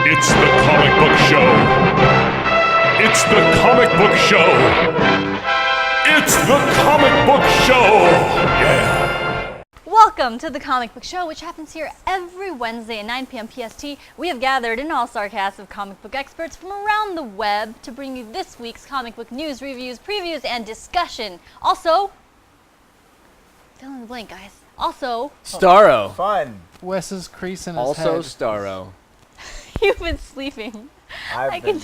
It's the comic book show. It's the comic book show. It's the comic book show. Yeah. Welcome to the Comic Book Show, which happens here every Wednesday at 9 p.m. PST. We have gathered an all-star cast of comic book experts from around the web to bring you this week's comic book news, reviews, previews, and discussion. Also, fill in the blank, guys. Also, Starro. Fun. Wes's crease in his Also head. Starro. you've been sleeping. I've been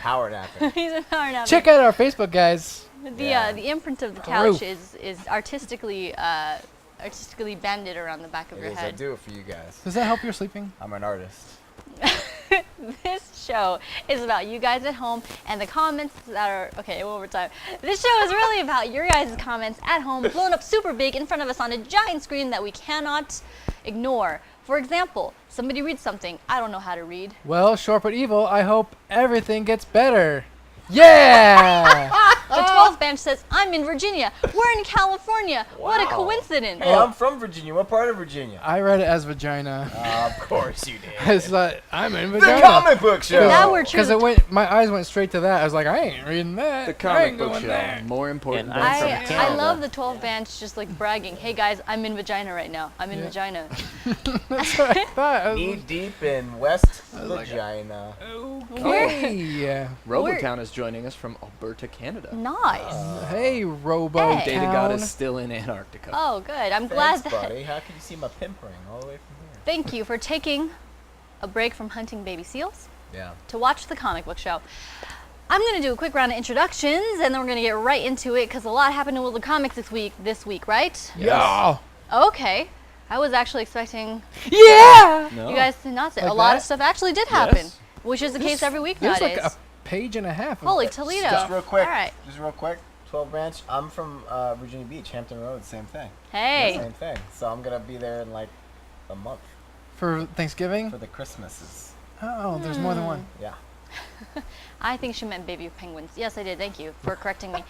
power napping. He's a power napping. Check out our Facebook, guys. The imprint of the couch is artistically banded around the back of your I head. do it for you guys. Does that help your sleeping? I'm an artist. This show is about you guys at home and the comments that are, okay, one more time. This show is really about your guys' comments at home blown up super big in front of us on a giant screen that we cannot ignore. For example, somebody reads something I don't know how to read. Well, short but evil, I hope everything gets better. Yeah! The 12th bench says, I'm in Virginia. We're in California. What a Wow. coincidence. Hey, I'm from Virginia. What part of Virginia? I read it as vagina. Of course you did. It's like, I'm in The vagina. comic book show. That were true. Because my eyes went straight to that. I was like, I ain't reading that. The I comic ain't book going show. there. More important than I from Canada. love the 12th bench just like bragging. Hey guys, I'm in vagina right now. I'm in Yeah. vagina. That's what I thought. I was Knee like, deep in West like, Vagina. okay. Robotown is joining us from Alberta, Canada. Nice. Hey, Robo Hey. Data God Town. is still in Antarctica. Oh, good. I'm glad Thanks, that. buddy. How can you see my pimp ring all the way from here? Thank you for taking a break from hunting baby seals Yeah. to watch the comic book show. I'm going to do a quick round of introductions, and then we're going to get right into it because a lot happened in World of Comics this week, right? Yeah. Okay. I was actually expecting Yeah! No. you guys to not say. Like a lot that? of stuff actually did happen, Yes. which is the case every week There's nowadays. like a page and a half. Of Holy Toledo. Just real quick. All right. Just real quick. 12 branch. I'm from Virginia Beach, Hampton Road. Same thing. Hey. Same thing. So I'm gonna be there in like a month For Thanksgiving? for the Christmases. Oh, there's more than one. Yeah. I think she meant baby penguins. Yes, I did. Thank you for correcting me.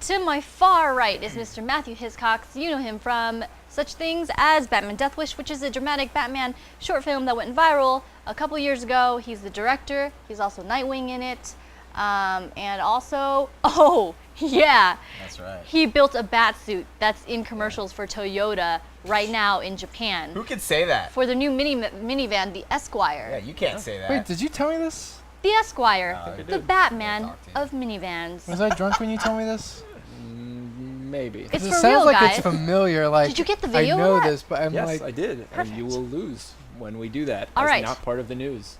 To my far right is Mr. Matthew Hiscox. You know him from such things as Batman Death Wish, which is a dramatic Batman short film that went viral a couple years ago. He's the director. He's also Nightwing in it. And also, oh, yeah. That's right. He built a bat suit that's in commercials for Toyota right now in Japan. Who could say that? For the new minivan, the Esquire. Yeah, you can't say that. Wait, did you tell me this? The Esquire, I the Batman Talk to you. of minivans. Was I drunk when you told me this? Maybe. It's It for sounds real, like guys. it's familiar. Like Did you get the video I of know that? this, but I'm Yes, like, I did. Perfect. And you will lose when we do that. All as right. not part of the news.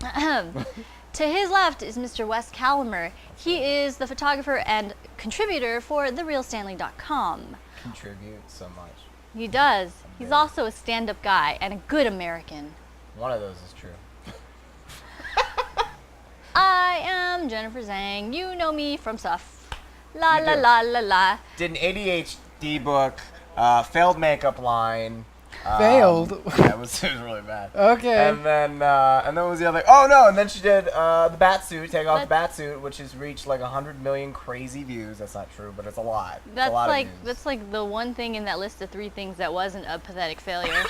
Ahem. To his left is Mr. Wes Calimer. He is the photographer and contributor for TheRealStanley.com. Contribute so much. He does. He's Okay. also a stand-up guy and a good American. One of those is true. I am Jennifer Zhang. You know me from stuff. La You la do. la la la. Did an ADHD book, failed makeup line. Failed? Yeah, it was really bad. okay. And then what was the other? Oh no! And then she did the bat suit, take off the bat suit, which has reached like 100 million crazy views. That's not true, but it's a lot. It's That's a lot like of views. that's like the one thing in that list of 3 things that wasn't a pathetic failure.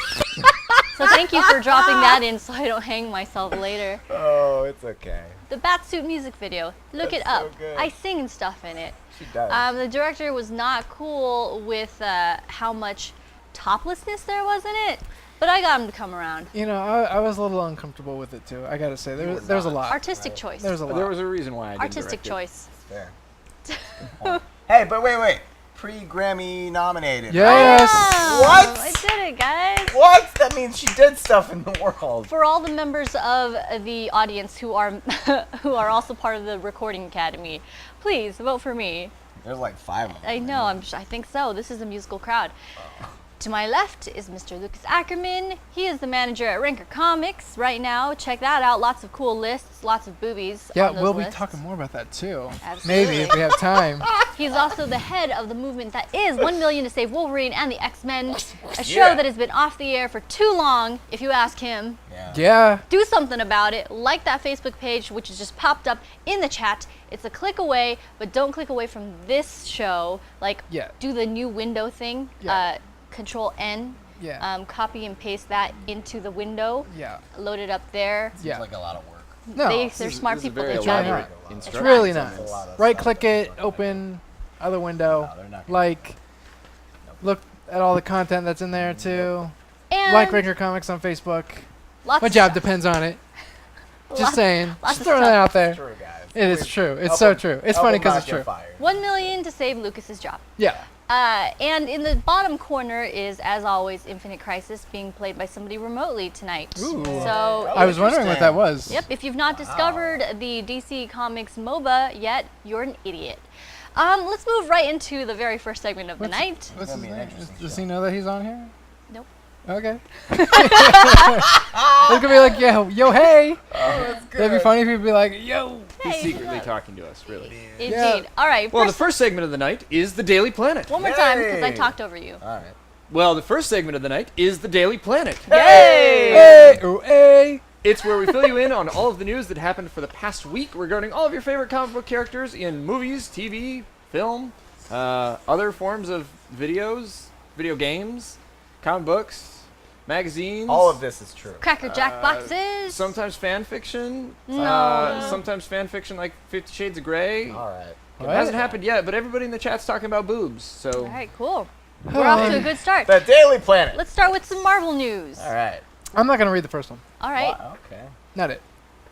So thank you for dropping that in so I don't hang myself later. Oh, it's okay. The Batsuit music video. Look it That's so up. good. I sing and stuff in it. She does. The director was not cool with how much toplessness there was in it, but I got him to come around. You know, I was a little uncomfortable with it too. I gotta say, there's a lot. Artistic choice. There's a lot. There was a reason why I didn't Artistic direct it. choice. It's fair. Hey, but wait. Pre-Grammy nominated. Yes. Oh, What? I did it, guys. What? That means she did stuff in the world. For all the members of the audience who are who are also part of the Recording Academy, please vote for me. There's like 5 of them. I know. I think so. This is a musical crowd. To my left is Mr. Lucas Ackerman. He is the manager at Ranker Comics right now. Check that out. Lots of cool lists, lots of boobies. Yeah, on those we'll lists. be talking more about that too. Absolutely. Maybe if we have time. He's also the head of the movement that is 1 Million to Save Wolverine and the X-Men, a show Yeah. that has been off the air for too long, if you ask him. Yeah. Yeah. Do something about it. Like that Facebook page, which has just popped up in the chat. It's a click away, but don't click away from this show. Like, Yeah. do the new window thing. Yeah. Control N. Yeah. Copy and paste that into the window. Yeah. Load it up there. Yeah. It's like a lot of work. No. They're smart This is people. very They got elaborate it. It's instructions really on not. this. a lot of Right stuff click that it, people don't open other window. No, they're not gonna- Like, look at all the content that's in there too. And Like Ranker Comics on Facebook. lots My of job stuff. depends on it. Just Lots- saying. lots Just of throwing stuff. that out there. True, guys. It is We've- true. It's up so will- true. It's up funny will because not it's get true. fired. 1 million to save Lucas's job. Yeah. And in the bottom corner is, as always, Infinite Crisis being played by somebody remotely tonight. Ooh. So, I was wondering what that was. yep, if you've not discovered the DC Comics MOBA yet, you're an idiot. Let's move right into the very first segment of the night. What's Gonna his be an name? interesting Does show. he know that he's on here? Nope. Okay. It's gonna be like, yo, hey. That'd be funny if he'd be like, yo. He's Hey. secretly talking to us, really. Indeed. Yeah. All right. Well, the First, first segment of the night is the Daily Planet. one more time because I Yay. talked over you. All right. Well, the first segment of the night is the Daily Planet. Hey, ooh, hey. It's where we fill you in on all of the news that happened for the past week regarding all of your favorite comic book characters in movies, TV, film, other forms of videos, video games, comic books, magazines. All of this is true. Cracker Jack boxes. Sometimes fan fiction. No. Sometimes fan fiction like 50 Shades of Grey. All right. It hasn't happened yet, but everybody in the chat's talking about boobs. So All right, cool. We're off to a good start. The Daily Planet. Let's start with some Marvel news. All right. I'm not gonna read the first one. All right. Okay. Not it.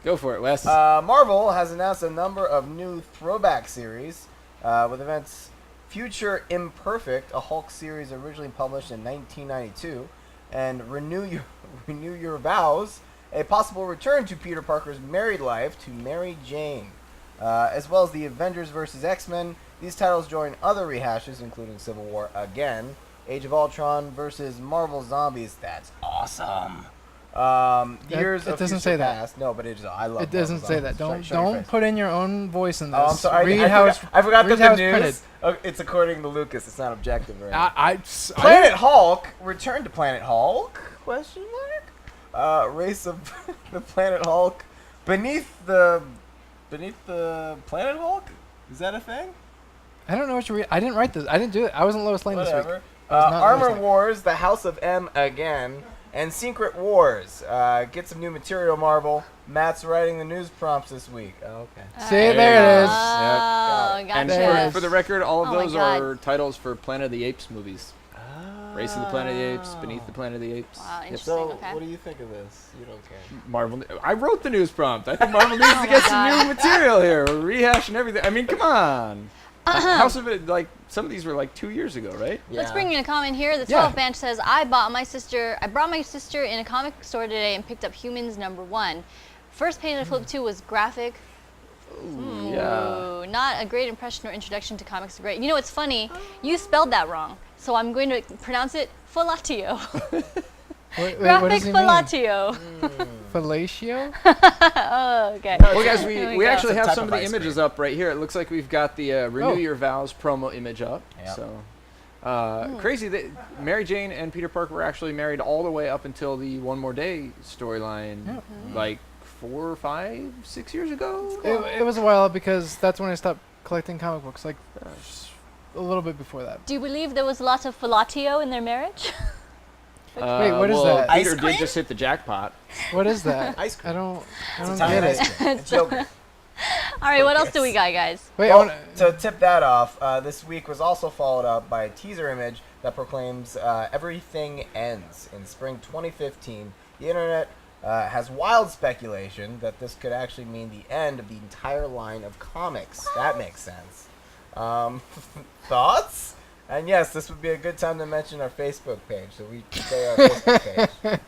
go for it, Wes. Marvel has announced a number of new throwback series with events Future Imperfect, a Hulk series originally published in 1992, and Renew Your Vows, a possible return to Peter Parker's married life to Mary Jane, as well as the Avengers vs. X-Men. These titles join other rehashes, including Civil War Again, Age of Ultron versus Marvel Zombies. That's awesome. Years it of doesn't Future say that. Past. No, but it is. I love. It doesn't Marvel say Zombies. that. Show your Don't face. put in your own voice in this. Oh, I'm sorry. Read how I forgot read that how the it's news. printed. It's according to Lucas. It's not objective, right? I Planet Hulk. Return to Planet Hulk? Question mark. Race of the Planet Hulk. Beneath the Planet Hulk. Is that a thing? I don't know what you read. I didn't write this. I didn't do it. I wasn't Lois Lane this Whatever. week. I was not Armor Lois Lane. Wars. The House of M again. And Secret Wars. Get some new material, Marvel. Matt's writing the news prompts this week. Oh, okay. See, there it is. Oh, and gotcha. There it is. for the record, all of Oh my those God. are titles for Planet of the Apes movies. Race of the Planet of the Apes, Beneath the Planet of the Apes. Wow, Yep. interesting. So, Okay. what do you think of this? You don't care. Marvel. I wrote the news prompt. I think Marvel needs to get some God. new material here. We're rehashing everything. I mean, come on. House of It, like some of these were like 2 years ago, right? Let's bring in a comment here. The Yeah. 12 Bench says, I brought my sister in a comic store today and picked up Humans #1. First page I flipped to was graphic. Yeah. Ooh, not a great impression or introduction to comics. Great. You know, it's funny. You spelled that wrong. So I'm going to pronounce it fellatio. Wait, what Graphic does he mean? fellatio. Fellatio? Oh, okay. Well, guys, Here we we go. actually It's a have type some of of the ice images cream. up right here. It looks like we've got the Renew Oh. Your Vows promo image up. Yep. So, crazy that Mary Jane and Peter Parker were actually married all the way up until the One More Day storyline, like 4, 5, 6 years ago. It was a while because that's when I stopped collecting comic books. Like a little bit before that. Do you believe there was a lot of fellatio in their marriage? Wait, what is well, that? Peter Ice cream? did just hit the jackpot. What is that? Ice cream. I don't It's get Italian it. ice cream. It's yogurt. All right, what else do we got, guys? Wait, Well, to tip that off, this week was also followed up by a teaser image that proclaims everything ends in spring 2015. The internet has wild speculation that this could actually mean the end of the entire line of comics. That makes sense. Thoughts? And yes, this would be a good time to mention our Facebook page, so we say our Facebook page.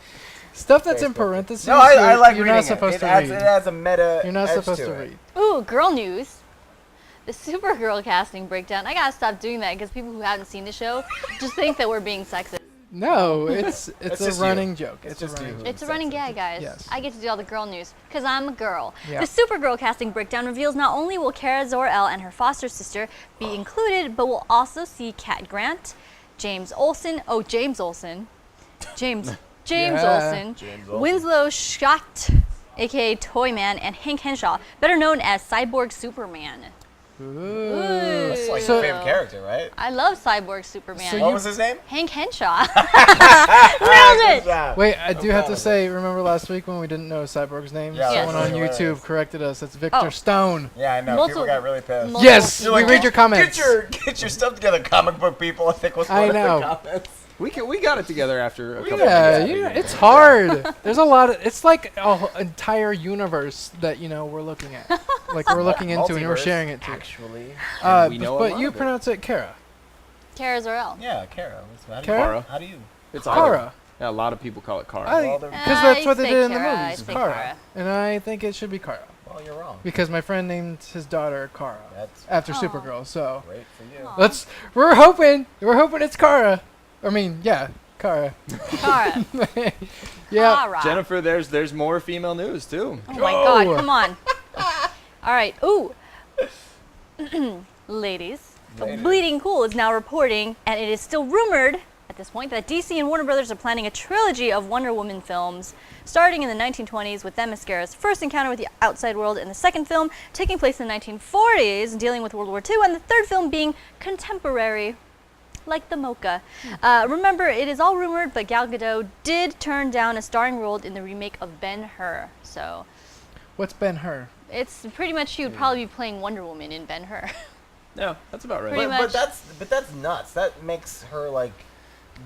stuff that's in Facebook. parentheses. No, I like you're reading not supposed it. to It read. adds a meta. You're not edge supposed to it. read. Ooh, girl news. The Supergirl casting breakdown. I gotta stop doing that because people who haven't seen the show just think that we're being sexist. No, it's It's a just you. running joke. It's It's a just running you. joke. It's a running gag, guys. Yes. I get to do all the girl news because I'm a girl. Yeah. The Supergirl casting breakdown reveals not only will Kara Zor-El and her foster sister be included, but we'll also see Cat Grant, James Olsen, James Olsen, Yeah. Winslow Schott, aka Toyman, and Hank Henshaw, better known as Cyborg Superman. Ooh. That's like So- your favorite character, right? I love Cyborg Superman. So What you- was his name? Hank Henshaw. Nailed Good it. job. Wait, I do have proud to of say, remember last week when we didn't know Cyborg's name? Yeah, Yes. Someone on that's YouTube hilarious. corrected us. It's Victor Oh. Stone. Yeah, I know. Multiple- People got really pissed. multiple Yes, people. we read your comments. Get your stuff together, comic book people. I think was one I of know. the comments. We got it together after a couple Yeah, of you know, days. it's hard. There's a lot of. It's like an entire universe that we're looking at, like we're looking into, and we're Multiverse, sharing it to. Actually. And we know a But lot you of it. pronounce it Kara. Kara Zor-El. Yeah, Kara. How do you- Kara? How do you? It's Kara. either. Yeah, a lot of people call it Kara. Well, they're- Because that's what they I did in the say Kara, I movies. say Kara. Kara. And I think it should be Kara. Well, you're wrong. Because my friend named his daughter Kara That's after Aw. Supergirl. So great for you. Aw. we're hoping it's Kara. I mean, yeah, Kara. Kara. Yeah. Kara. Jennifer, there's more female news too. Oh my God! Go. Come on. All right. Ooh. Ladies, Bleeding Cool is now reporting, and it is still rumored at this point, that DC and Warner Brothers are planning a trilogy of Wonder Woman films, starting in the 1920s with Themyscira's first encounter with the outside world, and the second film taking place in the 1940s, dealing with World War II, and the third film being contemporary, like the Mocha. Remember, it is all rumored, but Gal Gadot did turn down a starring role in the remake of Ben-Hur. So What's Ben-Hur? it's pretty much she would probably be playing Wonder Woman in Ben-Hur. Yeah, that's about right. Pretty But much. that's nuts. That makes her like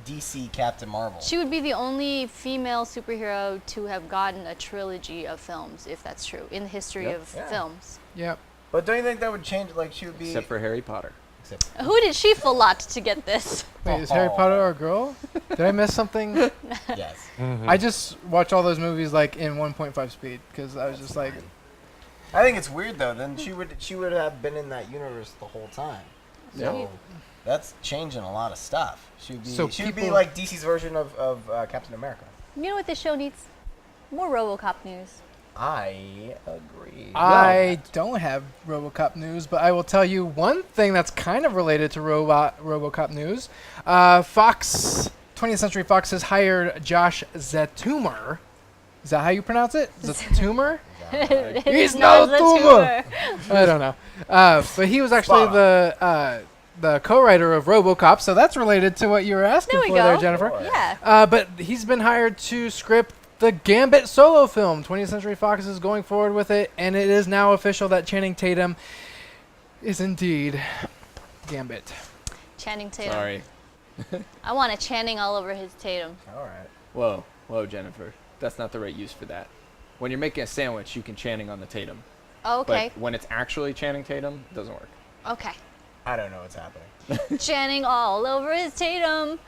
DC Captain Marvel. She would be the only female superhero to have gotten a trilogy of films, if that's true, in the history Yep. of Yeah. films. Yep. But don't you think that would change? Like she would be. Except for Harry Potter. Except Who did she lot to get this? Wait, is Harry Potter a girl? Did I miss something? yes. I just watch all those movies like in 1.5 speed because I was just like, I think it's weird though. Then she would have been in that universe the whole time. So that's changing a lot of stuff. She'd be So she'd be people- like DC's version of Captain America. You know what this show needs? More RoboCop news. I agree. I don't have RoboCop news, but I will tell you one thing that's kind of related to RoboCop news. Fox, 20th Century Fox has hired Josh Zatumer. Is that how you pronounce it? Zatumer? He's not no a tumor. tumor. I don't know. But he was actually Spot the co-writer of RoboCop, so that's related to what you were asking There we for there, go. Jennifer. Sure. Yeah. But he's been hired to script the Gambit solo film. 20th Century Fox is going forward with it, and it is now official that Channing Tatum is indeed Gambit. Channing Tatum. Sorry. I want a Channing all over his Tatum. All right. Whoa, Jennifer. That's not the right use for that. When you're making a sandwich, you can Channing on the Tatum. Oh, okay. But when it's actually Channing Tatum, it doesn't work. Okay. I don't know what's happening. Channing all over his Tatum.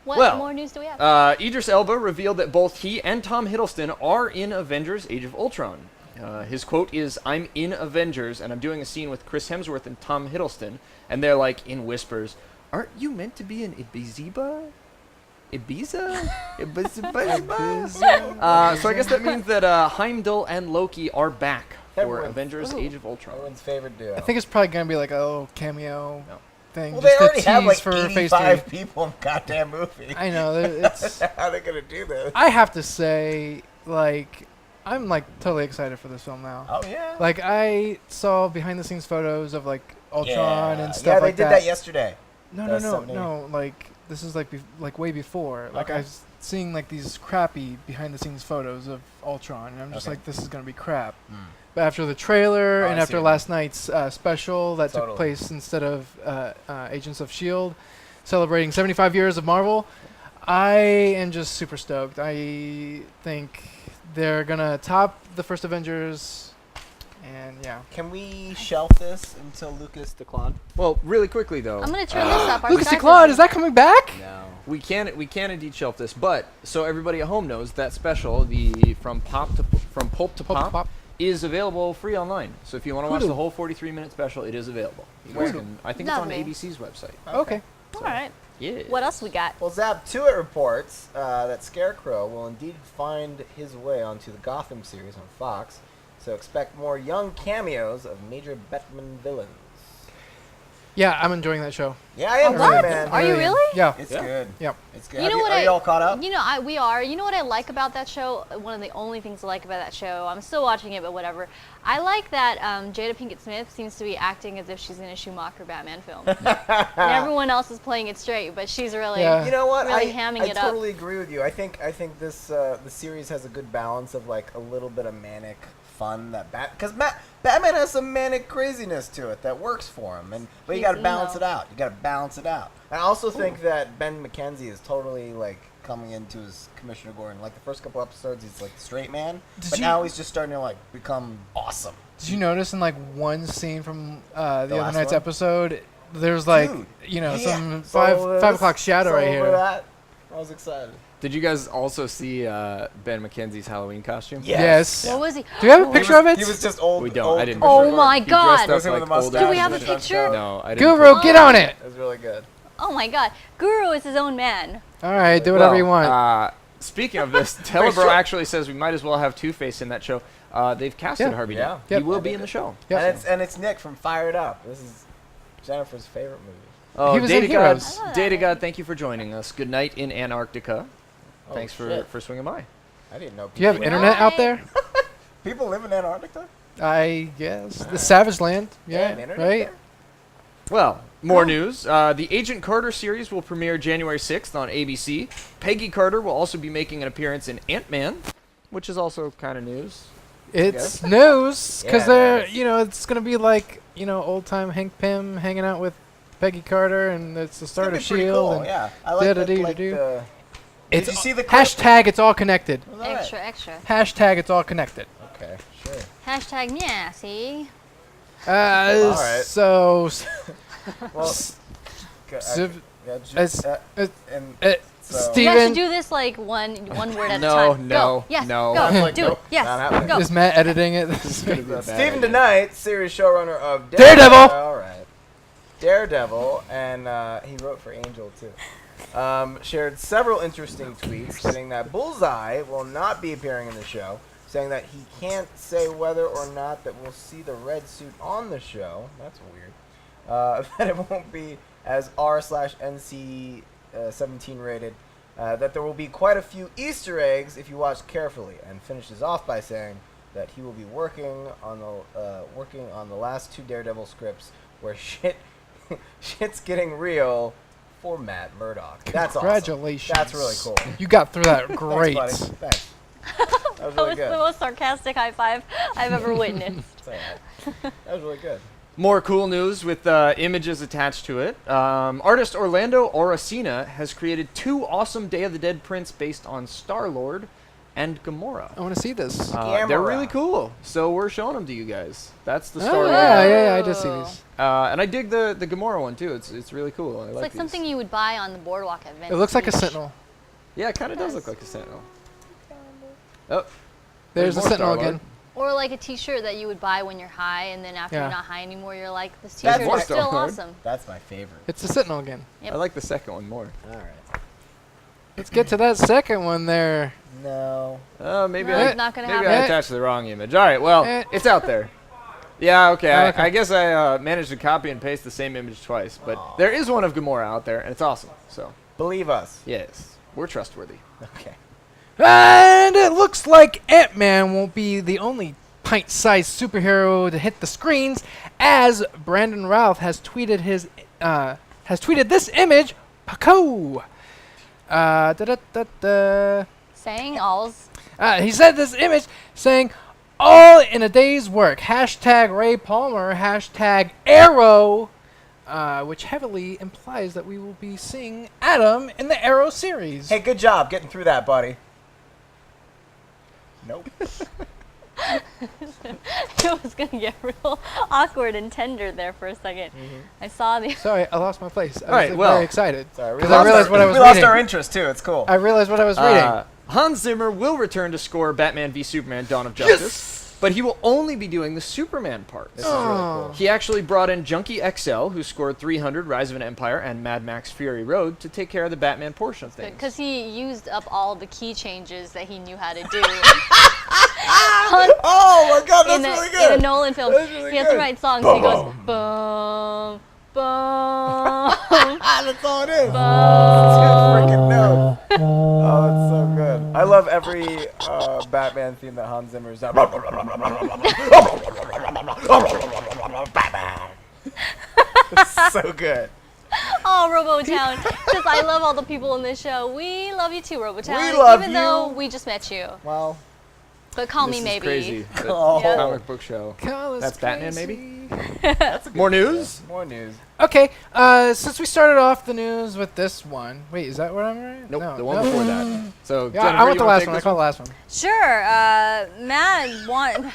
What Well, more news do we have? Idris Elba revealed that both he and Tom Hiddleston are in Avengers Age of Ultron. His quote is, "I'm in Avengers, and I'm doing a scene with Chris Hemsworth and Tom Hiddleston." And they're like, in whispers, "Aren't you meant to be in Ibiza? Ibiza? Ibiza?" So I guess that means that Heimdall and Loki are back for Everyone's- Avengers Ooh. Age of Ultron. Everyone's favorite duo. I think it's probably going to be like a little cameo No. thing. well, they just already to have tease like for Phase 85 3. people in the goddamn movie. I know. It's. How are they gonna do this? I have to say, like, I'm like totally excited for this film now. Oh yeah. Like, I saw behind-the-scenes photos of like Ultron yeah. and stuff Yeah, they like did that yesterday. No, That's no, something no, no. Like, this is like like way before. Like, Okay. I was seeing like these crappy behind-the-scenes photos of Ultron, and I'm just Okay. like, this is gonna be crap. But after the trailer Oh, and I after see. last night's special that Totally. took place instead of Agents of S.H.I.E.L.D., celebrating 75 years of Marvel, I am just super stoked. I think they're gonna top the first Avengers, and yeah. Can we shelf this until Lucas DeClaude? Well, really quickly though, I'm going to turn this up. Our Lucas stars DeClaude, is- is that coming back? No. we can indeed shelf this, but so everybody at home knows that special, the from pulp to pop, is available free online. So if you want to watch Cool. the whole 43-minute special, it is available. You guys Cool. can, I think it's on Lovely. ABC's website. Okay. All right. Yeah. What else we got? Well, Zap 2 it reports that Scarecrow will indeed find his way onto the Gotham series on Fox, so expect more young cameos of major Batman villains. Yeah, I'm enjoying that show. Yeah, I am What? too, man. Are you really? Yeah. It's Yeah. good. Yep. It's good. You know what are you all caught up? You know, we are. You know what I like about that show? One of the only things I like about that show, I'm still watching it, but whatever. I like that Jada Pinkett Smith seems to be acting as if she's in a Schumacher Batman film. And everyone else is playing it straight, but she's really, Yeah. You know what? really hamming I it up. totally agree with you. I think this the series has a good balance of like a little bit of manic fun because Batman has some manic craziness to it that works for him, but you got to He's balance emo. it out. You got to balance it out. I also think that Ben McKenzie is totally like coming into his Commissioner Gordon. Like the first couple episodes, he's like the straight man, but now he's just starting to like become awesome. Did you notice in like one scene from the other last night's one? episode, there's like Dude, some So 5 o'clock shadow so right over here. that, I was excited. Did you guys also see Ben McKenzie's Halloween costume? Yes. What was he? Do you have a picture of it? He was just old. We don't. Old I didn't. Commissioner Oh my He dressed God. up Him with like a mustache. older Do we have a Commissioner. picture? No, I didn't. Guru, get on it. It was really good. Oh my God. Guru is his own man. All right, do whatever you want. Speaking of this, Telebro actually says we might as well have Two-Face in that show. They've casted Yeah. Harvey Yeah. Dent. Yep. He will be in the show. Yep. And it's Nick from Fired Up. This is Jennifer's favorite movie. Oh, He was in Data God, Heroes. I love that Data movie. God, thank you for joining us. Good night in Antarctica. Oh, Thanks shit. for swinging by. I didn't know. Do you have people- internet out there? People live in Antarctica? I guess. The Savage Land. Yeah, Yeah, internet right? there? Well, more news. The Agent Carter series will premiere January 6th on ABC. Peggy Carter will also be making an appearance in Ant-Man, which is also kind of news. It's news because Yeah, they're, it is. it's going to be like, old time Hank Pym hanging out with Peggy Carter, and it's the start of It's gonna be pretty S.H.I.E.L.D. cool, and yeah. I like that. Like da-da-dee-da-doo. the, It's Did you see the clip? hashtag it's all connected. Was that right? Extra, extra. Hashtag it's all connected. Okay, sure. Hashtag yeah, see? right. So, Well, Civ- and it's- so, You guys should Steven, do this like one word at No, a time. no, Go. Yes. no. Go. I'm like, do nope, it. Yes. not happening. Go. is Matt editing it? Stephen DeKnight, series showrunner of Daredevil! All right. Daredevil, and he wrote for Angel too. Shared several interesting tweets stating that Bullseye will not be appearing in the show, saying that he can't say whether or not that we'll see the red suit on the show. That's weird. That it won't be as R/NC 17 rated. That there will be quite a few Easter eggs if you watch carefully, and finishes off by saying that he will be working on the last 2 Daredevil scripts where shit's getting real for Matt Murdock. That's awesome. Congratulations. That's really cool. You got through that great. Thanks, buddy. Thanks. That was That really was good. the most sarcastic high five I've ever witnessed. It's all right. That was really good. More cool news with images attached to it. Artist Orlando Oracina has created 2 awesome Day of the Dead prints based on Star-Lord and Gamora. I want to see this. They're Gamora. really cool, so we're showing them to you guys. That's the Oh, Star-Lord. yeah, I just see these. And I dig the Gamora one too. It's really cool. I It's like like these. something you would buy on the boardwalk at Venice It looks like a Beach. Sentinel. Yeah, it kind of does look like a Sentinel. Oh, There's a more Sentinel Star-Lord. again. Or like a T-shirt that you would buy when you're high, and then after Yeah. you're not high anymore, you're like, this That's T-shirt more is still Star-Lord. awesome. That's my favorite. It's a Sentinel again. Yep. I like the second one more. All right. Let's get to that second one there. No. Maybe No, I it's not gonna maybe happen. I attached the wrong image. All right, well, it's out there. Yeah, okay. Okay. I guess I managed to copy and paste the same image twice, but there is one of Gamora out there, and it's awesome. So Believe us. yes, we're trustworthy. Okay. And it looks like Ant-Man won't be the only pint-sized superhero to hit the screens, as Brandon Routh has tweeted this image. Paco. Saying alls. He said this image saying, "All in a day's work." Hashtag Ray Palmer. Hashtag Arrow. Which heavily implies that we will be seeing Adam in the Arrow series. Hey, good job getting through that, buddy. Nope. It was gonna get real awkward and tender there for a 2nd. I saw the. Sorry, I lost my place. I was Right, like, well, very excited. Sorry, Because I realized what I was we lost reading. our interest too. It's cool. I realized what I was reading. Hans Zimmer will return to score Batman v Superman: Dawn of Justice, but he will only be doing the Superman parts. This is really cool. He actually brought in Junkie XL, who scored 300, Rise of an Empire, and Mad Max Fury Road, to take care of the Batman portion of things. Because he used up all the key changes that he knew how to do. Oh my God, that's in, really in good. a Nolan film, That's really he has to good. write songs. He goes boom, boom, Boom. That's all it is. It's a freaking note. Oh, it's so good. I love every Batman theme that Hans Zimmer's done. It's so good. Oh, Robotown. Because I love all the people in this show. We love you too, Robotown. We love even you. though we just met you. Well, But call This me is maybe. crazy. The Oh. Yeah. comic book show. Call us That's Batman, crazy. maybe? that's a good More idea. news? More news. Okay, since we started off the news with this one. Wait, is that what I'm right? Nope, No, the one no. before that. So, Yeah, Jennifer, I want you the wanna last take one. I this call the last one. Sure. Matt want.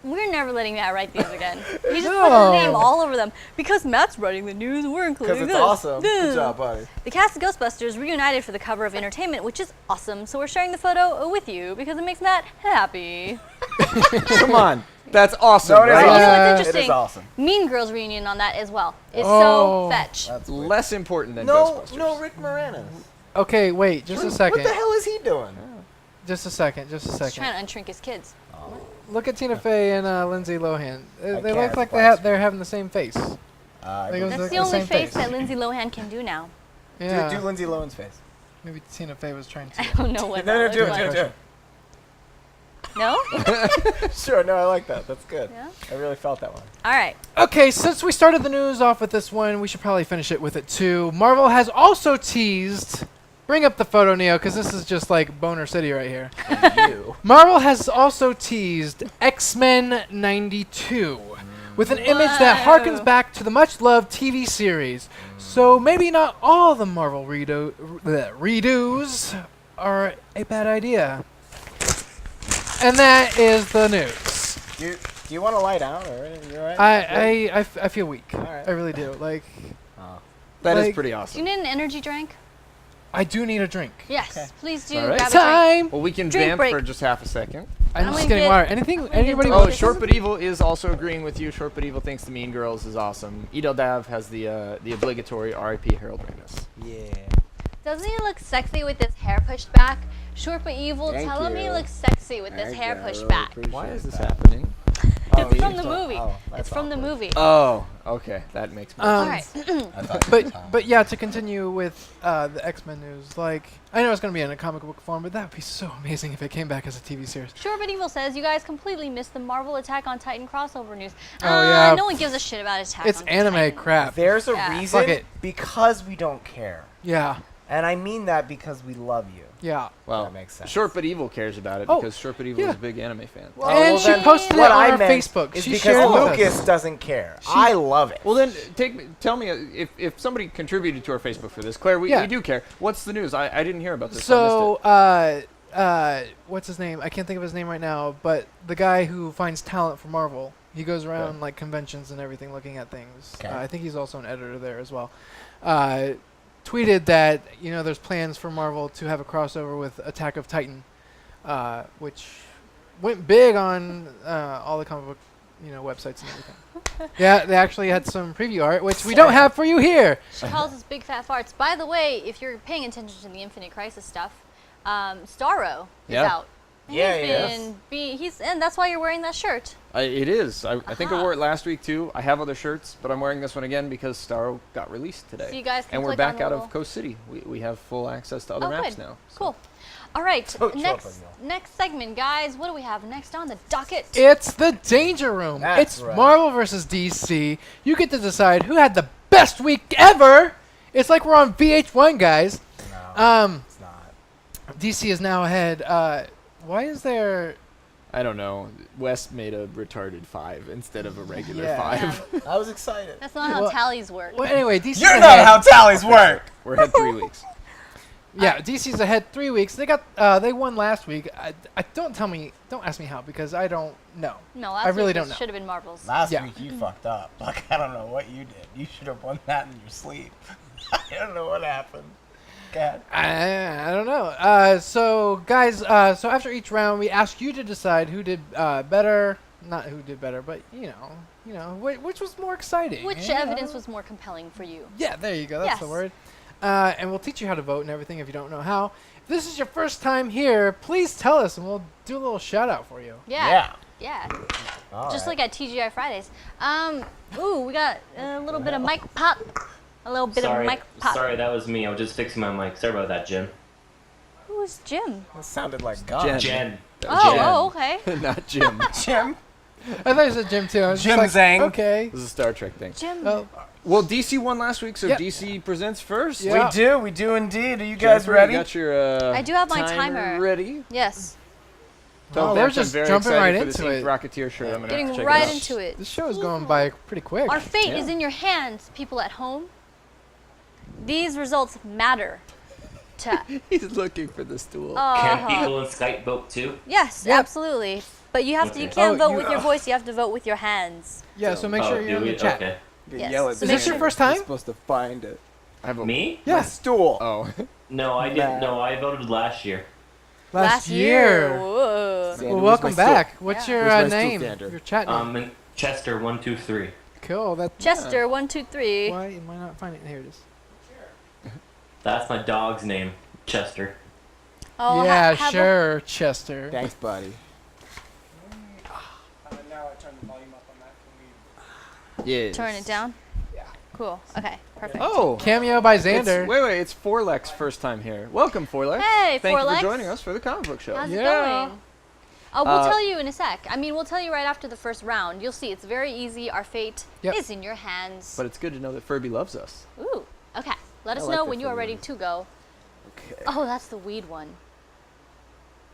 We're never letting Matt write these again. He just put No. his name all over them. Because Matt's writing the news, we're including Because this. it's awesome. Good This. job, buddy. The cast of Ghostbusters reunited for the cover of Entertainment, which is awesome. So we're sharing the photo with you because it makes Matt happy. Come on. That's awesome, No, it is right? You know what's Yeah. It interesting? is awesome. Mean Girls reunion on that as well. It's Oh. so fetch. That's weird. Less important than No, Ghostbusters. no, Rick Moranis. Okay, wait, just a second. What the hell is he doing? Just a second. Just a He's second. trying to unshrink his kids. Look at Tina Fey and Lindsay Lohan. They can't look like flash they're having the same face. I They believe- go- That's like the the only same face face. that Lindsay Lohan can do now. Yeah. do Lindsay Lohan's face. Maybe Tina Fey was trying I to. don't know what No, that do looks it, like. do it. No? Sure, no, I like that. That's good. Yeah? I really felt that one. All right. Okay, since we started the news off with this one, we should probably finish it with it too. Marvel has also teased. Bring up the photo, Neo, because this is just like Boner City right here. You. Marvel has also teased X-Men 92 with an image that harkens Whoa. back to the much-loved TV series. So maybe not all the Marvel redos are a bad idea. And that is the news. Do you want to lie down or you all right? I feel weak. Alright. I really do. Like, That is Like- pretty Do you awesome. need an energy drink? I do need a drink. Yes. Okay. Please do All right. grab a drink. Time. Well, we can Drink vamp break. for just half a second. I'm I'm just gonna getting get- water. Anything? gonna Anybody? get Oh, this Short is- But Evil is also agreeing with you. Short But Evil thinks the Mean Girls is awesome. Edel Dav has the obligatory R.I.P. Harold Ramis. Yeah. Doesn't he look sexy with his hair pushed back? Short but evil. Thank Tell him he you. looks sexy with his Thank hair you, I pushed really back. appreciate Why is this that. happening? It's from the movie. Oh, It's that's from the awkward. movie. Oh, okay. That makes more All sense. right. I thought you were But yeah, to continue with the X-Men news, like I know it's gonna be in a comic book form, but that would be so amazing if it came back as a TV series. Short but evil says you guys completely missed the Marvel Attack on Titan crossover news. Oh, yeah. No one gives a shit about Attack It's on anime Titan. crap. There's a Yeah. Fuck reason it. because we don't care. Yeah, And I mean that because we love you. yeah. Well, That makes sense. Short But Evil cares about it Oh, because Short But Evil yeah. is a big anime fan. Well, And she then posted it what on I her meant Facebook. Is She because shared it with us. Lucas doesn't care. I love it. Well, then tell me if somebody contributed to our Facebook for this. Claire, we Yeah. do care. What's the news? I didn't hear about this. I So, what's his name? I can't think of his name right now, but the guy who finds talent for Marvel, he goes around Okay. like conventions and everything, looking at things. Okay. I think he's also an editor there as well. Tweeted that there's plans for Marvel to have a crossover with Attack of Titan, which went big on all the comic book websites and everything. Yeah, they actually had some preview art, which we don't have for you here. She calls us big fat farts. By the way, if you're paying attention to the Infinite Crisis stuff, Starro is Yeah. out. And Yeah, and that's why you're wearing that shirt. it is. I think I Uh-huh. wore it last week too. I have other shirts, but I'm wearing this one again because Starro got released today. So you guys can and we're click back on the out little- of Coast City. We have full access to other Oh, maps good. now. so- Cool. All right, Don't next trouble next segment, guys. What do we have next on the docket? It's the Danger Room. That's It's right. Marvel versus DC. You get to decide who had the best week ever. It's like we're on VH1, guys. No, it's not. DC is now ahead. Why is there? I don't know. West made a retarded 5 instead of a regular Yeah. 5. Yeah, I was excited. that's not how Well- tallies work. Well, anyway, DC's You ahead. know how tallies work. We're ahead 3 weeks. Yeah, DC's ahead 3 weeks. They won last week. Don't ask me how because I don't know. No, last I really week don't know. should have been Marvel's. Last Yeah. week you fucked up. Like I don't know what you did. You should have won that in your sleep. I don't know what happened. God. I don't know. So guys, so after each round, we ask you to decide who did better. Not who did better, but which was more exciting. Which you know? evidence was more compelling for you? Yeah, there you go. That's the Yes. word. And we'll teach you how to vote and everything if you don't know how. If this is your first time here, please tell us, and we'll do a little shout out for you. Yeah. All Just right. like at TGI Fridays. Ooh, we got a little bit of mic pop. A little bit of mic pop. Sorry, that was me. I was just fixing my mic. Sorry about that, Jim. Who was Jim? That sounded like God. Jen. Oh, okay. Not Jim. Jim. I thought you said Jim too. I was Jim just like, Zhang. Okay. This is a Star Trek thing. Jim. Oh, Well, DC won last week, so Yep. DC presents first. Yeah. We do indeed. Are you guys Jennifer, ready? You got your I do have my timer. ready. Yes. Tell Oh, Vance we're I'm just very jumping excited right for this into Ink it. Rocketeer shirt. I'm gonna have Getting to check right it out. into it. this show is going by pretty quick. Our fate Yeah. is in your hands, people at home. These results matter to He's looking for the stool. Can people in Skype vote too? Yes, Yep. absolutely. But you have to. You Okay. can't Oh, vote you- with your voice. You have to vote with your hands. Yeah, so make sure you're in the chat. Okay. Yes. Yell at So Is make this your sure- first time? supposed to find it. I have a Me? My Yeah. stool. Oh. No, I didn't. No, I voted last year. Last year. Whoa. Xander, Well, where's welcome my stool? back. What's Yeah. your Where's my stool, name? Xander? Your chat name. And Chester 123. Cool. That. Chester, 1, 2, 3. Why am I not finding it? Here it is. That's my dog's name, Chester. Oh, yeah, have sure, Chester. Thanks, buddy. Yeah. Turn it down. Yeah. Cool. Okay. Perfect. Oh. Cameo by It's, Xander. wait, it's Forlex's first time here. Welcome, Forlex. Hey, Thank you Forlex. for joining us for the comic book show. How's it Yeah. going? Oh, we'll Uh, tell you in a sec. I mean, we'll tell you right after the first round. You'll see. It's very easy. Our fate Yep. is in your hands. But it's good to know that Furby loves us. Ooh. Okay. Let us like know the when you are Furby ready ones. to go. Okay. Oh, that's the weed one.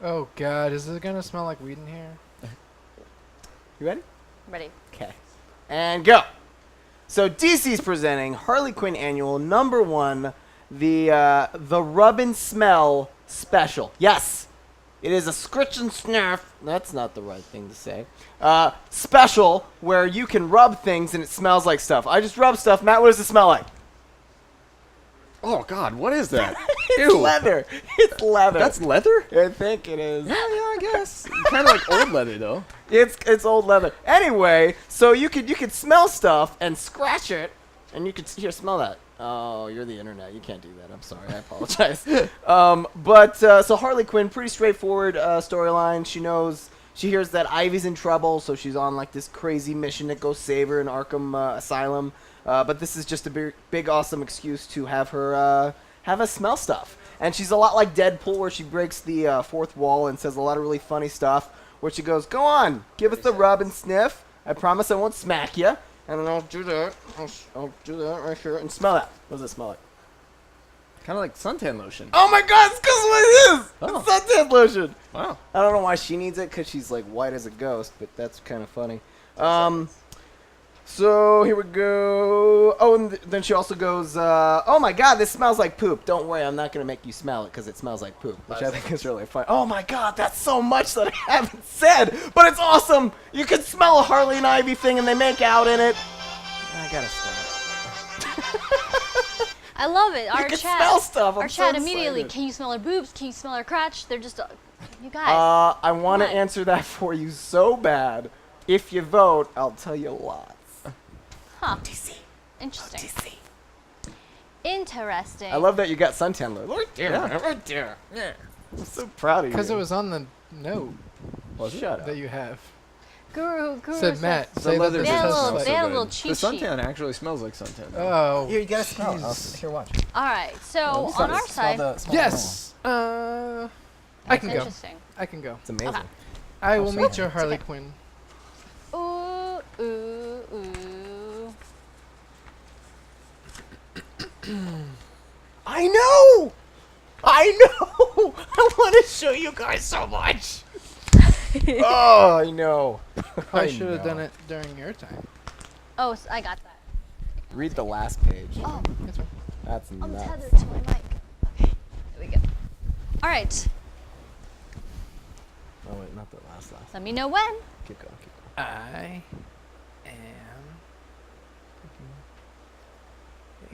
Oh God, is it gonna smell like weed in here? You ready? Ready. Okay. And go. So DC's presenting Harley Quinn Annual #1, the Rub and Smell Special. Yes, it is a scritch and sniff. That's not the right thing to say. Special where you can rub things and it smells like stuff. I just rub stuff. Matt, what does it smell like? Oh God, what is that? It's leather. It's leather. That's leather? I think it is. Yeah, I guess. Kind of like old leather though. It's old leather. Anyway, so you could smell stuff and scratch it, and you could here smell that. Oh, you're the internet. You can't do that. I'm sorry. I apologize. So Harley Quinn, pretty straightforward storyline. She hears that Ivy's in trouble, so she's on like this crazy mission to go save her in Arkham Asylum. But this is just a big awesome excuse to have her have us smell stuff. And she's a lot like Deadpool, where she breaks the fourth wall and says a lot of really funny stuff. Where she goes, "Go on, give us the rub and sniff. I promise I won't smack you." And then I'll do that. I'll do that right here and smell that. What does it smell like? Kind of like suntan lotion. Oh my God! It's 'cause what it is. Oh. It's suntan lotion. Wow. I don't know why she needs it, because she's like white as a ghost, but that's kind of funny. So here we go. Oh, and then she also goes, "Oh my God, this smells like poop. Don't worry, I'm not gonna make you smell it because it smells like poop," which I think is really funny. Oh my God, that's so much that I haven't said, but it's awesome. You can smell a Harley and Ivy thing, and they make out in it. I gotta stop. I love it. Our can chat. smell stuff. I'm Our so chat immediately. excited. Can you smell her boobs? Can you smell her crotch? They're just. You guys. I want to Come on. answer that for you so bad. If you vote, I'll tell you lots. Huh. DC. Interesting. DC. Interesting. I love that you got suntan lotion. Right there. Yeah. Right there. Yeah. I'm so proud of you. Because it was on the note Shut up. that you have. Guru Said says- Matt. The Say that leather this They had a is little- like- they had a good. little The cheat sheet. suntan actually smells like suntan. Oh. Here, you gotta smell it. jeez. Here, watch. All right. So on our side. Yes. I can go. Interesting. I can go. It's amazing. Okay. I will sure. meet your It's Harley okay. Quinn. Ooh, ooh, ooh. I know! I know! I want to show you guys so much! Oh, I know. I should have done it during your time. Oh, I got that. Read the last page. Oh, That's fine. That's I'm nuts. tethered to my mic. Okay, there we go. All right. Oh, wait, not the last. Let me know when. Keep going, keep going. I am.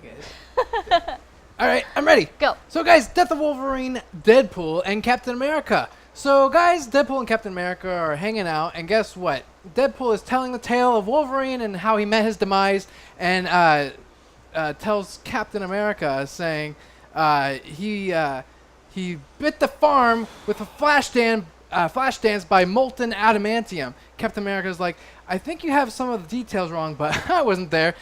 Hey guys. All right, I'm ready. Go. So, guys, Death of Wolverine, Deadpool, and Captain America. So, guys, Deadpool and Captain America are hanging out, and guess what? Deadpool is telling the tale of Wolverine and how he met his demise, and tells Captain America, saying he he bit the farm with a flash dance by molten adamantium. Captain America's like, I think you have some of the details wrong, but I wasn't there.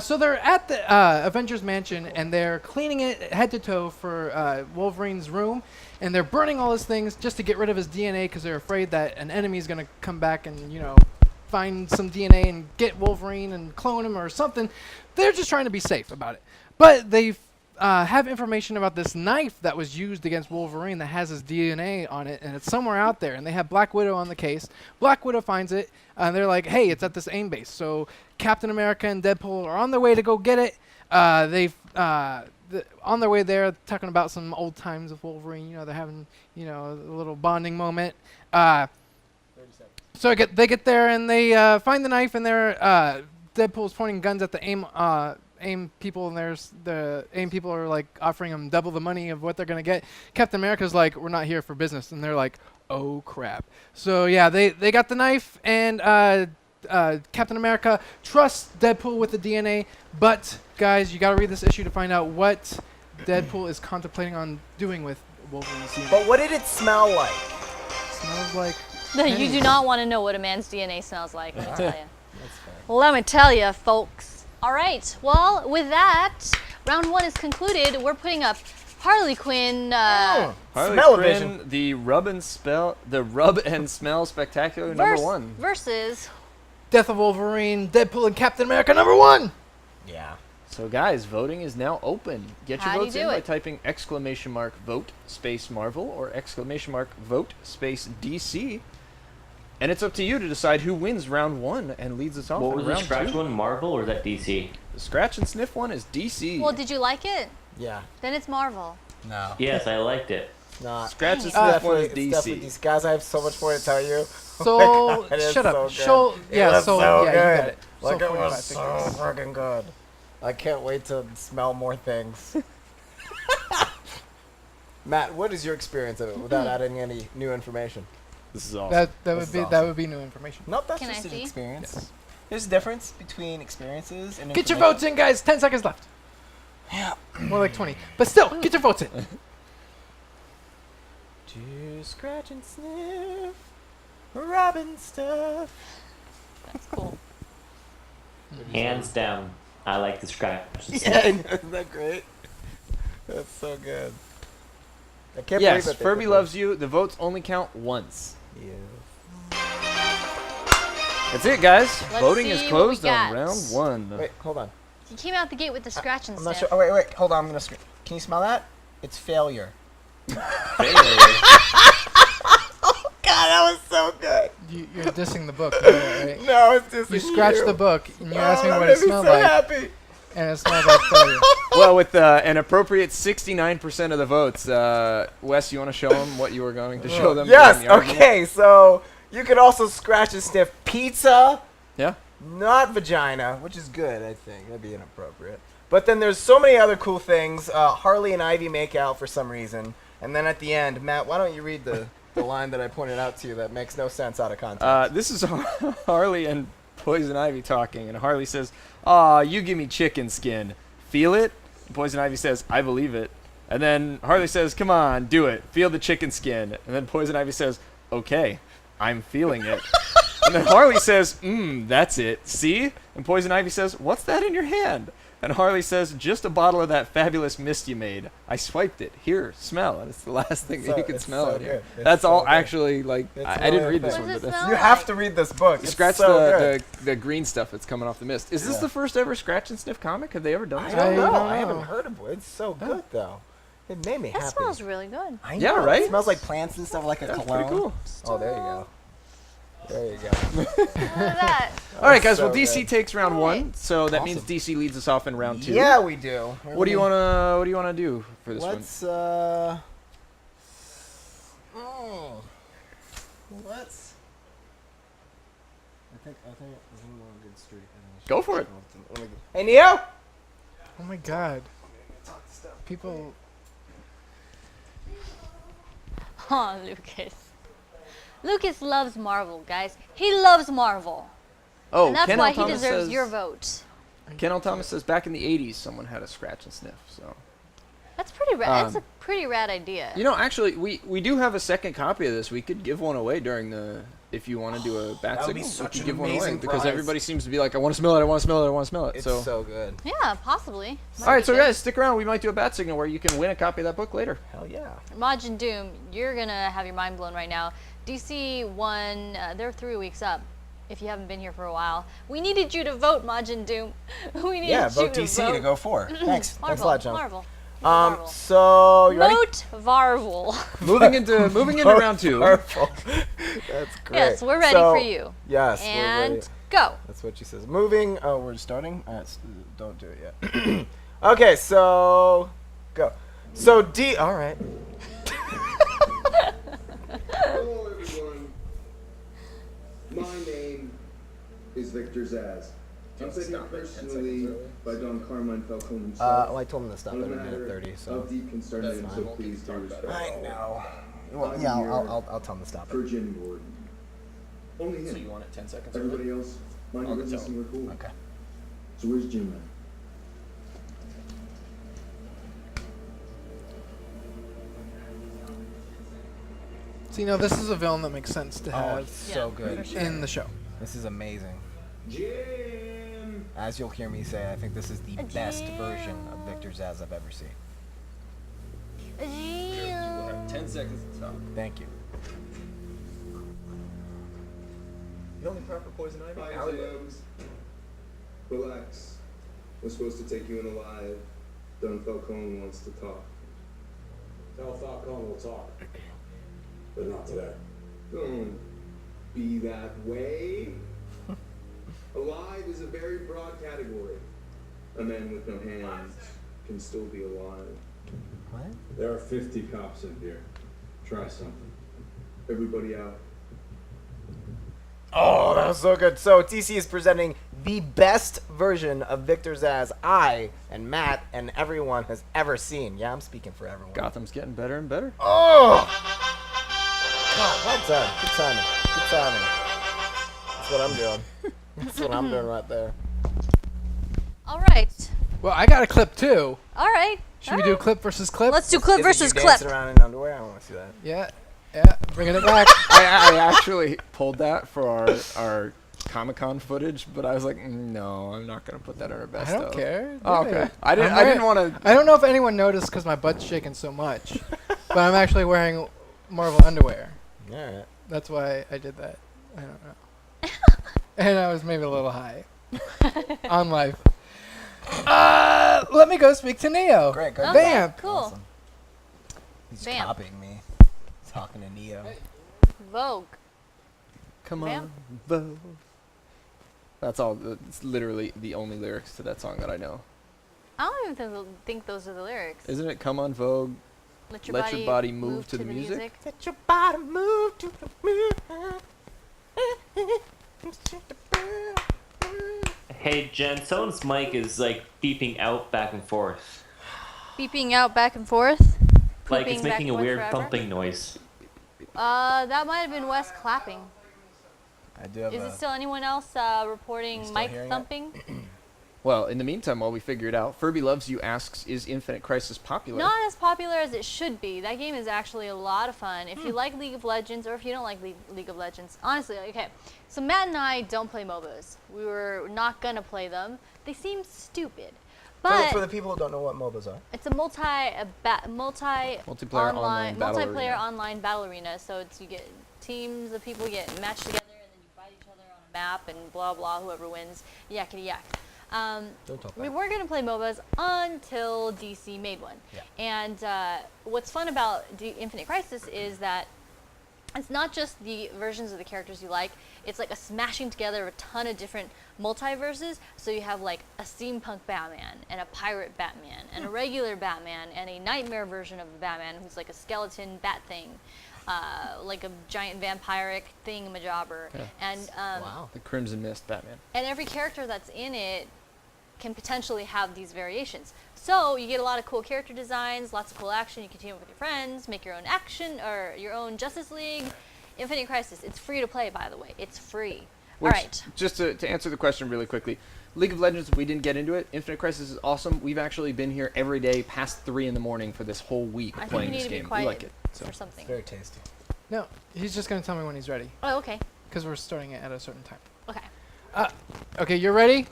So they're at the Avengers Mansion, and they're cleaning it head to toe for Wolverine's room, and they're burning all his things just to get rid of his DNA because they're afraid that an enemy is going to come back and, find some DNA and get Wolverine and clone him or something. They're just trying to be safe about it. But they have information about this knife that was used against Wolverine that has his DNA on it, and it's somewhere out there. And they have Black Widow on the case. Black Widow finds it, and they're like, hey, it's at this AIM base. So Captain America and Deadpool are on their way to go get it. On their way there, talking about some old times with Wolverine. They're having, a little bonding moment. So they get there, and they find the knife, and Deadpool's pointing guns at the AIM people, and the AIM people are like offering them double the money of what they're gonna get. Captain America's like, we're not here for business, and they're like, oh crap. So yeah, they got the knife, and Captain America trusts Deadpool with the DNA, but guys, you gotta read this issue to find out what Deadpool is contemplating on doing with Wolverine's DNA. But what did it smell like? It smells like... You do not want to know what a man's DNA smells like, let me tell you. That's fair. Let me tell you, folks. All right, well, with that, round 1 is concluded. We're putting up Harley Quinn. Harley Smell-o-vision. Quinn, the rub and smell spectacular number 1. Versus... Death of Wolverine, Deadpool, and Captain America number 1. Yeah. So guys, voting is now open. Get your How do votes you in do by it? typing !vote space Marvel or !vote space DC. And it's up to you to decide who wins round 1 and leads us off What in was the round scratch 2. one? Marvel or is that DC? The scratch and sniff one is DC. Well, did you like it? Yeah. Then it's Marvel. No. Yes, I liked it. Not. Scratch and It's sniff one is definitely- it's definitely DC. DC. Guys, I have so much more to tell you. So, Oh my God, it's shut up. so good. Show, It yeah, was so, so yeah, good. you got it. Like, so it was 45 so seconds. freaking good. I can't wait to smell more things. Matt, what is your experience of it without adding any new information? This is awesome. That This would is be awesome. new information. Nope, that's Can just I an see? experience. Yes. There's a difference between experiences and Get your information. votes in, guys. 10 seconds left. Yeah. More like 20. But still, get your votes in. To scratch and sniff, Robin stuff. That's cool. Hands down, I like the scratch. Yeah, I know, isn't that great? That's so good. I can't Yes, believe that Furby loves you. The votes only count once. you. That's it, guys. Let's Voting see is what we closed got. on round 1. Wait, hold on. He came out the gate with the scratch and I'm not sniff. sure. Oh, wait, hold on. I'm gonna. Can you smell that? It's failure. God, that was so good. You're dissing the book, right? No, it's just You scratched the book, and you asked me that what it made me smelled so like, happy. and it smelled like failure. Well, with an appropriate 69% of the votes, Wes, you want to show them what you were going to show them? Yes. during the argument? Okay. So you could also scratch and sniff pizza, Yeah. not vagina, which is good. I think that'd be inappropriate. But then there's so many other cool things. Harley and Ivy make out for some reason, and then at the end, Matt, why don't you read the line that I pointed out to you that makes no sense out of context? This is Harley and Poison Ivy talking, and Harley says, "Aw, you give me chicken skin. Feel it?" And Poison Ivy says, "I believe it." And then Harley says, "Come on, do it. Feel the chicken skin." And then Poison Ivy says, "Okay, I'm feeling it." And then Harley says, that's it. See?" And Poison Ivy says, "What's that in your hand?" And Harley says, "Just a bottle of that fabulous mist you made. I swiped it. Here, smell." And it's the last thing that you can it's smell so in here. good. It's That's all so good. actually, like, It's I didn't really read this good. one, What but does it that's... smell You have to read this book. You It's scratch so good. the green stuff that's coming off the mist. Is this Yeah. the first ever scratch and sniff comic? Have they ever done I this? don't know. don't I know. haven't heard of it. It's so good though. It made me That happy. smells really good. I Yeah, know. right? It smells like plants and stuff, like a That's cologne. pretty cool. Oh, there you go. There you go. Look at that. All right, guys. so well, DC good. takes round Alright. 1, so that means Awesome. DC leads us off in round 2. Yeah, we do. What do you wanna do for this one? Let's let's. I think we're on a good streak. Go for it. Hey, Neo. Oh my god. People. Oh, Lucas. Lucas loves Marvel, guys. He loves Marvel. Oh, And that's Ken why L. he Thomas deserves says, your vote. Ken L. Thomas says back in the 80s someone had a scratch and sniff. So That's pretty rare. That's a pretty rad idea. You know, actually, we do have a second copy of this. We could give one away during the. If you want to do a bat That would be signal, we such could an give one away amazing because prize. everybody seems to be like, I want to smell it, I want to smell it, I want to smell it. It's so. so good. Yeah, possibly. All right, so guys, stick around. We might do a bat signal where you can win a copy of that book later. Hell yeah. Majin Doom, you're gonna have your mind blown right now. DC won. They're 3 weeks up. If you haven't been here for a while, we needed you to vote, Majin Doom. We needed Yeah, you vote to DC vote. to go for. Thanks. Thanks a Marvel, lot, John. Marvel. Marvel. So you ready? Vote Varvel. moving into round 2. Purple. That's great. Yes, we're ready So, for you. Yes, we're And ready. go. That's what she says. Moving. Oh, we're starting. Don't do it yet. Okay, so go. So D. All right. Hello, everyone. My name is Victor Zaz. I'm sent here personally by Don Carmine Falcone himself. Well, I told him to stop on at a a minute matter 30. So of deep concern to him, so please do respect. I know. Well, yeah, I'll tell him to stop For it. Jim Gordon. Only him. want it 10 seconds? Everybody else, mind your I'll business tell and we're cool. Okay. So where's Jim then? So you know, this is a villain that makes sense to Oh, have it's so good. in the show. This is amazing. Jim! As you'll hear me say, I think this is the best version of Victor Zaz I've ever seen. 10 seconds to stop. Thank you. The only proper poison ivy. Hi, James. Relax. We're supposed to take you in alive. Don Falcone wants to talk. Tell Falcone we'll talk. But not today. Don't be that way. Alive is a very broad category. A man with no hands can still be alive. What? There are 50 cops in here. Try something. Everybody out. Oh, that was so good. So DC is presenting the best version of Victor Zaz I and Matt and everyone has ever seen. Yeah, I'm speaking for everyone. Gotham's getting better and better. Oh! God, well done. Good timing. Good timing. That's what I'm doing. That's what I'm doing right there. All right. Well, I got a clip too. All right. Should we do clip versus clip? Let's do clip Is it versus you clip. dancing around in underwear? I want to see that. Yeah, yeah, bringing it back. I actually pulled that for our Comic-Con footage, but I was like, no, I'm not gonna put that in our best. I don't care. Oh, Do okay. it. I didn't I'm want to. I don't know if anyone noticed because my butt's shaking so much, but I'm actually wearing Marvel underwear. All right. That's why I did that. I don't know. And I was maybe a little high on life. Let me go speak to Neo. Great. Good. Okay, Vamp. cool. Awesome. He's Vamp. copying me. Talking to Neo. Vogue. Come Vamp. on, Vogue. That's all. It's literally the only lyrics to that song that I know. I don't even think those are the lyrics. Isn't it "Come on, Vogue"? Let Let your body move to the music? Let your body move to the music. Hey Jen, someone's mic is like beeping out back and forth. Beeping out back and forth. Like Pooping it's back making a and forth weird forever? thumping noise. That might have been Wes clapping. I do have Is a... it still anyone else You reporting still mic hearing it? thumping? Well, in the meantime, while we figure it out, Furby Loves You asks, "Is Infinite Crisis popular?" Not as popular as it should be. That game is actually a lot of fun. If you like League of Legends, or if you don't like League of Legends, honestly, okay. So Matt and I don't play MOBAs. We were not gonna play them. They seem stupid. But for the people who don't know what MOBAs are. it's a Multiplayer online battle multiplayer arena. online battle arena. So it's you get teams of people get matched together, and then you fight each other on a map, and blah blah. Whoever wins, yakety yak. Don't talk We about weren't gonna play MOBAs until DC made one. Yeah. And what's fun about Infinite Crisis is that it's not just the versions of the characters you like. It's like a smashing together of a ton of different multiverses. So you have like a steampunk Batman and a pirate Batman and a regular Batman and a nightmare version of the Batman who's like a skeleton bat thing, like a giant vampiric thingamajobber. Yeah. And Wow. The Crimson Mist Batman. and every character that's in it can potentially have these variations. So you get a lot of cool character designs, lots of cool action. You can team up with your friends, make your own action or your own Justice League. Infinite Crisis, it's free to play, by the way. It's free. All right. Just to answer the question really quickly, League of Legends, we didn't get into it. Infinite Crisis is awesome. We've actually been here every day past 3 in the morning for this whole week I think playing we need this to be game. We quiet like it. So. for something. It's very tasty. No, he's just gonna tell me when he's ready, Oh, okay. because we're starting it at a certain time. Okay. Okay, you're ready?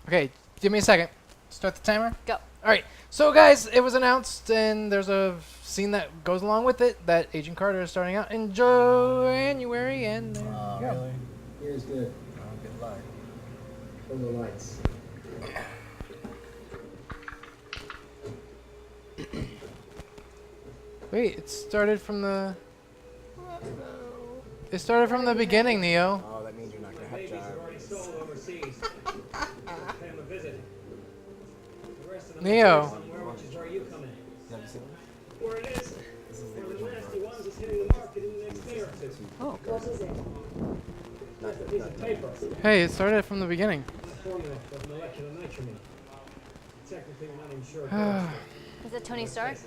Okay, give me a second. Start the timer. Go. All right. So, guys, it was announced, and there's a scene that goes along with it, that Agent Carter is starting out in January, and there Oh, you go. really? Here's good. Oh, good luck. From the lights. Wait, it started from the... It started from the beginning, Neo. Oh, that means you're not gonna have Babies have job. already sold overseas. Pay them a visit. The rest of them Neo. are somewhere, which is where you come in. Have you seen this? Where it is. This is the One of the original nasty drawings. ones is hitting the market in the next day or two. Oh. What is it? Just a piece of paper. Hey, it started from the beginning. The formula of molecular nitramine. Technically, we're not even sure what Is it Tony Stark?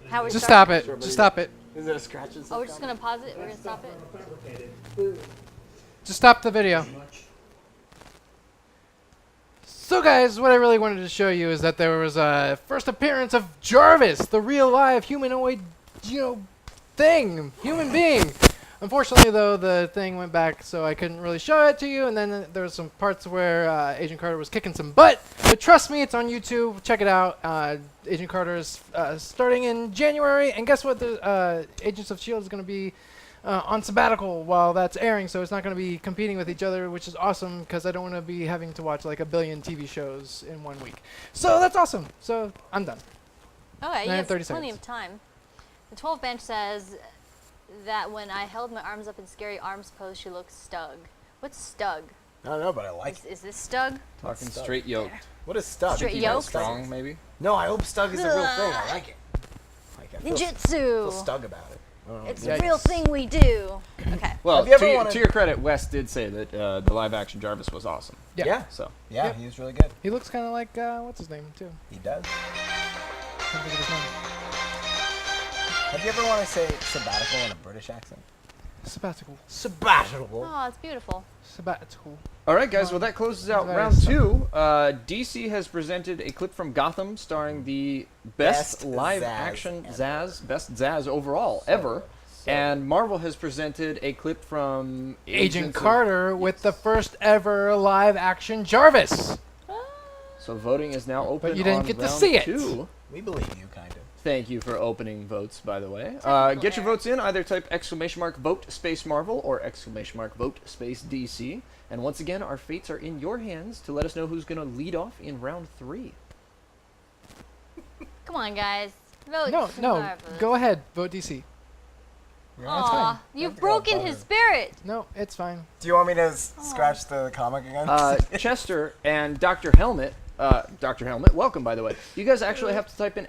Howard Just Stark? stop it. Just stop it. Is there a scratch and Oh, we're just gonna pause it. We're gonna stop it. fabricated. Just stop the video. Much. So, guys, what I really wanted to show you is that there was a first appearance of Jarvis, the real live humanoid, thing, human being. Unfortunately, though, the thing went back, so I couldn't really show it to you. And then there was some parts where Agent Carter was kicking some butt. But trust me, it's on YouTube. Check it out. Agent Carter is starting in January. And guess what? The Agents of S.H.I.E.L.D. is going to be on sabbatical while that's airing. So it's not going to be competing with each other, which is awesome because I don't want to be having to watch like a billion TV shows in 1 week. So that's awesome. So I'm done. Okay, I have yes, 30 plenty seconds. of time. The 12 bench says that when I held my arms up in scary arms pose, she looked stug. What's stug? I don't know, but I like it. Is this stug? Talking Stug. straight yoked. What is Stug? Straight Keep it yolk? Strong, maybe? No, I hope Stug is a real thing. I like it. I feel Ninjutsu. Stug about it. I don't know. It's Yikes. a real thing we do. Okay. Well, Have you ever to wanted- your credit, Wes did say that the live-action Jarvis was awesome. Yeah. Yeah, So yeah, Yep. he's really good. He looks kind of like, what's his name, too? He does. Can't think of his name. Have you ever want to say sabbatical in a British accent? Sabbatical. Sabbatical. Oh, it's beautiful. Sabbatical. All right, guys. Well, that closes out Very round simple. 2. DC has presented a clip from Gotham starring the best Best live-action Zaz best Zaz overall ever. And Marvel has presented a clip from Agent Agents of- Carter with the first ever live action Jarvis. So voting is now open. But you didn't on get to round see it. 2. We believe you, kind of. Thank you for opening votes, by the way. Get your error. votes in. Either type !vote space Marvel or !vote space DC. And once again, our fates are in your hands to let us know who's going to lead off in round 3. Come on, guys. Vote. No, Marvelous. go ahead. Vote DC. Aw, you've broken his spirit. No, it's fine. Do you want me to scratch the comic again? Chester and Dr. Helmet. Dr. Helmet, welcome, by the way. You guys actually have to type in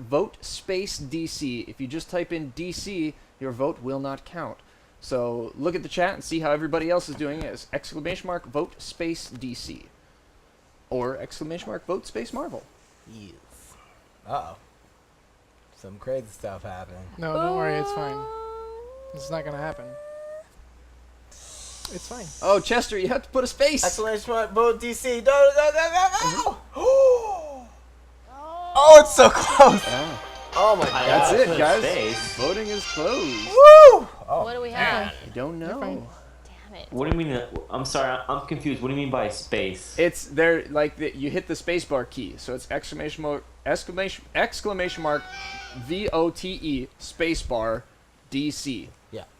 !vote space DC. If you just type in DC, your vote will not count. So look at the chat and see how everybody else is doing it. It's !vote space DC. Or !vote space Marvel. Yes. Uh-oh. Some crazy stuff happening. No, don't worry, it's fine. It's not gonna happen. It's fine. Oh, Chester, you have to put a space. Exclamation mark, vote DC. No. Oh, it's so close. Yeah. Oh my I god. That's gotta it, put guys. space. Voting is closed. Woo! Oh. What do we have? I don't know. fine. Damn it. What do you mean? I'm sorry, I'm confused. What do you mean by space? It's there, like you hit the spacebar key, so it's exclamation mark VOTE spacebar DC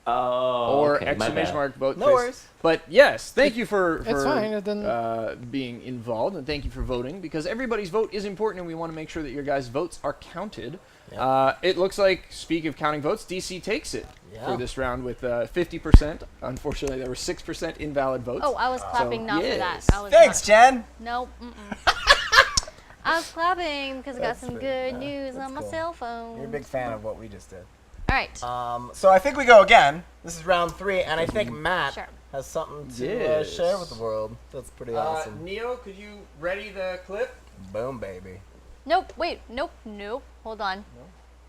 Oh, or okay, my exclamation bad. mark vote. No space. worries. But yes, thank you for It's fine, it didn't- being involved, and thank you for voting, because everybody's vote is important, and we want to make sure that your guys' votes are counted. Yeah. It looks like, speaking of counting votes, DC takes it Yeah. for this round with 50%. Unfortunately, there were 6% invalid votes. Oh, I was clapping not for that. yes. I was Thanks, not- Jen. Nope. I was clapping because I got That's some pretty- good yeah, news that's on my cool. cell phone. You're a big fan of what we just did. All right. So I think we go again. This is round 3, and I think Matt Sure. has something to Yes. share with the world. That's pretty awesome. Neo, could you ready the clip? Boom, baby. Nope. Wait. Nope. Hold on.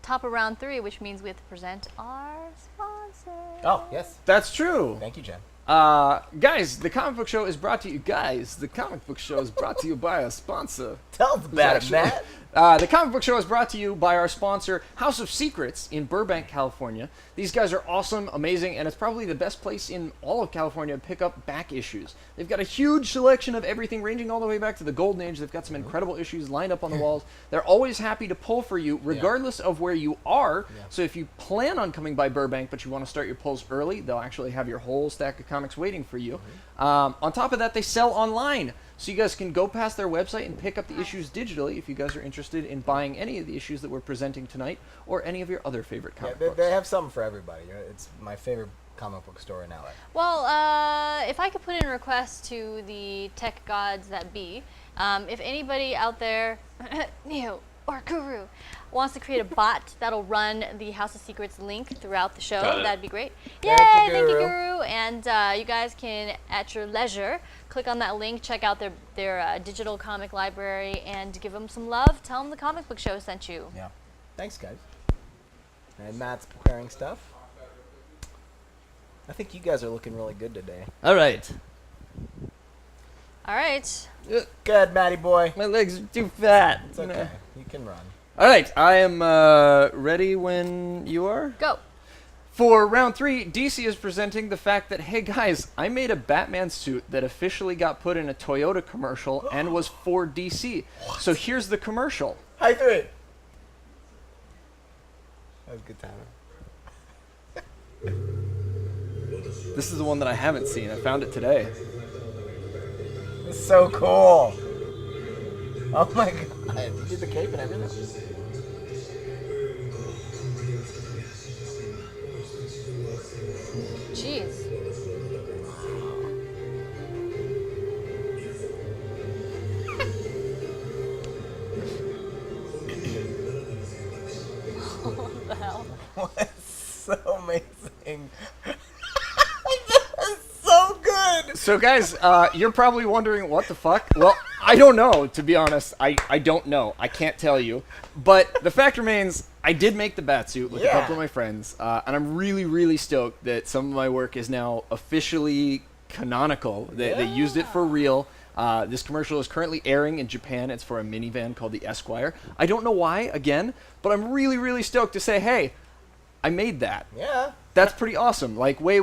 Top of round 3, which means we have to present our sponsor. Oh, yes. That's true. Thank you, Jen. Guys, the comic book show is brought to you. Guys, the comic book show is brought to you by a sponsor. Tell us about it, Matt. The comic book show is brought to you by our sponsor, House of Secrets in Burbank, California. These guys are awesome, amazing, and it's probably the best place in all of California to pick up back issues. They've got a huge selection of everything, ranging all the way back to the Golden Age. They've got some incredible issues lined up on the walls. They're always happy to pull for you, regardless of where you are. So if you plan on coming by Burbank, but you want to start your pulls early, they'll actually have your whole stack of comics waiting for you. On top of that, they sell online. So you guys can go past their website and pick up the issues digitally if you guys are interested in buying any of the issues that we're presenting tonight or any of your other favorite comic books. They have something for everybody. It's my favorite comic book store in LA. Well, if I could put in a request to the tech gods that be, if anybody out there, Neo or Guru, wants to create a bot that'll run the House of Secrets link throughout the show, that'd be great. Yay! Thank you, Guru. And you guys can, at your leisure, click on that link, check out their digital comic library, and give them some love. Tell them the comic book show sent you. Yeah. Thanks, guys. And Matt's preparing stuff. I think you guys are looking really good today. All right. All right. Good, Matty boy. My legs are too fat. It's okay. You can run. All right. I am ready when you are. Go. For round 3, DC is presenting the fact that, hey guys, I made a Batman suit that officially got put in a Toyota commercial and was for DC. What? So here's the commercial. Hi, 3. That was a good time. This is the one that I haven't seen. I found it today. It's so cool. Oh my god. You did the cape and everything? Jeez. What the hell? That's so amazing. That's so good. So guys, you're probably wondering what the fuck? Well, I don't know, to be honest. I don't know. I can't tell you. But the fact remains, I did make the Batsuit with a couple of my friends, and I'm really, really stoked that some of my work is now officially canonical. They used it for real. This commercial is currently airing in Japan. It's for a minivan called the Esquire. I don't know why, again, but I'm really, really stoked to say, hey, I made that. Yeah. That's pretty awesome. Like, way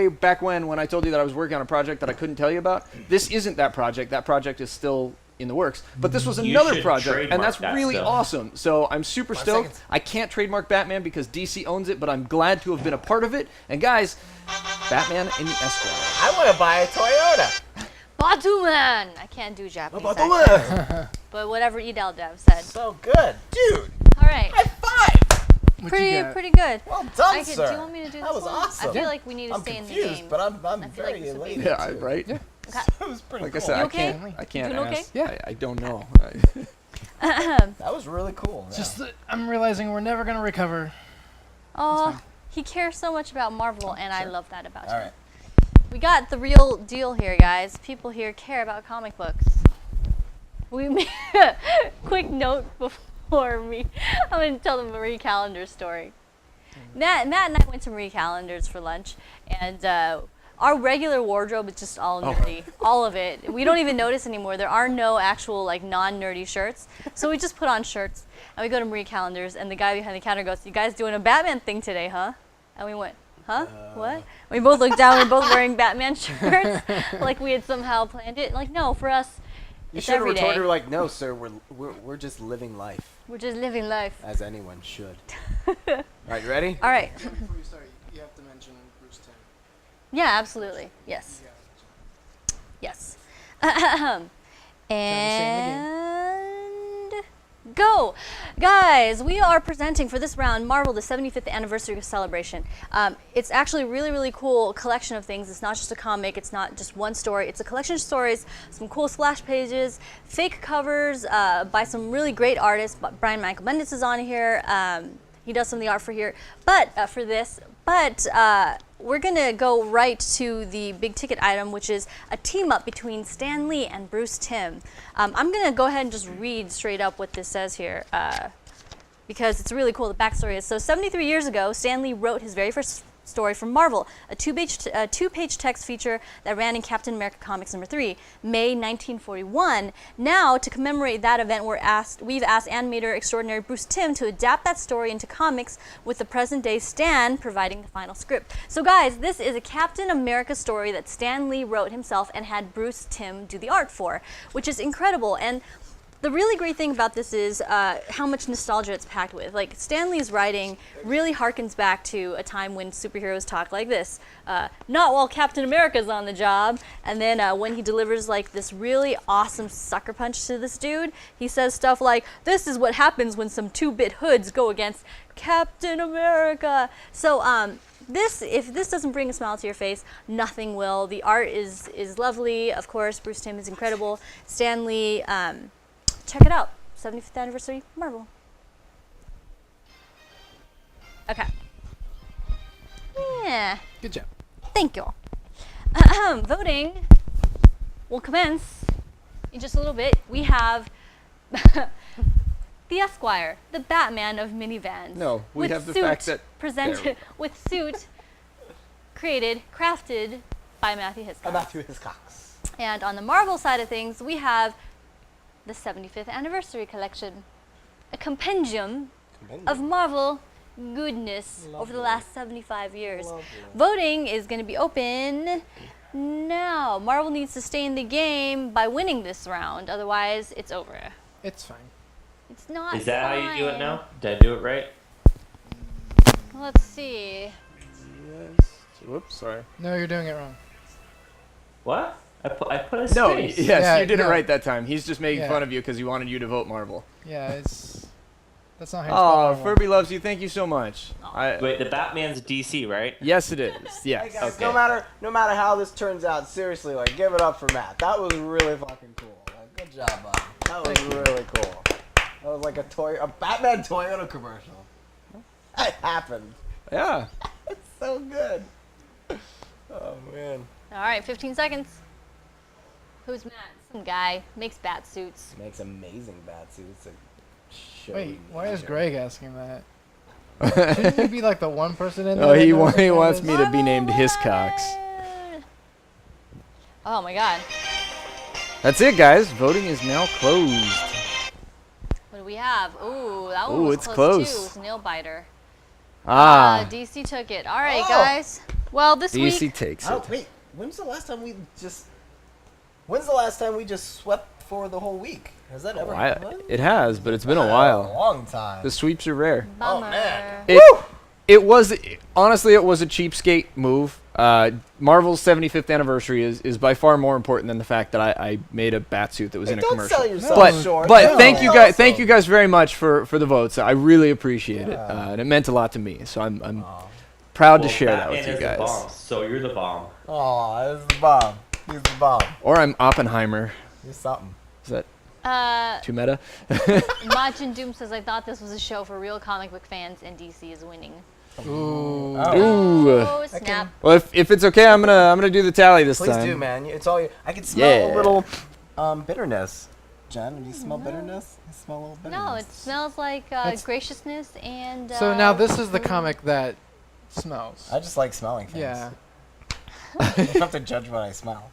back when I told you that I was working on a project that I couldn't tell you about, this isn't that project. That project is still in the works. But this was another project, and that's really awesome. So I'm super stoked. I can't trademark Batman because DC owns it, but I'm glad to have been a part of it. And guys, Batman in the Esquire. I want to buy a Toyota. Batuman! I can't do Japanese Batuman. accent, but whatever Edel Dev said. So good. Dude. All right. High five. Pretty good. Well done, sir. sir. Do you want me to do this That was one? awesome. I feel like we need to stay in the game. But I'm I feel like very this would be elated. Yeah, too. right? Yeah. Okay. That was pretty Like cool. I said, You I okay? can't Doing ask. okay? Yeah. I don't know. That was really cool. Yeah. Just that I'm realizing we're never gonna recover. Oh, he cares so much about Marvel, and I love that about All him. right. We got the real deal here, guys. People here care about comic books. We made a quick note before me. I'm going to tell the Marie Callender story. Matt and I went to Marie Callender's for lunch, and our regular wardrobe is just all nerdy. All of it. We don't even notice anymore. There are no actual like non-nerdy shirts. So we just put on shirts, and we go to Marie Callender's, and the guy behind the counter goes, "You guys doing a Batman thing today, huh?" And we went, "Huh? What?" We both looked down. We're both wearing Batman shirts, like we had somehow planned it. Like, no, for us, You it's should have every day. retorted like, "No, sir. We're just living life We're just living life. as anyone should." All right, you ready? All right. Before you start, you have to mention Bruce Timm. Yeah, absolutely. Yes. Yes. And go. Guys, we are presenting for this round Marvel the 75th anniversary celebration. It's actually a really, really cool collection of things. It's not just a comic. It's not just one story. It's a collection of stories, some cool splash pages, fake covers by some really great artists. Brian Michael Bendis is on here. He does some of the art for here, but for this. But we're gonna go right to the big ticket item, which is a team up between Stan Lee and Bruce Timm. I'm gonna go ahead and just read straight up what this says here, because it's really cool. The backstory is, so 73 years ago, Stan Lee wrote his very first story from Marvel, a two-page text feature that ran in Captain America Comics #3, May 1941. Now, to commemorate that event, we've asked animator extraordinary Bruce Timm to adapt that story into comics, with the present-day Stan providing the final script. So guys, this is a Captain America story that Stan Lee wrote himself and had Bruce Timm do the art for, which is incredible. And the really great thing about this is how much nostalgia it's packed with. Like, Stan Lee's writing really harkens back to a time when superheroes talk like this. Not while Captain America's on the job. And then when he delivers like this really awesome sucker punch to this dude, he says stuff like, "This is what happens when some 2-bit hoods go against Captain America." So if this doesn't bring a smile to your face, nothing will. The art is lovely. Of course, Bruce Timm is incredible. Stan Lee, check it out. 75th anniversary Marvel. Okay. Yeah. Good job. Thank you. Voting will commence in just a little bit. We have the Esquire, the Batman of minivans. No, we with have the suit fact that presented with suit crafted by Matthew Hiscox. Matthew Hiscox. And on the Marvel side of things, we have the 75th anniversary collection, a compendium of Marvel goodness over the last 75 years. Voting is going to be open now. Marvel needs to stay in the game by winning this round, otherwise it's over. It's fine. It's not. Is that fine. how you do it now? Did I do it right? Let's see. Yes. Whoops, sorry. No, you're doing it wrong. What? I put a No, space. yes, Yeah, you did it no. right that time. He's just making Yeah. fun of you because he wanted you to vote Marvel. Yeah, that's not how you spell Oh, Marvel. Furby loves you. Thank you so much. Wait, the Batman's DC, right? Yes, it is. Hey Yes. guys, Okay. no matter how this turns out, seriously, like, give it up for Matt. That was really fucking cool. Like, good job, bud. That was really cool. That was like a Batman Toyota commercial. That happened. Yeah. It's so good. Oh man. All right, 15 seconds. Who's Matt? Some guy makes bat suits. Makes amazing bat suits. Wait, why is Greg asking that? Shouldn't you be like the one person in there? Oh, that he knows what wants that me is? to be named Hiscox. Oh my God. That's it, guys. Voting is now closed. What do we have? Ooh, that one Ooh, was it's close close. too. It's a nail biter. DC DC took it. All right, Oh. guys. Well, this DC week. takes Oh it. wait, when's the last time we just swept for the whole week? Has that ever happened? It has, but it's been a A while. long time. The sweeps are rare. Bummer. Oh, man. It was honestly it was a cheapskate move. Marvel's 75th anniversary is by far more important than the fact that I made a batsuit that was in a Don't commercial. sell yourself But short. but No. thank you guys Awesome. very much for the votes. I really appreciate it, and it meant a lot to me. So I'm proud to Well, share that Batman with you is the guys. bomb, so you're the bomb. Aw, this is the bomb. He's the bomb. Or I'm Oppenheimer. He's something. Is that too meta? Majin Doom says, I thought this was a show for real comic book fans, and DC is winning. Ooh. Ooh. Oh, snap. Well, if it's okay, I'm gonna do the tally this Please time. do, man. It's all you. I can smell Yeah. a little bitterness. Jen, do you smell bitterness? You smell a little bitterness. No, it smells like That's- graciousness and. So now this is the comic that smells. I just like smelling things. Yeah. You don't have to judge what I smell.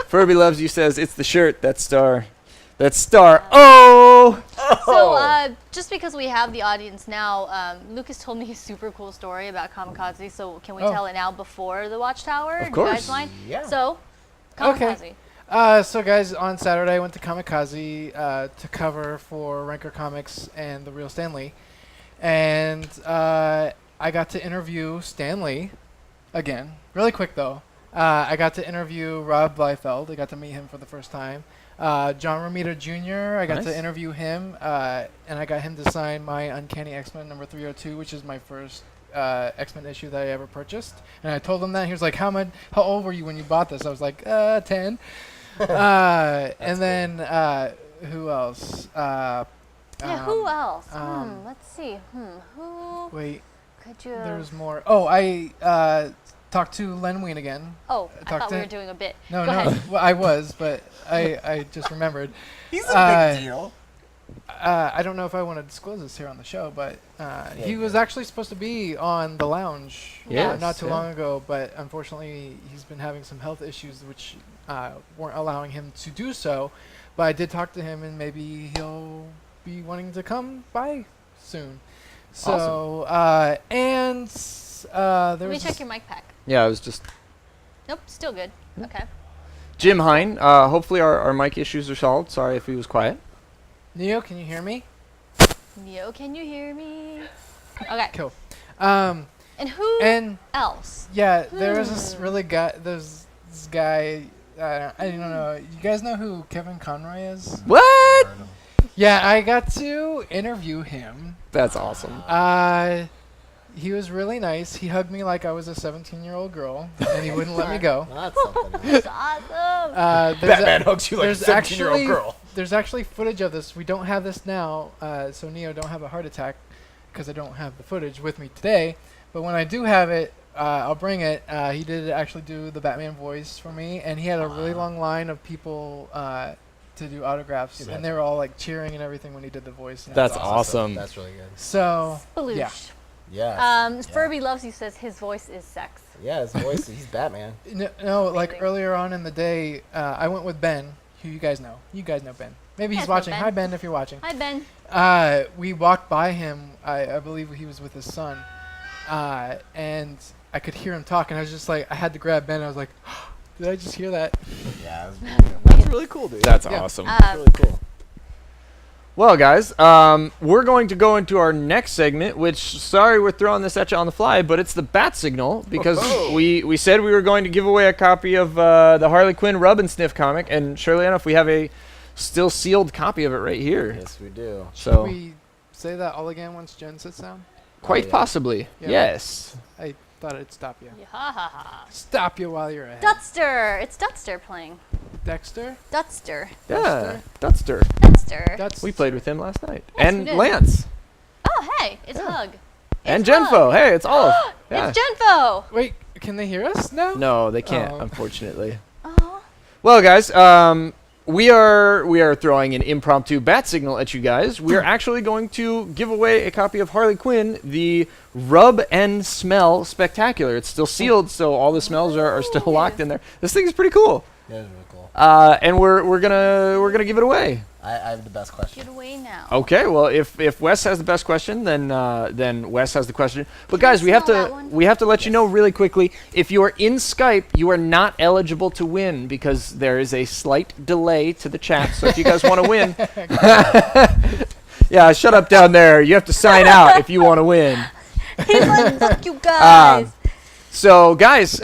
Furby loves you says it's the shirt. That's Star. That's Star. Oh. So, just because we have the audience now, Lucas told me a super cool story about Kamikaze. So, can we Oh. tell it now before the Watchtower? Of Do you course. guys mind? Yeah. So, Okay. Kamikaze. So guys, on Saturday I went to Kamikaze to cover for Ranker Comics and The Real Stan Lee, and I got to interview Stan Lee again. Really quick though. I got to interview Rob Liefeld. I got to meet him for the first time. John Romita Jr. I got Nice. to interview him, and I got him to sign my Uncanny X-Men number 302, which is my first X-Men issue that I ever purchased. And I told him that. He was like, how old were you when you bought this? I was like, 10. And then who else? Who else? um, Let's see. Who Wait, could you? there's more. Oh, I talked to Len Wein again. Oh, I talk thought to we were him. doing a bit. No, Go no, ahead. well, I was, but I just remembered. He's a Uh, big deal. I don't know if I want to disclose this here on the show, but he was actually supposed to be on the lounge Yes, not too yeah. long ago, but unfortunately he's been having some health issues which weren't allowing him to do so. But I did talk to him, and maybe he'll be wanting to come by soon. So, and there Let me was check your mic pack. Yeah, I was just Nope, still good. Okay. Jim Hine. Hopefully our mic issues are solved. Sorry if he was quiet. Neo, can you hear me? Neo, can you hear me? Okay. Cool. And who And else? yeah, there was this there's this guy. I don't know. You guys know who Kevin Conroy is? What? Yeah, I got to interview him. That's awesome. He was really nice. He hugged me like I was a 17-year-old girl, and he wouldn't let me go. That's something. That's awesome. Batman hugs you like a there's 17-year-old girl. There's actually footage of this. We don't have this now, so Neo don't have a heart attack because I don't have the footage with me today. But when I do have it, I'll bring it. He did actually do the Batman voice for me, and he had a really long line of people to do autographs, and they were all like cheering and everything when he did the voice. And That's awesome. That's really good. So Sploosh. yeah. Yeah. Furby Loves You says his voice is sex. Yeah, his voice. He's Batman. No, like Amazing. earlier on in the day, I went with Ben, who you guys know. You guys know Ben. Maybe Yes, he's know watching. Ben. Hi, Ben, if you're watching. Hi, Ben. We walked by him. I believe he was with his son. And I could hear him talk, and I was just like, I had to grab Ben. I was like, did I just hear that? Yeah. That's really cool, dude. That's Yeah. awesome. That's really cool. Well, guys, we're going to go into our next segment, which, sorry we're throwing this at you on the fly, but it's the bat signal, because we said we were going to give away a copy of the Harley Quinn Rub and Sniff comic, and surely enough, we have a still sealed copy of it right here. Yes, we do. Should So, we say that all again once Jen sits down? quite yeah. possibly, Yeah. yes. I thought it'd stop you. Yeah, ha, ha, ha. Stop you while you're ahead. Dutster. It's Dutster playing. Dexter? Dutster. Yeah, Dutster. Dutster. That's We played with him last night. Yes, And we did. Lance. Oh, hey. It's Hug. And It's Hug. Genfo. Hey, it's Olive. Yeah. It's Genfo. Wait, can they hear us now? No, they can't, Oh. unfortunately. Oh. Well, guys, we are throwing an impromptu bat signal at you guys. We are actually going to give away a copy of Harley Quinn, the Rub and Smell Spectacular. It's still sealed, so all the smells are still locked in there. This thing is pretty cool. Yeah, it's really cool. And we're gonna give it away. I have the best question. Get away now. Okay, well, if Wes has the best question, then Wes has the question. But guys, we have smell that to one? let you know really quickly. If you are in Skype, you are not eligible to win because there is a slight delay to the chat. So if you guys want to win, yeah, shut up down there. You have to sign out if you want to win. He's like, fuck you guys. So guys,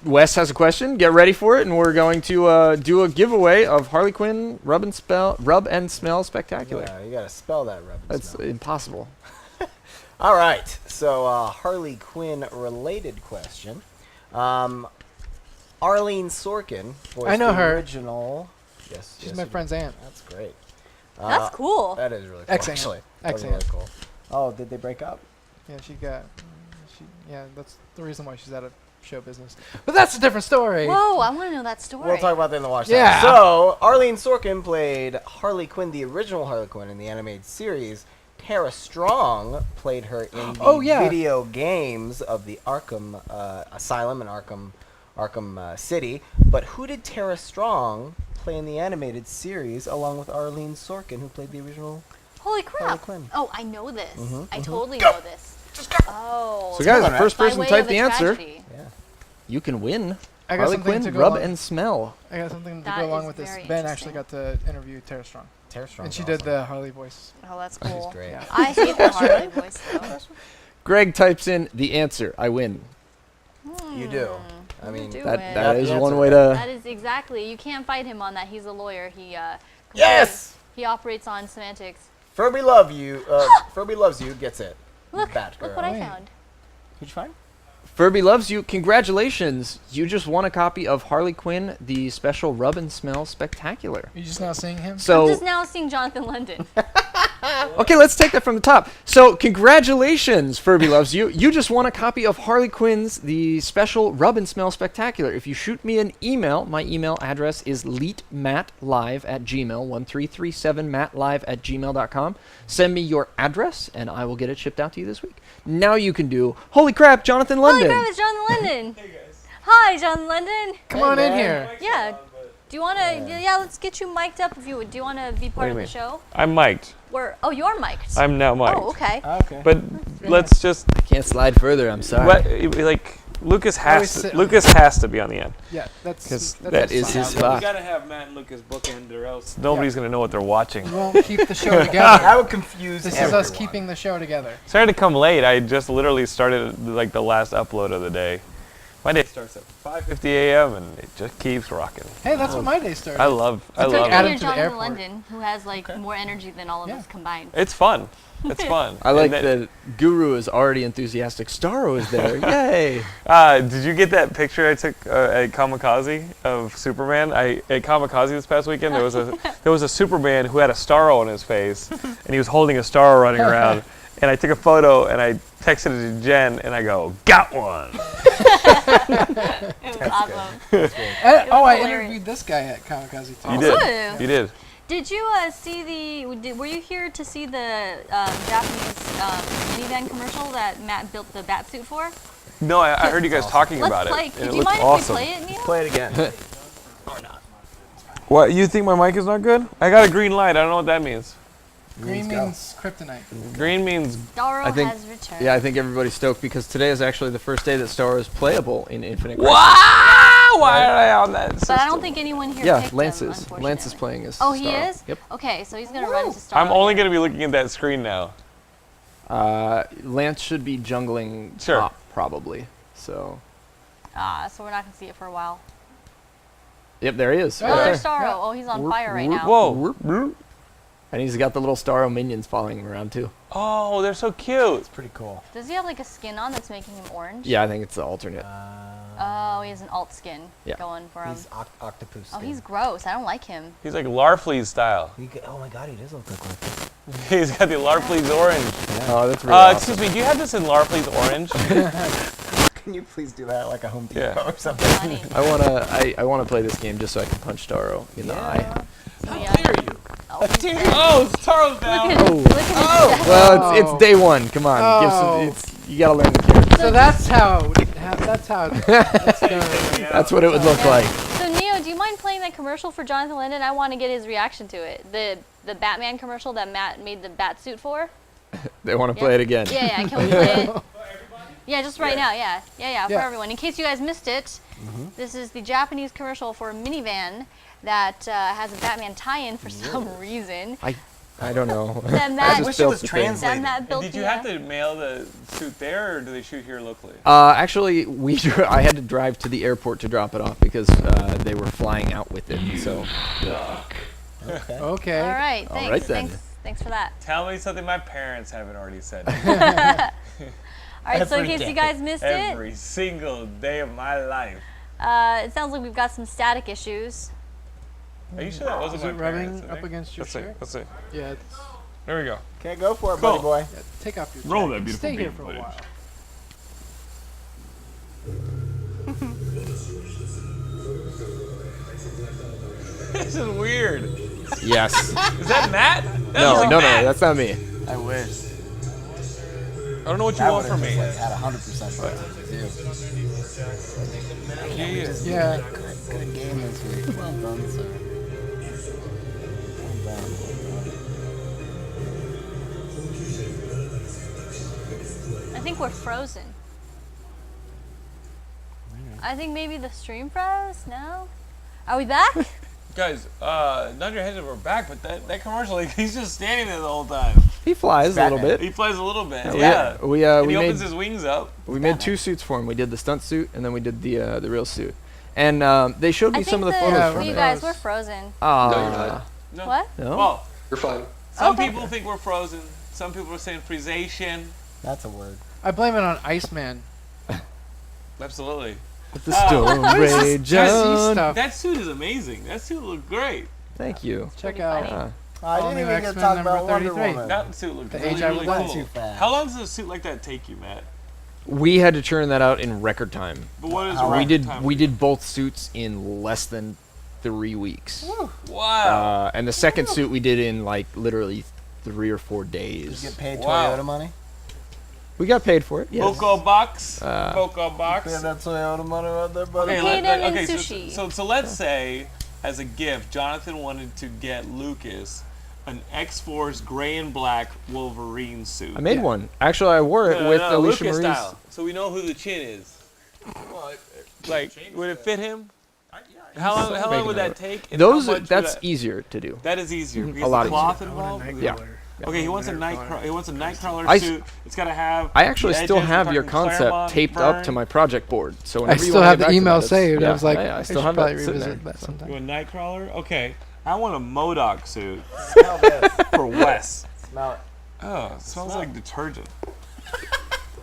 Wes has a question. Get ready for it, and we're going to do a giveaway of Harley Quinn Rub and Smell Spectacular. Yeah, you gotta spell that rub. and That's smell. impossible. All right. So, Harley Quinn related question. Arlene Sorkin voiced I know the her. original. Yes, She's yes, my you do. friend's aunt. That's great. That's cool. That is really cool. Ex-aunt. Actually, that was really Ex-aunt. cool. Oh, did they break up? Yeah, yeah, that's the reason why she's out of show business. But that's a different story. Whoa, I want to know that story. We'll talk about that in the watch. Yeah. So, Arlene Sorkin played Harley Quinn, the original Harley Quinn in the animated series. Tara Strong played her in the video games of the Arkham Asylum and Arkham City. But who did Tara Strong play in the animated series along with Arlene Sorkin, who played the original? Holy crap. Harley Quinn. Oh, I know this. Mhm, I mhm. totally know this. Oh. So guys, the By first person way to type of the a answer, tragedy. Yeah. you can win. I got Harley something Quinn to go Rub along. and Smell. I got something to That go along is with this. very Ben actually got to interview Tara Strong, Tara Strong. and she did the Harley voice. Oh, that's She's cool. great. Yeah. I hate the Harley voice, though. Greg types in the answer. I win. You do. I mean, do That it. that Yeah, is the one answer. way That to. is exactly. You can't fight him on that. He's a lawyer. He Yes! He operates on semantics. Furby Love You. Furby Loves You gets it. Look, Batgirl. look what I Wait. found. Who'd you find? Furby Loves You. Congratulations! You just won a copy of Harley Quinn, the special Rub and Smell Spectacular. Are you just now seeing him? I'm So just now seeing Jonathan London. Okay, let's take that from the top. So, congratulations, Furby Loves You. You just won a copy of Harley Quinn's The Special Rub and Smell Spectacular. If you shoot me an email, my email address is leetmattlive@gmail.com. Send me your address, and I will get it shipped out to you this week. Now you can do, holy crap, Jonathan Holy London. crap, it's Jonathan London. Hey guys. Hi, Jonathan London. Come on in here. Yeah. Do you want to? Yeah, let's get you mic'd up if you would. Do you want to be part of the show? I'm mic'd. Oh, you're mic'd. I'm now mic'd. Oh, okay. Okay. But let's just I can't slide further, I'm sorry. like Lucas Always has sit to, on Lucas has to be on the end. Yeah, that's 'Cause that is his We spot. gotta have Matt and Lucas bookend, or else nobody's gonna know what they're watching. We won't keep the show together. That would confuse This everyone. is us keeping the show together. Sorry to come late. I just literally started like the last upload of the day. My day starts at 5:50 a.m. and it just keeps rocking. Hey, that's what my day started. I love took it. Adam You're to the Jonathan airport. London, who has like more energy than all of Yeah. us combined. It's fun. It's fun. I like And that Guru is already enthusiastic. Starro is there. Yay. Did you get that picture I took at Kamikaze of Superman? At Kamikaze this past weekend, there was a Superman who had a Starro on his face, and he was holding a Starro running around. And I took a photo and I texted it to Jen, and I go, "Got one." It was awesome. I hilarious. interviewed this guy at Kamikaze too. You Good. did. You did. Did you see were you here to see the Japanese minivan commercial that Matt built the bat suit for? No, I heard you guys talking Let's about play. it. Could And it you looked mind awesome. if we play it, Neil? Play it again. What? You think my mic is not good? I got a green light. I don't know what that means. Green means kryptonite. Green means Daro I think- has returned. Yeah, I think everybody's stoked because today is actually the first day that Starro is playable in Infinite Crisis. wow. Why are I on that? But I don't think anyone here Yeah, picked Lance him, is. Lance is unfortunately. playing as Oh, he Starro. is? Yep. Okay, so he's going to run into Star. I'm only gonna be looking at that screen now. Lance should be jungling Sure. top, probably. So, So we're not going to see it for a while. yep, there he is. Oh, Oh, right there. there's Starro. Oh, he's on fire right now. Whoa. And he's got the little Starro minions following him around, too. Oh, they're so cute. Pretty cool. Does he have like a skin on that's making him orange? Yeah, I think it's the alternate. Oh, he has an alt skin Yeah. going for him. He's octopus. Oh, he's gross. I don't like him. He's like Larfleeze style. Oh my god, he does look like one. He's got the Larfleeze orange. Oh, that's really awesome. Excuse me, do you have this in Larfleeze orange? Can you please do that like a Home Depot Yeah. or something? Funny. I wanna play this game just so I can punch Starro in the eye. How dare you? Oh, he's dead. Oh, Taro's down. Look at his death. Well, it's day one. Come on, Oh. you gotta learn the character. So that's how it's done. That's what it would look like. So Neo, do you mind playing that commercial for Jonathan Linden? I want to get his reaction to it. The Batman commercial that Matt made the bat suit for. They want to play it again. Yeah, can we play it? Yeah, just right now. Yeah, for Yeah. everyone. In case you guys missed it, this is the Japanese commercial for a minivan that has a Batman tie-in for some reason. I don't know. That I Matt, just wish it built was the thing. translated. that Matt built Did you the, have to mail the suit there, or do they shoot here locally? Actually, I had to drive to the airport to drop it off because they were flying out with it. So Okay. All right, All thanks. right, then. Thanks for that. Tell me something my parents haven't already said. All right, so in Every case day. you guys missed Every single day of my life. it sounds like we've got some static issues. Are you sure that wasn't Is my it parents? rubbing I up think? against your Let's see. shirt? Let's see. Yeah, There we go. Okay, go for it, Cool. buddy boy. take off your Roll jacket. that beautiful Stay here beat for a footage. while. This is weird. yes. Is that Matt? That No, looks like no, Matt. that's not me. I wish. I don't know what you That want would from have me. like had 100% too. Yeah. Yeah. Good game this week. Well done, sir. Well done. I think we're frozen. I think maybe the stream froze. No? Are we back? Guys, nod your heads if we're back, but that commercial, like, he's just standing there the whole time. He flies a little Batman. bit. He flies a little bit. Yeah, Yeah. we And he made opens his wings up. we made two suits for him. We did the stunt suit and then we did the real suit. And they showed me I some think of the photos from you it. guys were frozen. Ah, No. What? no. Well, You're fine. some Okay. people think we're frozen. Some people are saying freezation. That's a word. I blame it on Iceman. Absolutely. Let the storm rage Jesse on. stuff. That suit is amazing. That suit looked great. Thank you. Check Pretty out. funny. I All didn't new even get to X-Men talk number about Wonder 33. Woman. That suit looked The really, age I really was cool. too fast. How long does a suit like that take you, Matt? We had to churn that out in record time. But what is How record We did time? we did both suits in less than 3 weeks. Wow. And the second suit we did in like literally 3 or 4 Did you days. get paid Wow. Toyota money? We got paid for it. Yes. Boko box. Uh, Boko box. Pay that Toyota money right there, buddy. Okay, Paid him in okay, sushi. so let's say, as a gift, Jonathan wanted to get Lucas an X-Force gray and black Wolverine suit. I made one. Actually, I wore it with Alicia Lucas Marie's. style, so we know who the chin is. Like, would it fit him? How long would that take? and how Those much would that's that- easier to do. That is easier. Mhm. Because A lot the cloth easier. involved. Yeah. Okay, he wants a Nightcrawler I s- suit. It's got to have. I actually the still edges, have we're your talking concept Claremont taped up to burn. my project board. So I whenever you still wanna have get the back to email that, saved. yeah, I was like, I I still should have probably that sitting revisit there. that sometime. You want a Nightcrawler? Okay. I want a MODOK suit Smell this. for Wes. Smell it. Oh, it smells like detergent.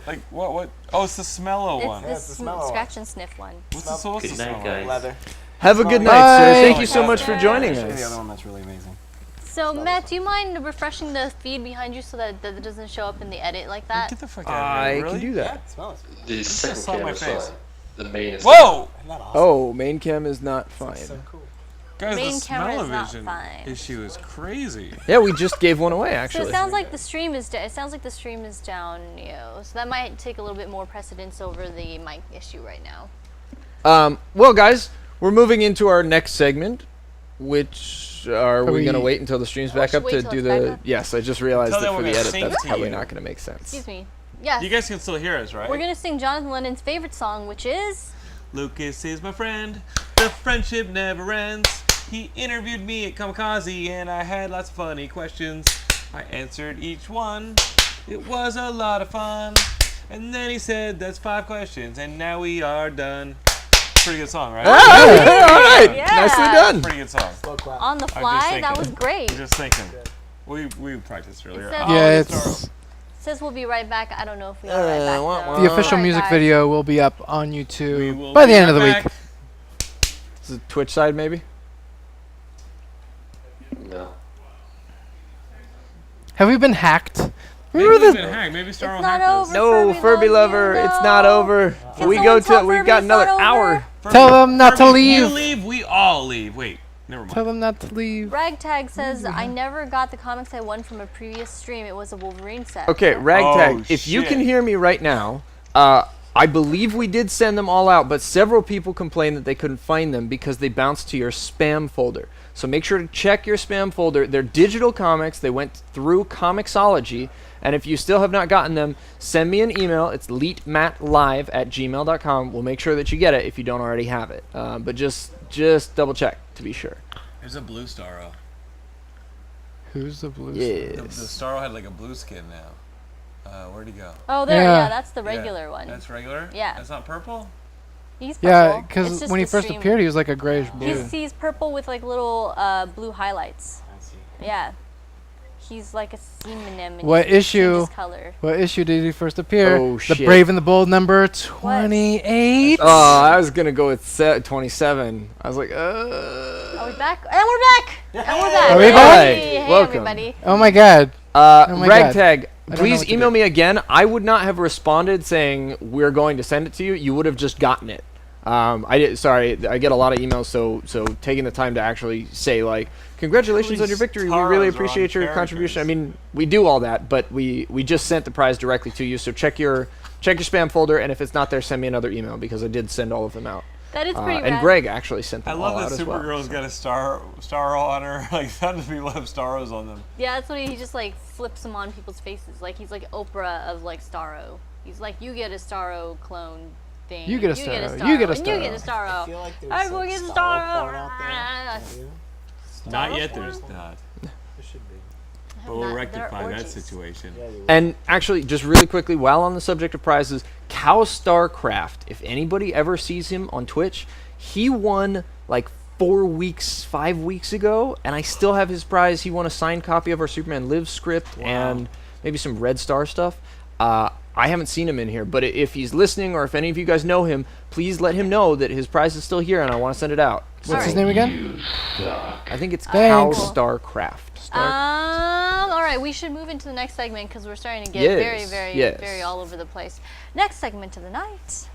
Like what? Oh, it's the Smello one. It's it's this the smell of scratch and sniff one. What's it supposed to Good smell night, like? guys. Leather. Have a good Bye. night, sir. Thank Bye. you so much for joining Show you the other us. one that's really amazing. So, Matt, do you mind refreshing the feed behind you so that it doesn't show up in the edit like that? Get the fuck out of here. I Really? can do that. Smell it. The second saw my camera face. saw it. The main is Whoa! Isn't that awesome? Oh, main cam is not fine. So cool. Guys, Main the camera is not smell-o-vision fine. issue is crazy. Yeah, we just gave one away So actually. it sounds like the stream is down, so that might take a little bit more precedence over the mic issue right now. Well, guys, we're moving into our next segment, which are we going to we- wait until the stream's Oh, back should up wait to till do it's back the? up? Yes, I just realized Tell that them for we're the gonna edit, sing that's to probably you. not going to make sense. Excuse me. Yes. You guys can still hear us, right? We're gonna sing Jonathan Lennon's favorite song, which is Lucas is my friend. The friendship never ends. He interviewed me at Kamikaze and I had lots of funny questions. I answered each one. It was a lot of fun. And then he said, that's 5 questions and now we are done. Pretty good song, right? All right, Yeah. nicely done. Pretty good song. Slow clap. on the I'm just fly. That thinking. was great. I'm just thinking. We practiced earlier. It says- Oh, Yeah, it's our- it's Says we'll be right back. I don't know if we are right back. wah, though. wah. the official Sorry, music guys. video will be up on we YouTube will by be the end of the right week. back. Is it Twitch side maybe? no. Have we been hacked? Maybe Remember we've the been hacked. Maybe Star It's will not hack us. over. No, Furby lover, it's not no. over. Can We someone go tell to. We've Furby got it's not another over? hour. Tell them not to Furby, You leave. leave, we all leave. Wait, never mind. Tell them not to leave. Ragtag says, I never got the comics I won from a previous stream. It was a Wolverine set. Okay, Ragtag, Oh, if you can shit. hear me right now, I believe we did send them all out, but several people complained that they couldn't find them because they bounced to your spam folder. So make sure to check your spam folder. They're digital comics. They went through Comixology. And if you still have not gotten them, send me an email. It's leetmattlive@gmail.com. We'll make sure that you get it if you don't already have it. But just double check to be sure. There's a blue Starro. Who's the blue? The Yes. Starro had like a blue skin now. Where'd he go? Oh, there. Yeah. Yeah, that's the regular Yeah, one. That's regular? Yeah. That's not purple? He's Yeah, purple. It's because just when he the first stream. appeared, he was like a grayish blue. He's purple with like little blue highlights. I see. Yeah. He's like a semen and What he issue? changes color. What issue did he first appear? Oh, The shit. Brave and the Bold number 28. Oh, I was going to go with 27. I was like, Are we back? And we're back! And we're back! Are we Hey, back? Hey, Welcome. everybody. Oh my god. my God. Ragtag, I don't know please what to email do. me again. I would not have responded saying we're going to send it to you. You would have just gotten it. I did. Sorry, I get a lot of emails, so taking the time to actually say like, congratulations on your victory. We really Taros are appreciate on your contribution. I characters. mean, we do all that, but we just sent the prize directly to you. So check your spam folder, and if it's not there, send me another email because I did send all of them out. That is pretty And rad. Greg actually sent I them all love out that as well. Supergirl's got a Starro on her. Like, tons of people have Starros on them. Yeah, that's what he just like flips them on people's faces. Like he's like Oprah of like Starro. He's like, you get a Starro clone thing. You get a and Starro. Starro, You get a and you get a Starro. Starro. I feel like there's Everyone some gets a Starro Starro. porn out there. Don't you? Not Starro yet, porn? there's not. There should be. But we'll They're rectify that orgies. situation. Yeah, you will. And actually, just really quickly, while on the subject of prizes, Cow Starcraft, if anybody ever sees him on Twitch, he won like 5 weeks ago, and I still have his prize. He won a signed copy of our Superman Live script and maybe some Red Star stuff. I haven't seen him in here, but if he's listening or if any of you guys know him, please let him know that his prize is still here and I want to send it out. What's his name again? I think it's Cal Thanks. Starcraft. All right, we should move into the next segment because we're starting to get very, very all over the place. Next segment of the night.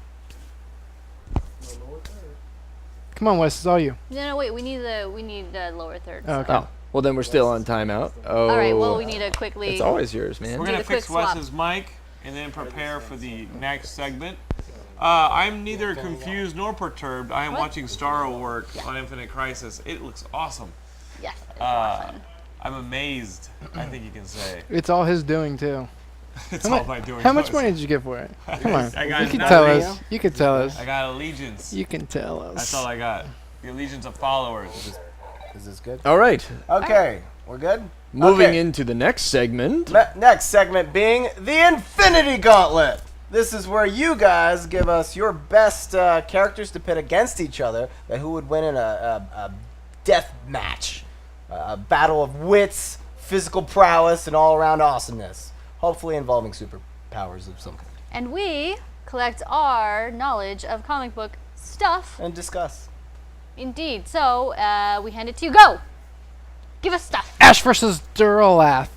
Come on, Wes, it's all you. No, wait, we need the lower third. Oh, okay. Oh, well then we're still on timeout. Oh. All right, well we need to quickly. It's always yours, man. We're Do gonna the quick fix swap. Wes's mic and then prepare for the next segment. I'm neither confused nor perturbed. I am watching Starro work on Infinite Crisis. It looks awesome. Yes, it's a lot of fun. I'm amazed. I think you can say It's all his doing, too. it's all my doing. How much money did you get for it? Come on. I got You can nothing. tell us. You can tell us. I got allegiance. You can tell us. That's all I got. The allegiance of followers. Is this good? All right. Okay, we're good? Moving Okay. into the next segment. Next segment being the Infinity Gauntlet. This is where you guys give us your best characters to pit against each other, and who would win in a death match. A battle of wits, physical prowess, and all-around awesomeness. Hopefully involving superpowers of some kind. And we collect our knowledge of comic book stuff. And discuss. Indeed. So we hand it to you. Go. Give us stuff. Ash versus Duralath.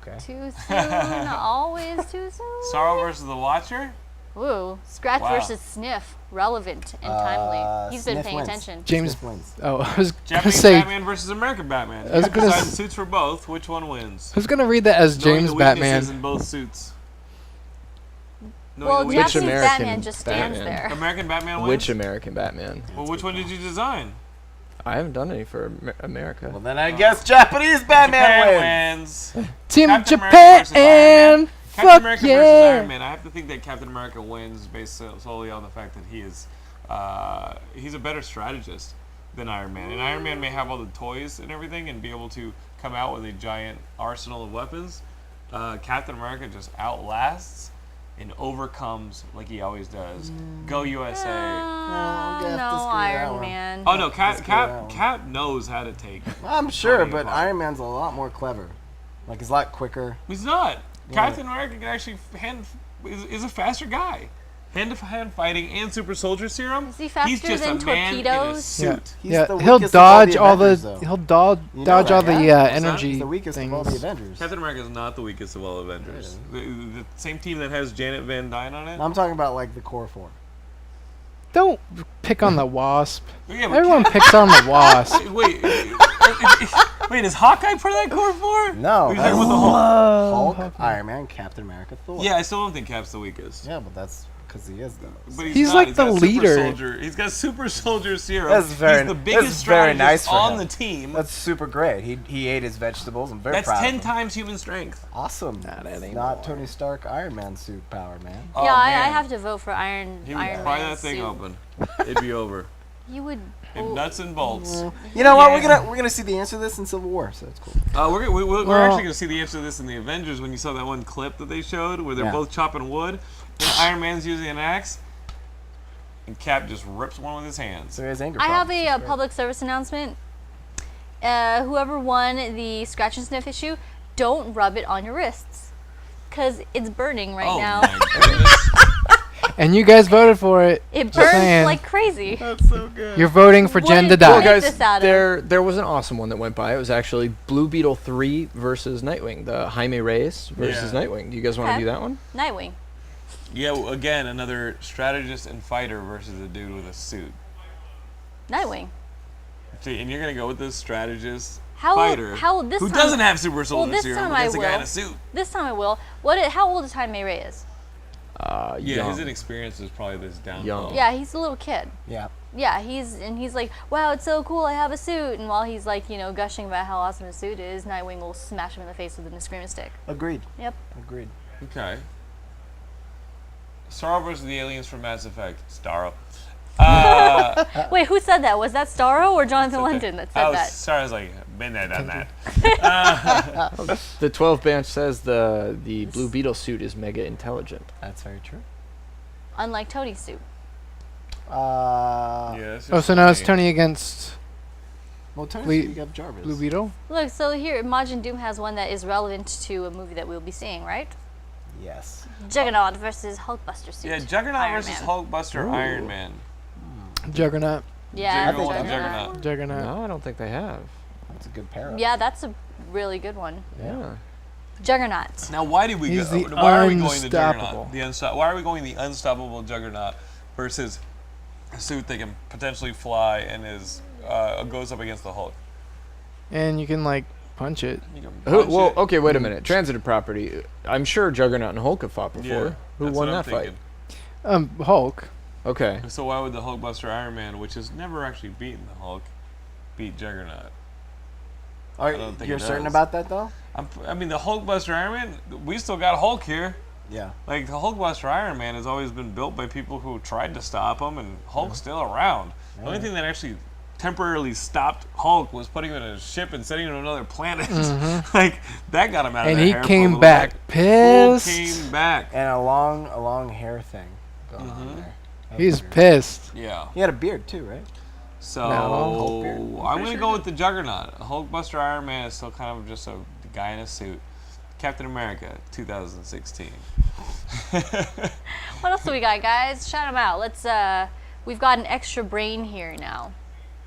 Okay. Too soon. Always too soon. Sorrow versus the Watcher. Ooh, Scratch Wow. versus Sniff. Relevant and timely. He's been Sniff paying wins. attention. James. Sniff wins. Oh, I was gonna Japanese say. Batman versus American Batman. I was You gonna decide s- suits for both. Which one wins? I was gonna read that as Knowing James the weaknesses Batman. in both suits. Knowing Well, the Which Japanese weaknesses- American Batman just stands Batman? there. American Batman wins. Which American Batman? Well, which one did you design? I haven't done any for America. Well, then I guess Japanese Batman wins. wins. Team Captain America versus Iron Japan. Man. Captain Fuck America versus yeah. Iron Man. I have to think that Captain America wins based solely on the fact that he's a better strategist than Iron Man. And Iron Man may have all the toys and everything and be able to come out with a giant arsenal of weapons. Captain America just outlasts and overcomes like he always does. Go USA. gonna have to No, screw that Iron one. Man. Oh no, Cap Let's go around. Cap knows how to take. I'm sure, Falling but apart. Iron Man's a lot more clever. Like, he's a lot quicker. He's not. Yeah. Captain America can actually is a faster guy. Hand-to-hand fighting and super soldier serum. Is he faster He's just than a man in a torpedoes? Yeah, suit. He's yeah. the He'll weakest of all dodge the all the. Avengers, though. He'll You know dodge that, all the yeah? What's that? energy He's the weakest of all the things. Avengers. Captain America is not the weakest of all Avengers. The same team that has Janet Van Dyne on it. I'm talking about, like, the core four. Don't pick on the Wasp. Yeah, but Everyone picks on the Wasp. wait, wait, is Hawkeye part of that core four? No, Or is that that's with the Hulk? Hulk, Iron Man, Captain America, Thor. Yeah, I still don't think Cap's the weakest. Yeah, but that's because he is, though. But He's not. like He's the got super leader. Soldier. He's got super soldier serum. That's very- He's the that's biggest very strategist nice for on him. the team. That's super great. He ate his vegetables. I'm very That's proud 10 of him. times human strength. Awesome. Not It's anymore. not Tony Stark Iron Man suit power, man. Oh, Yeah, I man. have to vote for Iron He would Iron pry Man that thing suit. open. It'd be over. You would. In nuts and bolts. You know what? Yeah. We're gonna see the answer to this in Civil War, so it's cool. We're Well- actually going to see the answer to this in the Avengers when you saw that one clip that they showed where they're Yeah. both chopping wood. And Iron Man's using an axe, and Cap just rips one with his hands. So he has anger I have problems. a It's great. public service announcement. Whoever won the scratch and sniff issue, don't rub it on your wrists, cause it's burning right oh now. my goodness. And you guys voted for it. It Just burns saying. like crazy. That's so good. You're voting for Jen to What? die. Well, Get guys, this out of- there was an awesome one that went by. It was actually Blue Beetle 3 versus Nightwing. The Jaime Reyes versus Yeah. Nightwing. Do you guys want to Okay. do that one? Nightwing. Yeah, well, again, another strategist and fighter versus a dude with a suit. Nightwing. See, and you're going to go with this strategist How fighter how this who time, doesn't have super soldier this serum, time but I that's a guy in will. a suit. This time I will. How old is Jaime Reyes? Yeah, Young. his inexperience is probably this down Young. low. Yeah, he's a little kid. Yeah. Yeah, he's like, wow, it's so cool, I have a suit. And while he's like, gushing about how awesome his suit is, Nightwing will smash him in the face with a screaming stick. Agreed. Yep. Agreed. Okay. Starro versus the aliens from Mass Effect. Starro. Wait, who said that? Was that Starro or Jonathan London that said that? Starro's like, been there, done that. The 12 bench says the Blue Beetle suit is mega intelligent. That's very true. Unlike Tony's suit. Yeah, that's Oh, just so now it's funny. Tony against Well, Tony, Ble- you got Jarvis. Blue Beetle. Look, so here, Majin Doom has one that is relevant to a movie that we'll be seeing, right? Yes. Juggernaut versus Hulkbuster suit. Yeah, Juggernaut Iron versus Man. Hulkbuster Iron Man. Juggernaut. Yeah, Juggernaut. Juggernaut. Juggernaut. No, I don't think they have. That's a good pair. Yeah, that's a really good one. Yeah. Juggernaut. Now, why did we He's go? the Why are we going the unstoppable. Juggernaut? Why are we going the unstoppable Juggernaut versus a suit that can potentially fly and goes up against the Hulk? And you can like punch it. You can Who, punch well, it. okay, wait a minute. Transitive property. I'm sure Juggernaut and Hulk have fought before. Yeah, Who that's won what I'm that fight? thinking. Hulk. Okay. So why would the Hulkbuster Iron Man, which has never actually beaten the Hulk, beat Juggernaut? I don't think You're it certain does. about that though? I mean, the Hulkbuster Iron Man, we still got Hulk here. Yeah. Like, the Hulkbuster Iron Man has always been built by people who tried to stop him, and Hulk's still around. The only thing that actually temporarily stopped Hulk was putting him in a ship and sending him to another planet. Like, that got him out And of the he hair for a came little back bit. pissed. Hulk came back. And a long hair thing going on there. That was He's weird. pissed. Yeah. He had a beard too, right? So, Hulk beard. I'm going to go with the Juggernaut. Hulkbuster Iron Man is still kind of just a guy in a suit. Captain America, 2016. What else do we got, guys? Shout them out. Let's. We've got an extra brain here now.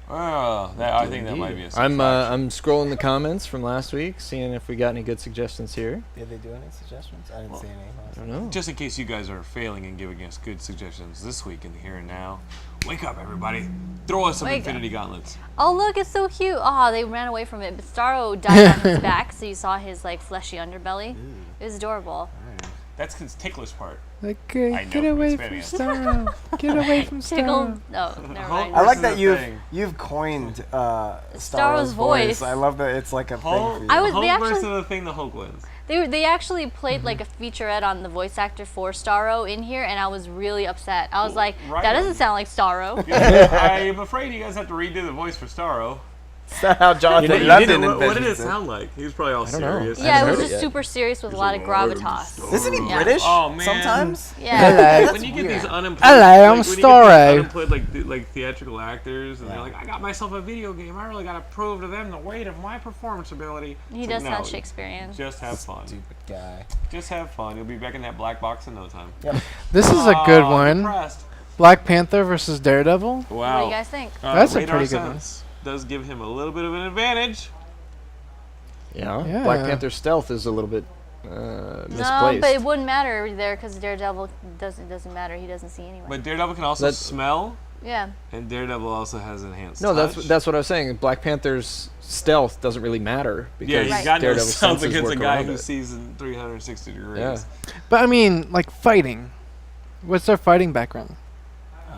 Oh, I think that might be a I'm scrolling the comments from last week, seeing if we got any good suggestions here. Did they do any suggestions? I didn't see any. I don't know. Just in case you guys are failing and giving us good suggestions this week in the here and now, wake up, everybody. Throw us some Wake Infinity Gauntlets. Oh, look, it's so cute. Oh, they ran away from it. But Starro died on his back, so you saw his like fleshy underbelly. It was adorable. That's his ticklish part. Like, I know get from away from experience. Starro. Get away from Tickle. Starro. No, never mind. I like Versus that the thing. you've coined Starro's Starro's voice. I love that it's like a Hulk, thing for you. I was- Hulk they actually- versus the thing the Hulk wins. They actually played like a featurette on the voice actor for Starro in here, and I was really upset. I was like, right that on. doesn't sound like Starro. I'm afraid you guys have to redo the voice for Starro. Is that how Jonathan You London didn't- What did it envisions sound like? He was probably all don't know. serious. I Yeah, it haven't was heard just it yet. super serious with a lot of gravitas. Isn't he Yeah. British? Oh, man. Sometimes? Yeah. When you get these unemployed, Hello, I'm when you get these Starro. unemployed like theatrical actors, and they're like, I got myself a video game. I really got to prove to them the weight of my performance ability. He It's does like, no, sound Shakespearean. Just have fun. Stupid guy. Just have fun. You'll be back in that black box in no time. This is a good Aw, one. depressed. Black Panther versus Daredevil. Wow. What do you guys think? That's a Radar pretty good one. sense does give him a little bit of an advantage. Yeah. Yeah. Black Panther's stealth is a little bit misplaced. No, but it wouldn't matter there because Daredevil doesn't matter. He doesn't see anyway. But Daredevil can also That's- smell, Yeah. and Daredevil also has enhanced No, touch. that's what I was saying. Black Panther's stealth doesn't really matter because Yeah, he's Right. got no Daredevil's stealth senses against a work guy around who it. sees in 360 degrees. Yeah. But I mean, like fighting. What's their fighting background?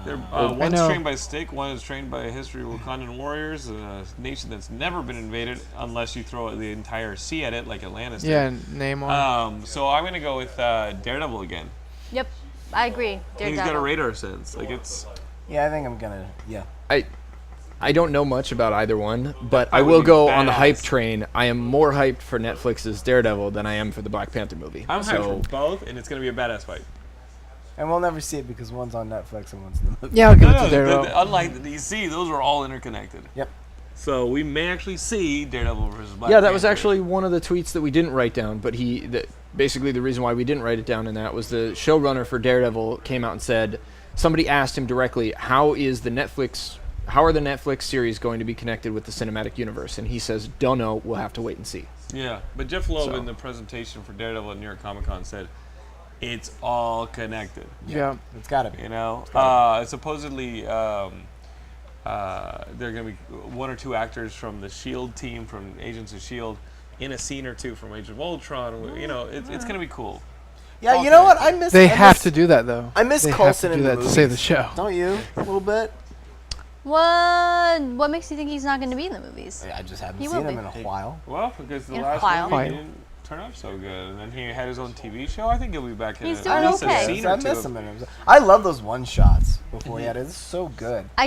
They're, I one's know. trained by Stick, one is trained by a history of Wakandan warriors, a nation that's never been invaded unless you throw the entire sea at it like Atlantis did. Yeah, name one. So I'm going to go with Daredevil again. Yep. I agree. He's got a Daredevil. radar sense. Like, it's... Yeah, I think I'm gonna. Yeah. I don't know much about either one, but I That would will be go on the badass. hype train. I am more hyped for Netflix's Daredevil than I am for the Black Panther movie. I'm so hyped for both, and it's going to be a badass fight. And we'll never see it because one's on Netflix and one's in the movie. Yeah, I'll give it No, to Daredevil. unlike the DC, those are all interconnected. Yep. So we may actually see Daredevil versus Black yeah, that was Panther. actually one of the tweets that we didn't write down. But basically the reason why we didn't write it down in that was the showrunner for Daredevil came out and said somebody asked him directly, how are the Netflix series going to be connected with the cinematic universe? And he says, don't know. We'll have to wait and see. Yeah, but Jeff Loeb So. in the presentation for Daredevil at New York Comic Con said it's all connected. Yeah. It's gotta be. You know, supposedly there are going to be one or two actors from the Shield team, from Agents of Shield, in a scene or two from Age of Ultron. You know, it's going to be cool. Yeah, you know what? I miss. They I have miss- to do that though. I miss they Coulson have to in do the that to save the movies. show. Don't you? A little bit. What makes you think he's not going to be in the movies? I just haven't He seen will him be. in a while. Well, because the In a last while. movie didn't turn out so good, and then he had his own TV show. I think he'll be back in He's it. doing At least a okay. scene I or two miss of- him in it. I love those one shots before he had it. It's so good. I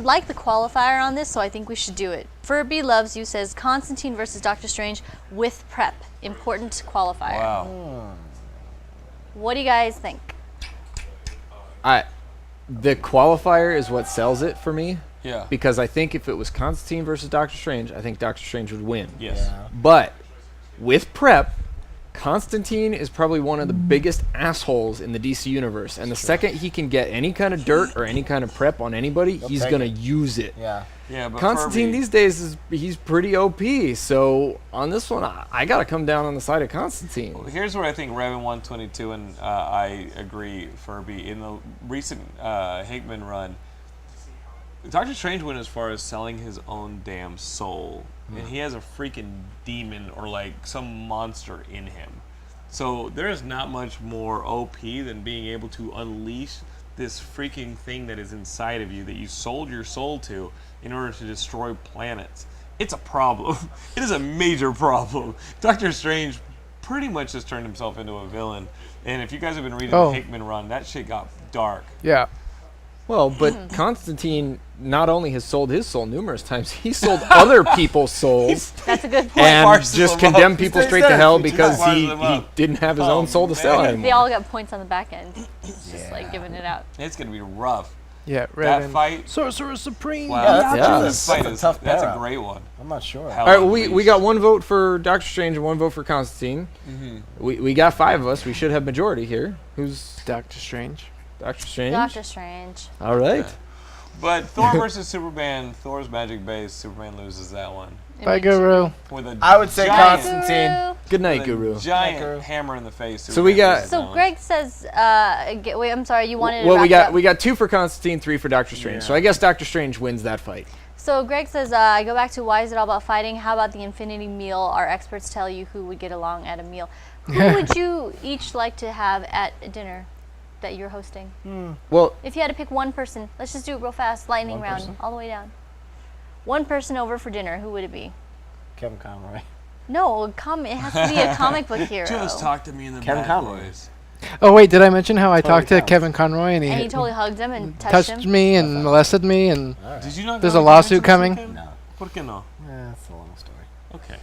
like the qualifier on this, so I think we should do it. Furby Loves You says Constantine versus Doctor Strange with prep. Important qualifier. Wow. What do you guys think? The qualifier is what sells it for me. Yeah. Because I think if it was Constantine versus Doctor Strange, I think Doctor Strange would win. Yes. But with prep, Constantine is probably one of the biggest assholes in the DC universe, and the second he can get any kind of dirt or any kind of prep on anybody, he's take gonna it. use it. Yeah. Yeah, but Constantine Furby, these days he's pretty OP. So on this one, I gotta come down on the side of Constantine. Here's where I think Revan 122 and I agree, Furby. In the recent Hickman run, Doctor Strange went as far as selling his own damn soul. And he has a freaking demon or like some monster in him. So there is not much more OP than being able to unleash this freaking thing that is inside of you that you sold your soul to in order to destroy planets. It's a problem. It is a major problem. Doctor Strange pretty much just turned himself into a villain. And if you guys have been reading the Hickman run, that shit got dark. Yeah. Well, but Constantine not only has sold his soul numerous times, he sold other people's souls That's a good point. and Parses just them up. condemned people straight to hell because Parses he them up. didn't have his own soul to sell man. They anymore. all got points on the back end. It's just like giving it out. It's going to be rough. Yeah, That Revan. fight, Sorcerer Supreme. wow, Yeah, that that's fight a is, tough that's a pair-up. great one. I'm not sure. Hell All right, we Unleashed. got one vote for Doctor Strange and one vote for Constantine. We got 5 of us. We should have majority here. Who's Doctor Strange. Doctor Strange? Doctor Strange. All right. But Thor versus Superman, Thor's magic base, Superman loses that one. Bye, Guru. With a I would say giant, Constantine. Guru. Good night, with a Guru. giant Guru. hammer in the face. So we got- loses that So one. Greg says, wait, I'm sorry, you wanted to Well, wrap it we up. got 2 for Constantine, 3 for Doctor Strange. Yeah. So I guess Doctor Strange wins that fight. So Greg says, I go back to why is it all about fighting? How about the infinity meal? Our experts tell you who would get along at a meal. Who would you each like to have at dinner that you're hosting? Well, If you had to pick one person, let's just do it real fast, lightning One round, person? all the way down. One person over for dinner, who would it be? Kevin Conroy. No, it has to be a comic book hero. Just talk to me in the Kevin bad Conroy. voice. Oh wait, did I mention how I Totally talked to counts. Kevin Conroy and he, And he totally hugged him and touched touched him. me and molested me and Did you not? There's go a to lawsuit convention coming? this weekend? No. ¿Por qué no? That's a long story. Okay.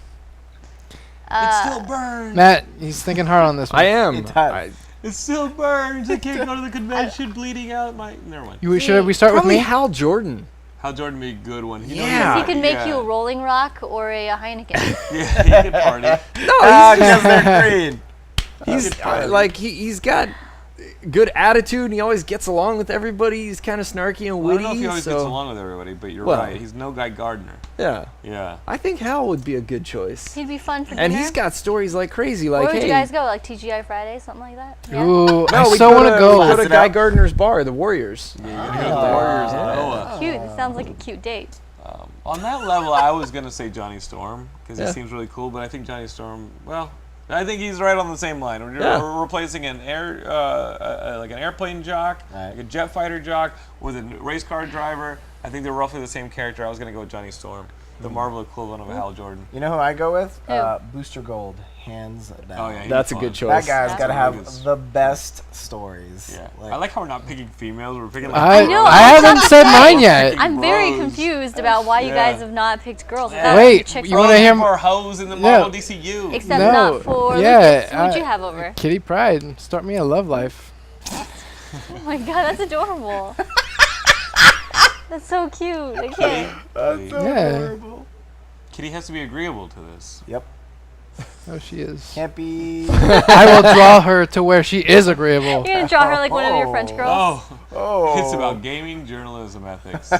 Uh, It still burns. Matt, he's thinking hard on this one. I am. It does. I- It still burns. I can't go to the convention bleeding out my. Never mind. Should we start with Probably me? Hal Jordan. Hal Jordan be a good one. You know, Yeah. He could make yeah. you a Rolling Rock or a Heineken. Yeah, he could party. Because they're green. He's Good party. like he's got good attitude and he always gets along with everybody. He's kind of snarky and Well, I witty. don't know if he always so gets along with everybody, but you're Well. right. He's no Guy Gardner. yeah, Yeah. I think Hal would be a good choice. He'd be fun for dinner. And he's got stories like crazy. Where Like, would hey, you guys go? Like TGI Friday, something like that? Yeah. Ooh, I we so want to We go. go Class to it Guy out. Gardner's bar, the Warriors. Yeah, you're gonna go to the Warriors and Noah. Cute. This sounds like a cute date. On that level, I was gonna say Johnny Storm because Yeah. he seems really cool, but I think Johnny Storm. Well, I think he's right on the same line. We're, Yeah. we're replacing an like an airplane jock, Right. like a jet fighter jock, with a race car driver. I think they're roughly the same character. I was gonna go with Johnny Storm, the Marvel equivalent of Hal Jordan. You know who I go with? Who? Booster Gold, hands down. Oh yeah, he'd That's be a good fun. choice. That guy's That's got to really have good. the best stories. Yeah, I like how we're not picking females. We're picking. Like I know, I I was haven't about to said say. mine yet. I'm very Bros. confused about why you Yeah. guys have not picked girls. I Yeah. thought Wait, chicks you were- want to hear more hoes in the Yeah. Marvel DCU. Except No, not for yeah, Lucas. Who'd you have over? Kitty Pryde, start me a love life. Oh my god, that's adorable. That's so cute. I can't. Yeah. Kitty has to be agreeable to this. Yep. Oh, she is. Can't be. I will draw her to where she is agreable. You're gonna draw her like one of your French girls. Oh, Oh. it's about gaming, journalism, ethics.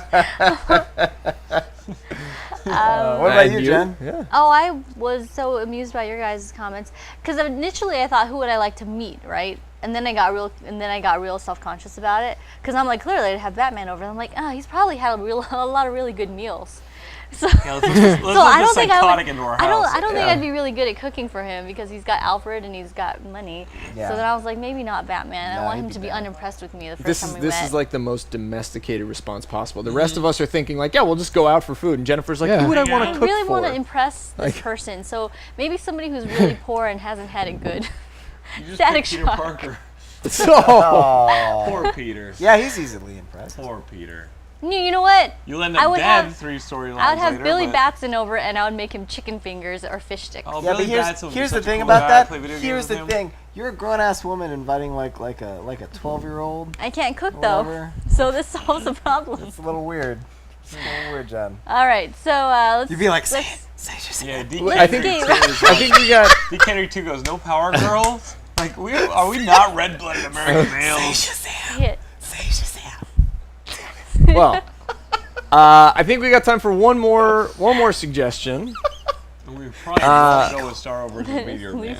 What about And you, Jen? Yeah. Oh, I was so amused by your guys' comments because initially I thought, who would I like to meet, right? And then I got real self-conscious about it because I'm like, clearly I'd have Batman over. And I'm like, oh, he's probably had a lot of really good meals. So, Yeah, let's let so I don't think I psychotic would. into our I house. don't think I'd be really good at cooking for him because he's got Alfred and he's got money. Yeah. So then I was like, maybe not Batman. No, I want he'd him be to be bad. unimpressed with me the first This time is we this met. is like the most domesticated response possible. The rest of us are thinking like, yeah, we'll just go out for food. And Jennifer's like, Yeah. who would I Hang want out. to I cook really for? want to impress this Like- person. So maybe somebody who's really poor and hasn't had it good. You just Static picked Peter Shock. Parker. So, Oh. Poor Peter. Yeah, he's easily impressed. Poor Peter. You know what? You'll end I up would dead have- 3 storylines I would have later, Billy but- Batson over and I would make him chicken fingers or fish sticks. Oh, Yeah, Billy but here's, Batson would be here's the such a thing cool about guy. Play video that. games Here's with the him. thing. You're a grown-ass woman inviting like a 12-year-old. I can't cook though, Whatever. so this solves the problem. It's a little weird. It's a little weird, Jen. All right, so let's. You'd be like, say let's- it. Say just Yeah, I think we got. DK Henry 2 goes, no power girls? Like, are we not red-blooded American males? Shit. Well, I think we got time for one more suggestion. We probably have to go with Starro versus Meteor Man.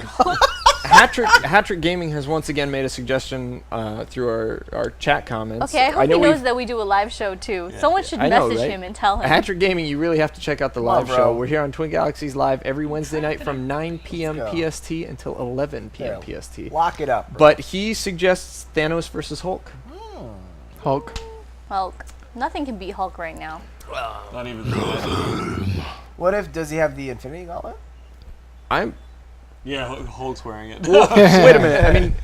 Hat-Trick Gaming has once again made a suggestion through our chat comments. Okay, I hope he knows that we do a live show too. Someone should message him and tell him. Hat-Trick Gaming, you really have to check out the live bro. show. We're here on Twin Galaxies Live every Wednesday night from 9 p.m. PST until 11 p.m. PST. Lock it up. Bro. But he suggests Thanos versus Hulk. Hulk. Hulk. Nothing can beat Hulk right now. Not even the What if, does he have the Infinity Gauntlet? Yeah, Hulk's wearing it. Well, wait a minute. I mean,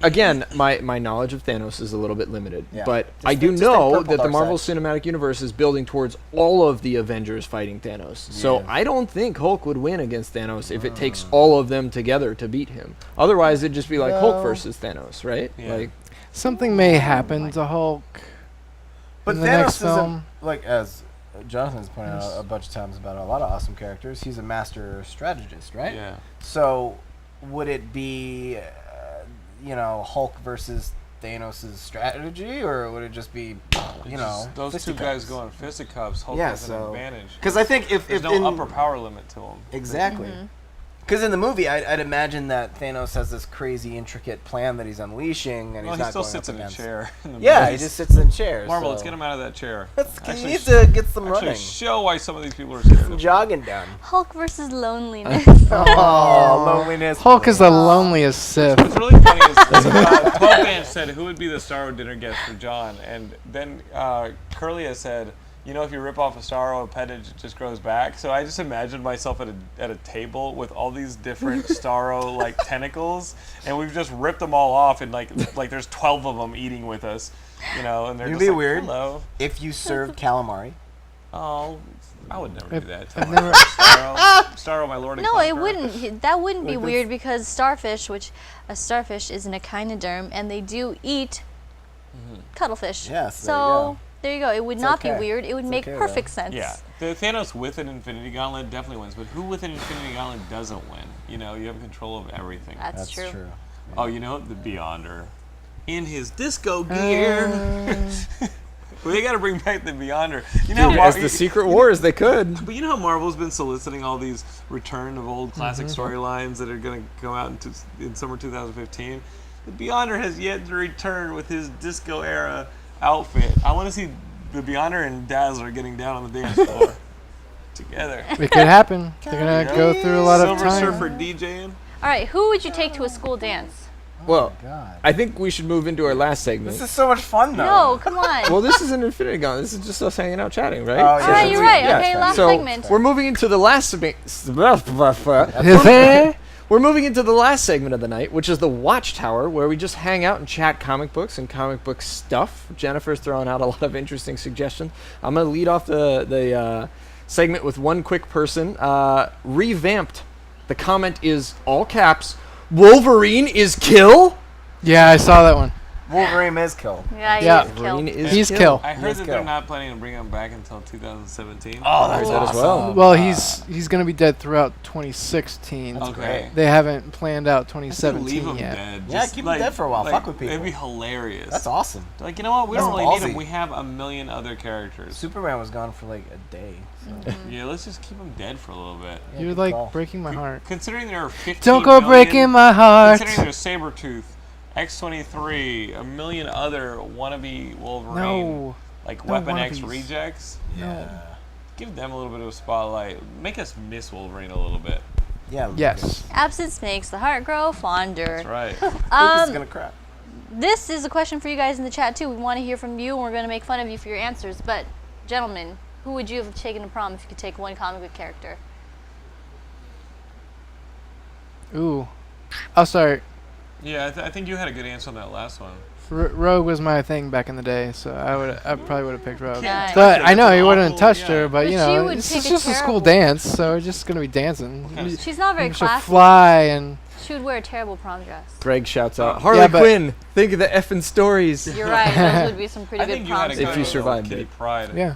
again, my knowledge of Thanos is a little bit limited, but I do know that the Marvel Cinematic Universe is building towards all of the Avengers fighting Thanos. So I don't think Hulk would win against Thanos if it takes all of them together to beat him. Otherwise, it'd just be like Hulk versus Thanos, right? Yeah. Like Something may happen to Hulk. But in the Thanos next film. isn't, like, as Jonathan's pointed out a bunch of times about a lot of awesome characters, he's a master strategist, right? Yeah. So, would it be, Hulk versus Thanos' strategy, or would it just be, those two guys going fisticuffs, Hulk has an advantage. Because I think if There's no upper power limit to him. Exactly. Because in the movie, I'd imagine that Thanos has this crazy, intricate plan that he's unleashing, and Well, he's he not still going sits up in a against. chair. In the Yeah, movies. he just sits in chairs. Marvel, so. let's get him out of that chair. He needs to get some Actually running. show why some of these people are scared of Some him. jogging done. Hulk versus loneliness. Oh, loneliness. Hulk is the loneliest Sith. What's really funny is 12 Man said, who would be the Starro dinner guest for John? And then Curlia said, if you rip off a Starro appendage, it just grows back. So I just imagined myself at a table with all these different Starro like tentacles, and we've just ripped them all off, and like there's 12 of them eating with us, and they're It'd just be like, weird hello. if you served calamari. Oh, I would never do that. I've never. Starro, my lord. And No, it conqueror. wouldn't. That wouldn't be Like weird because starfish, which a starfish is an echinoderm, and they do eat cuttlefish. Yes, there you So go. there you go. It would It's not okay. be weird. It would It's make okay, perfect though. sense. Yeah, the Thanos with an Infinity Gauntlet definitely wins, but who with an Infinity Gauntlet doesn't win? You have control of everything. That's true. Oh, the Beyonder, in his disco gear. We got to bring back the Beyonder. as the Secret Wars, they could. But you know how Marvel's been soliciting all these return of old classic storylines that are going to come out in summer 2015? The Beyonder has yet to return with his disco era outfit. I want to see the Beyonder and Dazzler getting down on the dance floor together. It could happen. They're going to go through a lot of Silver time. Surfer DJing. All right, who would you take to a school dance? Well, God. I think we should move into our last segment. This is so much fun, though. No, come on. Well, this is an Infinity Gauntlet. This is just us hanging out chatting, right? Oh, All yeah. right, you're right. Yeah. Okay, last So segment. we're moving into the last We're moving into the last segment of the night, which is the Watchtower, where we just hang out and chat comic books and comic book stuff. Jennifer's throwing out a lot of interesting suggestions. I'm going to lead off the segment with one quick person. Revamped. The comment is all caps. Wolverine is kill? Yeah, I saw that one. Wolverine is killed. Yeah, Yeah. he is Wolverine killed. is He's kill. kill. I heard Let's that go. they're not planning to bring him back until 2017. Oh, I heard that's that as awesome. well. Well, he's going to be dead throughout 2016. Okay. They haven't planned out Leave 2017 him yet. dead. Yeah, keep him dead for a while. Fuck with people. It'd be hilarious. That's awesome. Like, you know what? We That's don't really need ballsy. him. We have a million other characters. Superman was gone for like a day. So. Yeah, let's just keep him dead for a little bit. Yeah, You're good like call. breaking my heart. Considering there are 15 Don't go million- breaking my heart. Considering there's Sabretooth, X-23, a million other wannabe Wolverine, No. like No Weapon X wannabes. rejects, No. give them a little bit of a spotlight. Make us miss Wolverine a little bit. Yeah. Yes. Absence makes the heart grow fonder. That's right. Lucas is gonna cry. This is a question for you guys in the chat too. We want to hear from you, and we're going to make fun of you for your answers. But, gentlemen, who would you have taken to prom if you could take one comic book character? Ooh. I'll start. Yeah, I think you had a good answer on that last one. Rogue was my thing back in the day, so I probably would have picked Rogue. Nice. But I know he wouldn't have Awful, touched yeah. her, but But you she know, would it's take a just a school terrible- dance, so we're just gonna be dancing. Okay. She's not very She'll classy. fly and She would wear a terrible prom dress. Greg shouts out, Yeah, Harley but- Quinn, think of the effing stories. You're right. Those would be some pretty I good think you had prom a If good you stories. survived Kitty it. Pryde. yeah.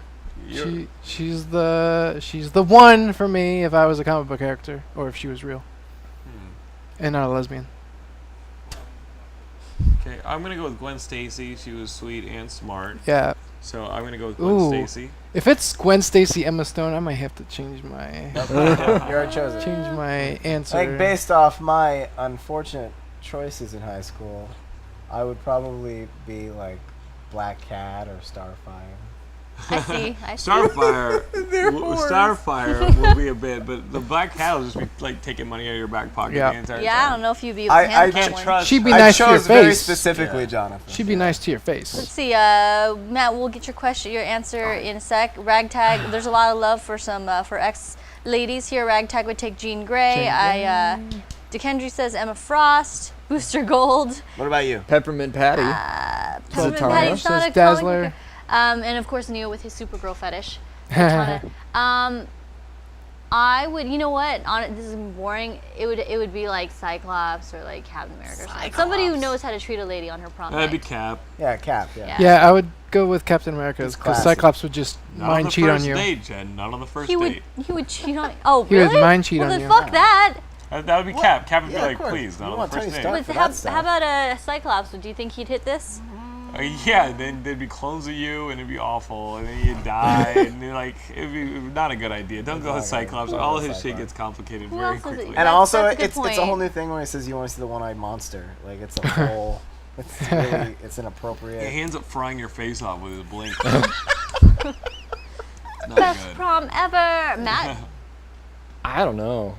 She's the one for me if I was a comic book character or if she was real and not a lesbian. Okay, I'm gonna go with Gwen Stacy. She was sweet and smart. Yeah. So I'm gonna go with Gwen Ooh. Stacy. If it's Gwen Stacy, Emma Stone, I might have to change my You already chose it. change my answer. Like based off my unfortunate choices in high school, I would probably be like Black Cat or Starfire. I see. Starfire. Starfire will be a bit, but the Black Cat will just be like taking money out of your back pocket the entire time. Yeah, I don't know if you'd be able I to handle can't that one. trust. She'd be I nice to your chose very face. specifically, Jonathan. She'd be nice to your face. Let's see, Matt. We'll get your answer in a sec. Ragtag. There's a lot of love for some for ex ladies here. Ragtag would take Jean Grey. Dekendry says Emma Frost. Booster Gold. What about you? Peppermint Patty. Peppermint Zatanna. Patty's not Says a Dazzler. comic book. And of course Neo with his Supergirl fetish. Zatanna. I would, you know what? This is boring. It would be like Cyclops or like Captain America or something. Somebody who knows how to treat a lady on her prom That'd be night. Cap. Yeah, Cap. Yeah. Yeah, I would go with Captain America It's because classic. Cyclops would just Not on mind the cheat first on you. date, Jen. Not on the first He date. would cheat on. Oh, He would really? mind cheat well, on then you. fuck that. That would be Cap. Cap would Yeah, be of like, course. please, You not on want the first Tony date. Stark. But for how that stuff. about Cyclops? Do you think he'd hit this? Yeah, then there'd be clones of you, and it'd be awful, and then you'd die, and then, like it'd be not a good idea. Don't go with Cyclops. All his shit gets complicated Who very else is it? quickly. And That's- also, that's a good it's a point. whole new thing when he says you want to see the one-eyed monster. Like it's a whole. It's really it's He inappropriate. ends up frying your face off with his blink. Not Best good. prom ever, Matt. I don't know.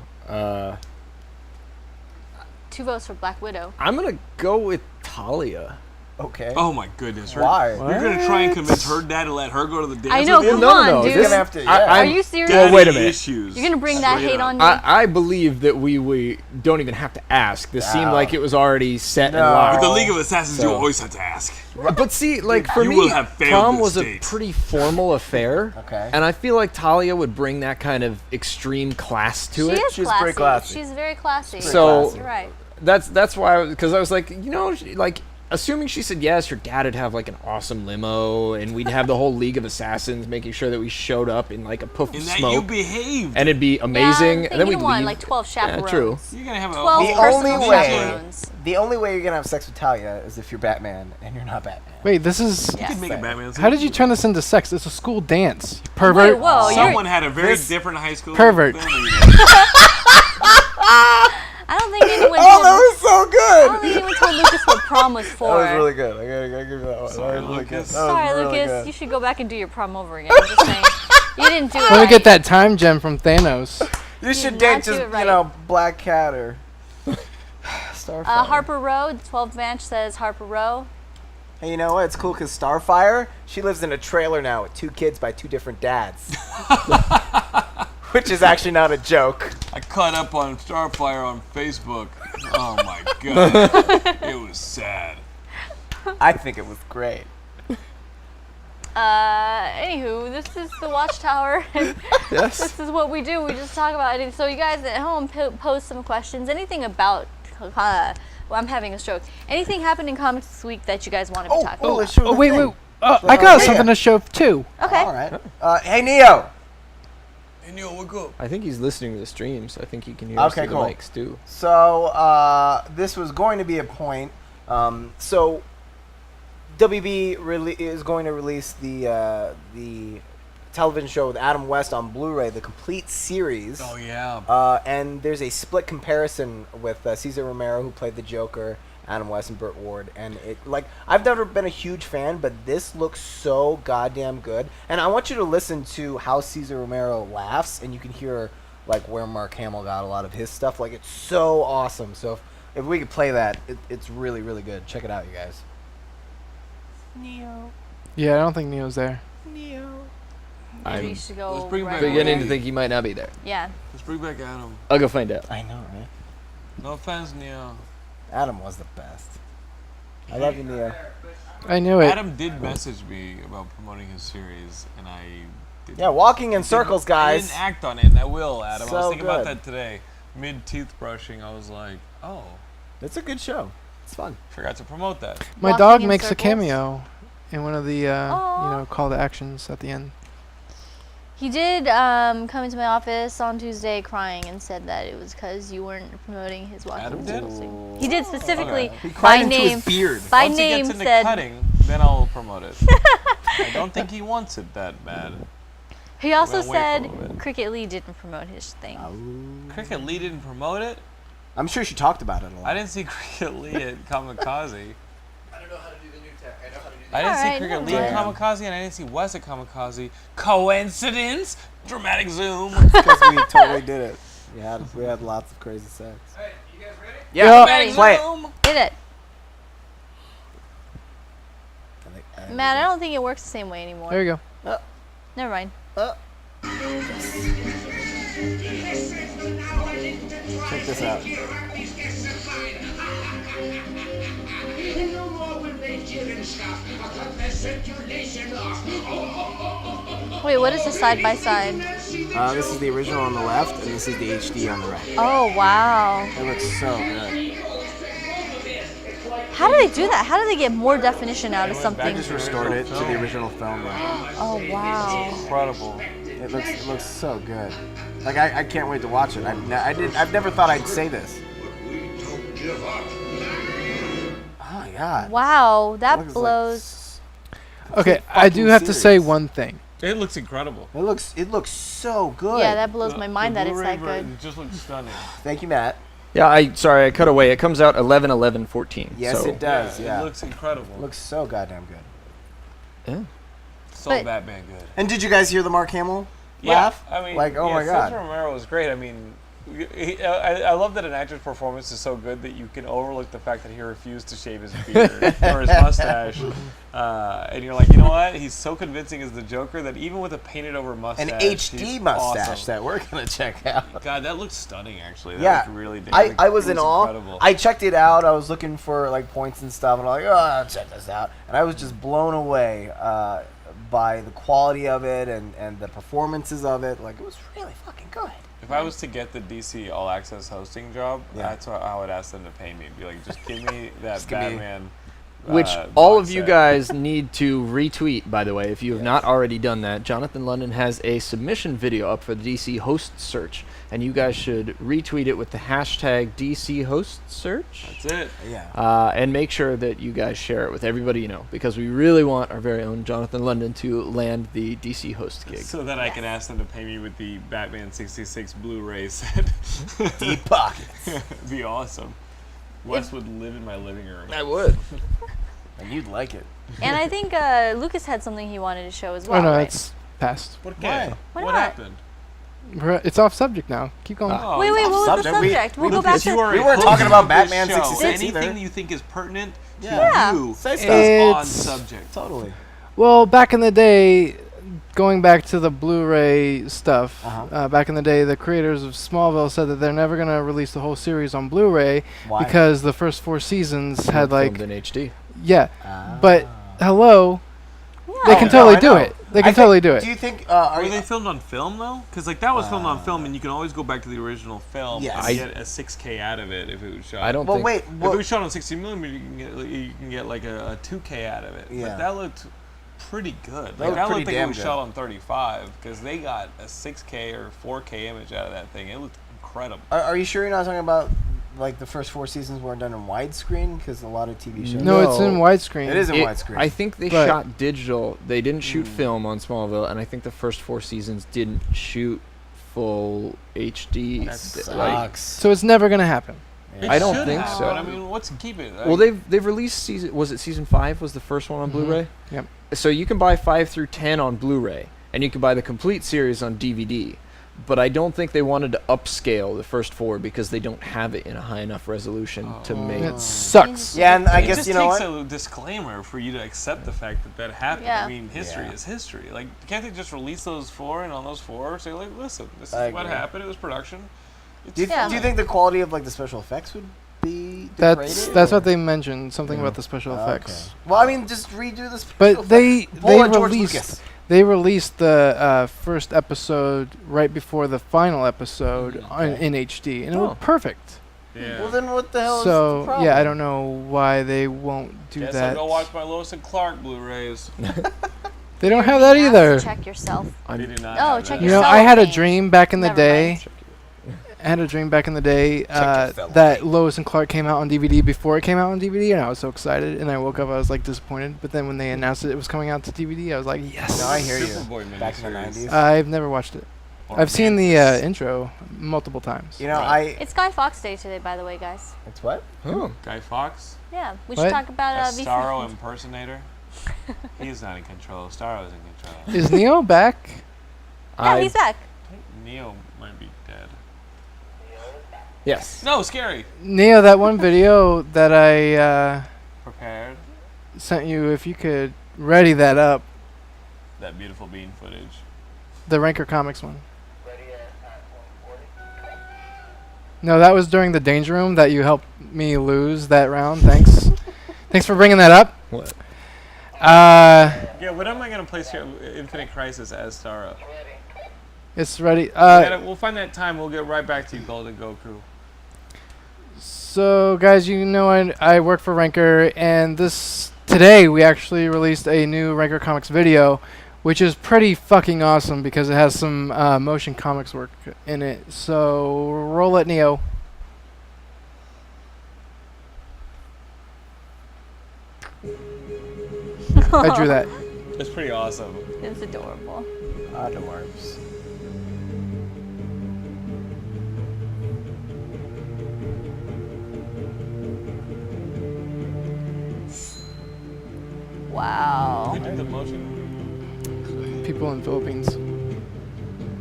2 votes for Black Widow. I'm gonna go with Talia. Okay. Oh my goodness. Why? You're gonna try and convince her dad to let her go to the dance I know. with you? Come No, on, no, dude. You're gonna have to. Yeah. Are you serious? Well, wait a minute. Issues. You're gonna bring that Straight hate up. on me? I believe that we don't even have to ask. This seemed No. like it was already set and No. locked. With the League of Assassins, you So- always have to ask. But see, like for You me, will have failed prom this was a date. pretty formal affair. Okay. And I feel like Talia would bring that kind of extreme class to She it. is She's classy. pretty classy. She's very classy. So- You're right. That's why, because I was like, like assuming she said yes, her dad would have like an awesome limo, and we'd have the whole League of Assassins making sure that we showed up in like a puff of And that you smoke, behaved. and it'd be amazing. Yeah, and then you we'd want leave. like 12 chaperones. Yeah, true. You're gonna have a 12 The whole only personal way- chaperones. The only way you're gonna have sex with Talia is if you're Batman and you're not Batman. Wait, this is. Yes. You can make a Batman. How did you turn this into sex? It's a school dance. You pervert. Wait, whoa, you're, Someone had a very This- different high school. Pervert. film than you did. I don't think anyone Oh, told that was so I good. don't think anyone told Lucas what prom was for. That was really good. I gotta give you that one. Sorry, that was really Lucas. good. That was Sorry, really Lucas. good. You should go back and do your prom over again. I'm just saying. You didn't do it Let me right. get that time gem from Thanos. You should not date do just it right. Black Cat or Starfire. Harper Row, the 12th bench says Harper Row. Hey, you know what? It's cool because Starfire, she lives in a trailer now with 2 kids by 2 different dads. Which is actually not a joke. I caught up on Starfire on Facebook. Oh my god, it was sad. I think it was great. Anywho, this is the Watchtower, and Yes. this is what we do. We just talk about it. So you guys at home, post some questions. Anything about? Well, I'm having a stroke. Anything happened in comics this week that you guys want to be talking about? let's show Oh, the wait, thing. wait. I got Yeah. something to show too. Okay. All right. Hey, Neo. Hey Neil, wake up. I think he's listening to the stream, so I think he can hear Okay, us through cool. the mics too. So this was going to be a point. So WB is going to release the television show with Adam West on Blu-ray, the complete series. Oh yeah. And there's a split comparison with Cesar Romero, who played the Joker, Adam West, and Burt Ward. And I've never been a huge fan, but this looks so goddamn good. And I want you to listen to how Cesar Romero laughs, and you can hear like where Mark Hamill got a lot of his stuff. Like, it's so awesome. So if we could play that, it's really, really good. Check it out, you guys. Neo. Yeah, I don't think Neo's there. Maybe I'm you should go. Let's bring right back away. beginning to think he might not be there. Yeah. Let's bring back Adam. I'll go find out. I know, right? No offense, Neil. Adam was the best. I love you, Neo. I knew it. Adam did message me about promoting his series, and I didn't. Yeah, walking in circles, I guys. didn't act on it, and I will, Adam. I So was thinking about good. that today. Mid teeth brushing, I was like, oh, It's a good show. It's fun. forgot to promote that. My Walking dog in makes a circles. cameo in one of the Aw. call to actions at the end. He did come into my office on Tuesday crying and said that it was because you weren't promoting his walking Adam stick did? posting. He did specifically He by cried into name. his beard. By Once name he gets into said. cutting, then I'll promote it. I don't think he wants it that bad. He also We'll wait for a said little bit. Cricket Lee didn't promote his thing. Cricket Lee didn't promote it? I'm sure she talked about it a lot. I didn't see Cricket Lee at Kamikaze. I don't know how to do the new tech. I know how to do I didn't see Alright, Cricket never Lee at mind. Kamikaze, and I didn't see Wes at Kamikaze. Coincidence? Dramatic zoom. Because we totally did it. We had lots of crazy sex. Hey, you guys ready? Yeah, Ready. play it. Zoom. Did it. I think Man, I don't think it works the same way anymore. There you go. Never mind. Check this out. No more will they cheer and stuff. I cut their circulation off. Wait, what is the side by side? This is the original on the left, and this is the HD on the right. Oh wow. It looks so good. How do they do that? How do they get more definition out of I something? just restored it to the original film. Oh wow. Incredible. It looks so good. Like I can't wait to watch it. I've never thought I'd say this. Oh my god. Wow, that Looks like blows. Okay, I do have to say series. one thing. It looks incredible. It looks so good. Yeah, that blows my mind that it's Blu-ray that good. It just looks stunning. Thank you, Matt. Yeah, I cut away. It comes out 11/11/14. Yes, so. it does. Yeah. It looks incredible. It looks so goddamn good. Yeah. So But- Batman good. And did you guys hear the Mark Hamill laugh? I mean, like, oh my god. Cesar Romero was great. I mean, I love that an actor's performance is so good that you can overlook the fact that he refused to shave his beard or his mustache, and you're like, you know what? He's so convincing as the Joker that even with a painted over mustache, An HD he's mustache awesome. that we're gonna check out. God, that looks stunning. Actually, that Yeah, looked really. I was in awe. Incredible. I checked it out. I was looking for like points and stuff, and I'm like, oh, I'll check this out. And I was just blown away by the quality of it and the performances of it. Like, it was really fucking good. If I was to get the DC All Access hosting job, Yeah. that's what I would ask them to pay me. Be like, just give me that Just give me- Batman. Which all box of you set. guys need to retweet, by the way, if you have not already done that. Jonathan London has a submission video up for the DC host search, and you guys should retweet it with the hashtag DC host search. That's it. Yeah. And make sure that you guys share it with everybody you know, because we really want our very own Jonathan London to land the DC host gig. So that I can ask them to pay me with the Batman 66 Blu-ray set. Deep pockets. It'd be awesome. Wes would live in my living room. I would. And you'd like it. And I think Lucas had something he wanted to show as well. Oh no, right? it's past. Okay. Why What not? happened? It's off subject now. Keep going. Oh, Wait, what was the subject. We- subject? We'll we- go back you to. are- We weren't talking about Host of this Batman show. 66 Anything either. that you think is pertinent to Yeah. you Say is stuff. on It's- subject. Totally. Well, back in the day, going back to the Blu-ray stuff, Uh-huh. back in the day, the creators of Smallville said that they're never going to release the whole series on Blu-ray Why? because the first 4 seasons had like, Filmed in HD. yeah, Ah. but hello, Yeah. they can no, totally I do know. it. They can I think- totally do it. Do you think? Are Were you, they filmed on film though? Because like that was filmed on film, and you can always go back to the original film Yes. and get a 6K out of it if it was shot. I don't well, think. wait. If Well, it was shot on 60 millimeter, you can get like a 2K out of it. Yeah. But that looked pretty good. That Like looked that pretty looked like it damn was good. shot on 35 because they got a 6K or 4K image out of that thing. It looked incredible. are you sure you're not talking about like the first 4 seasons weren't done in widescreen? Because a lot of TV shows. No, it's in No. widescreen. It is in It- widescreen. I think they But- shot digital. They didn't shoot film on Smallville, and I think the first 4 seasons didn't shoot full HD. That like- sucks. So it's never going to happen. It I don't should think have, so. But I mean, what's keep it? Well, they've released season. Was it season 5? Was the first one on Blu-ray? Yep. So you can buy 5 through 10 on Blu-ray, and you can buy the complete series on DVD. But I don't think they wanted to upscale the first 4 because they don't have it in a high enough resolution to make. It sucks. Yeah, and I it guess just you know takes what? a disclaimer for you to accept the fact that that happened. Yeah. I mean, history Yeah. is history. Like, can't they just release those 4 and on those 4 say, like, listen, this is I what agree. happened. It was production. Do you, Yeah. do you think the quality of like the special effects would be degraded? That's or- what they mentioned. Something about the special effects. Okay. Well, I mean, just redo the special But they Pull a George released Lucas. they released the first episode right before the final episode in HD, and it Oh. was perfect. Yeah. Well, then what the hell is the So problem? yeah, I don't know why they won't do Guess that. I'll go watch my Lois and Clark Blu-rays. They don't have You're that being asked either. to check yourself. They do not. Oh, have check that. You know, yourself. I had a Name. dream back in the Never day. mind. I had a dream back in the day yourself. that Lois and Clark came out on DVD before it came out on DVD, and I was so excited. And I woke up, I was like disappointed. But then when they announced it was coming out to DVD, I was like, yes. No, I hear you. Superboy Back in the miniseries. 90s. I've never watched it. Or I've seen the Mantis. intro multiple times. You know, It's Guy Fawkes Day today, by the way, guys. It's what? Guy Fawkes, Yeah, we What? should talk about a VC. Starro impersonator. He's not in control. Starro's in control. Is Neo back? Yeah, he's back. I think Neo might be dead. Yes. No, scary. Neo, that one video that I Prepared. sent you, if you could ready that up, That beautiful bean footage. the Ranker Comics one. No, that was during the Danger Room that you helped me lose that round. Thanks. Thanks for bringing that up. What? Yeah, when am I gonna place here Infinite Crisis as Starro? It's ready. We'll find that time. We'll get right back to you, Golden Goku. So, guys, you know I work for Ranker, and today we actually released a new Ranker Comics video, which is pretty fucking awesome because it has some motion comics work in it. So, roll it, Neo. I drew that. It's pretty awesome. It's adorable. Adorbs. Wow. Who did the motion? People in Philippines,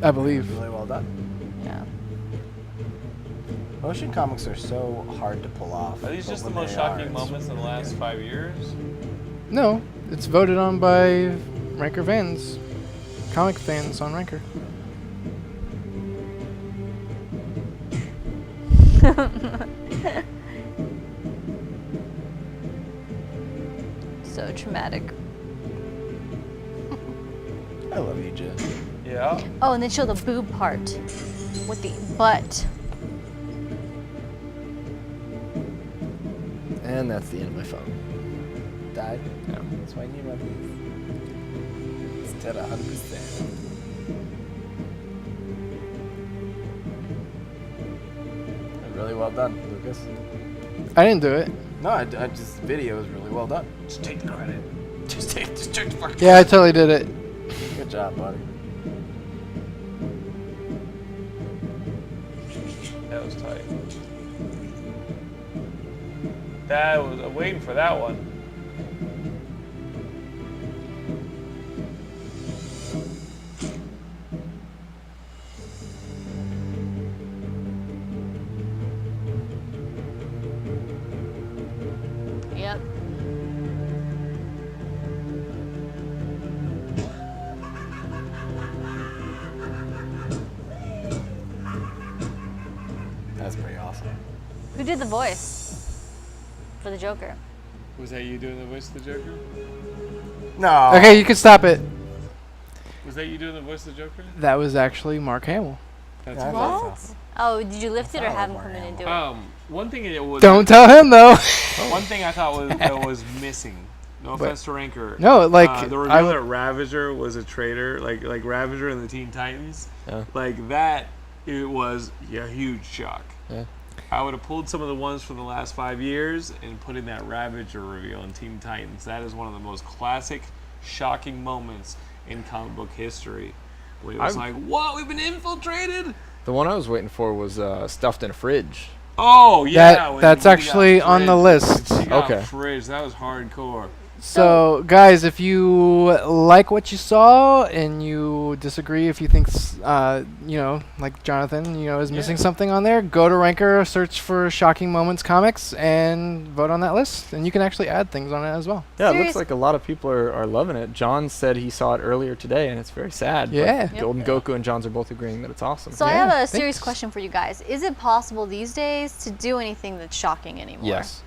I believe. Really well done. Yeah. Motion comics are so hard to pull off. Are these but just the when most they shocking are, it's moments in the really last good. 5 years? No, it's voted on by Ranker fans, comic fans on Ranker. So traumatic. I love you, Jen. Yeah. Oh, and then show the boob part with the butt. And that's the end of my phone. Died? Yeah. That's why I need one of these. It's dead 100%. Really well done, Lucas. I didn't do it. No, I just video is really well done. Just take the credit. Just take the fucking. Yeah, I totally did it. Good job, buddy. That was tight. That was I'm waiting for that one. Yep. That's pretty awesome. Who did the voice for the Joker? Was that you doing the voice of the Joker? No. Okay, you can stop it. Was that you doing the voice of the Joker? That was actually Mark Hamill. That's Yeah, I awesome. thought What? so. Oh, did you lift it or thought it have him was come in and do Mario. it? One thing it was. Don't tell him though. One thing I thought was missing. No But- offense to Ranker. No, like the I reveal would. that Ravager was a traitor, like Ravager and the Teen Titans, Yeah. like that. It was a huge shock. Yeah. I would have pulled some of the ones from the last 5 years and put in that Ravager reveal in Teen Titans. That is one of the most classic, shocking moments in comic book history. When it was like, what? We've been infiltrated? The one I was waiting for was stuffed in a fridge. Oh, yeah. when That's he got actually on the fridge. list. When she got Okay. fridge. That was hardcore. So, guys, if you like what you saw and you disagree, if you think, like Jonathan, is missing something on there, go to Ranker, search for Shocking Moments Comics, and vote on that list. And you can actually add things on it as well. Yeah, it Serious- looks like a lot of people are loving it. John said he saw it earlier today, and it's very sad. but Yeah. Yep. Golden Goku and Johns are both agreeing that it's awesome. So I Yeah, have a serious thanks. question for you guys. Is it possible these days to do anything that's shocking anymore? Yes.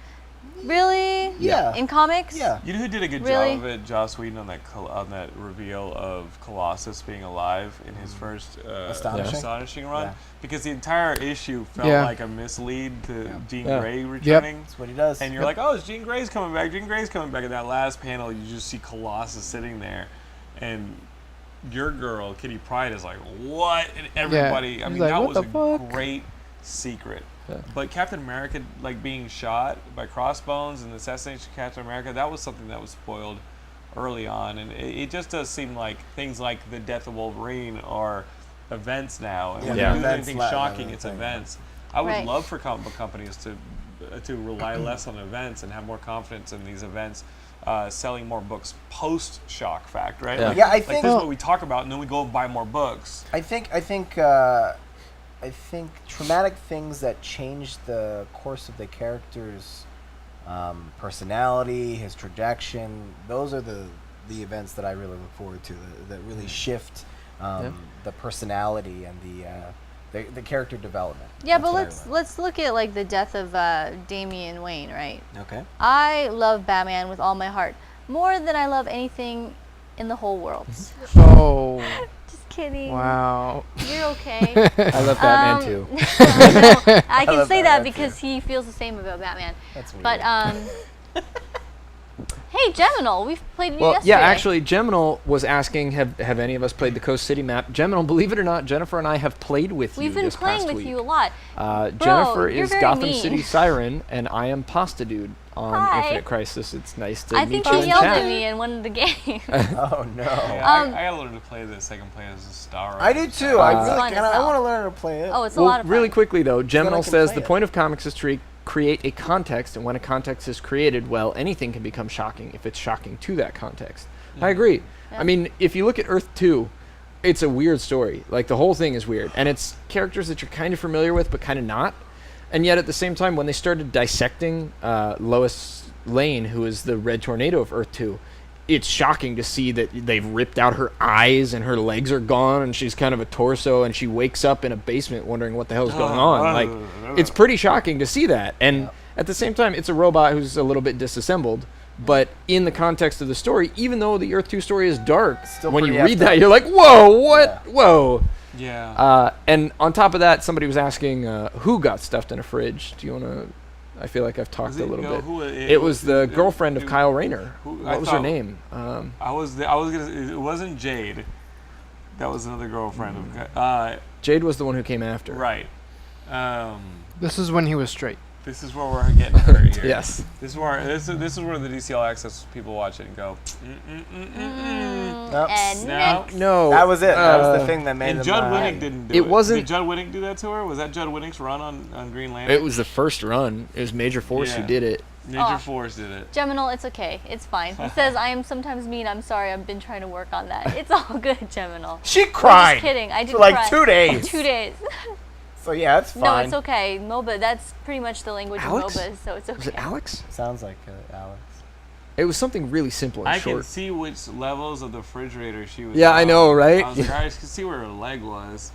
Really? Yeah. In comics? Yeah. You know who did a good Really? job of it? Joss Whedon on that reveal of Colossus being alive in his first astonishing run, Yeah. because the entire issue felt Yeah. like a mislead to Jean Yeah. Grey returning. That's what he does. And you're like, oh, it's Jean Grey's coming back. Jean Grey's coming back. In that last panel, you just see Colossus sitting there, and your girl Kitty Pryde is like, what? And everybody, I He's mean, like, that "What was the a fuck?" great secret. Yeah. But Captain America, like being shot by crossbones and the assassination of Captain America, that was something that was spoiled early on, and it just does seem like things like the death of Wolverine are events now. And when Yeah. you do Events anything like shocking, that it's thing. events. I would Right. love for comic book companies to rely less on events and have more confidence in these events. Selling more books post shock fact, right? Yeah. Like, Yeah, I like think- this is what we talk about, and then we go buy more books. I think traumatic things that change the course of the character's personality, his trajectory, those are the events that I really look forward to, that really shift the personality and the character development. Yeah, That's but what I let's look at like the death of Damian Wayne, right? Okay. I love Batman with all my heart, more than I love anything in the whole world. Oh, Just kidding. wow. You're okay. I love Batman too. No, I can love say Batman that too. because he feels the same about Batman. That's weird. But hey, Geminal, we've played you Well, yesterday. yeah, actually, Geminal was asking, have any of us played the Coast City map? Geminal, believe it or not, Jennifer and I have played with We've you been this playing past with week. you a lot. Jennifer you're is very Gotham mean. City Siren, and I am Pasta Dude on Hi. Infinite Crisis. It's nice to I meet think you he in yelled chat. at me in one of the games. Oh no. Yeah, I gotta learn to play this. I can play as a star. I do too. I It's really fun as I hell. want to learn how to play it. Oh, it's a Well, lot of fun. really quickly though, I Geminal can says play the it. point of comics is to create a context, and when a context is created, well, anything can become shocking if it's shocking to that context. I agree. Yeah. I mean, if you look at Earth 2, it's a weird story. Like, the whole thing is weird. And it's characters that you're kind of familiar with, but kind of not. And yet, at the same time, when they started dissecting Lois Lane, who is the Red Tornado of Earth 2, it's shocking to see that they've ripped out her eyes and her legs are gone and she's kind of a torso and she wakes up in a basement wondering what the hell's going on. Like, it's pretty shocking to see that. And at the same time, it's a robot who's a little bit disassembled. But in the context of the story, even though the Earth 2 story is dark, Still when you pretty read effed up. that, you're like, whoa, what? Yeah. Whoa. Yeah. And on top of that, somebody was asking who got stuffed in a fridge. Do you want to... I feel like I've talked Was a it- little no, bit. who It was the girlfriend of it- Kyle Rayner. who- What I was her thought- name? I was gonna. It wasn't Jade. That was another girlfriend of. Jade was the one who came after. Right. This is when he was straight. This is where we're getting hurt here. Yes. This is where this is where the DCL Access people watch it and go. Nope. And No. next. No. That was it. That was the thing that made And them. Judd Winnick didn't do it. It wasn't- Did Judd Winnick do that to her? Was that Judd Winnick's run on Green Lantern? It was the first run. It was Major Force who Yeah. did it. Major Oh. Force did it. Geminal, it's okay. It's fine. He says, I am sometimes mean. I'm sorry. I've been trying to work on that. It's all good, Geminal. She I'm cried just kidding. I did for like cry. 2 days. 2 days. So yeah, it's fine. No, it's okay. MOBA, that's pretty much the language Alex? of MOBA, so it's okay. Was it Alex? Sounds like Alex. It was something really simple and I can short. see which levels of the refrigerator she was Yeah, I on. know, right? I was like, I can see where her leg was.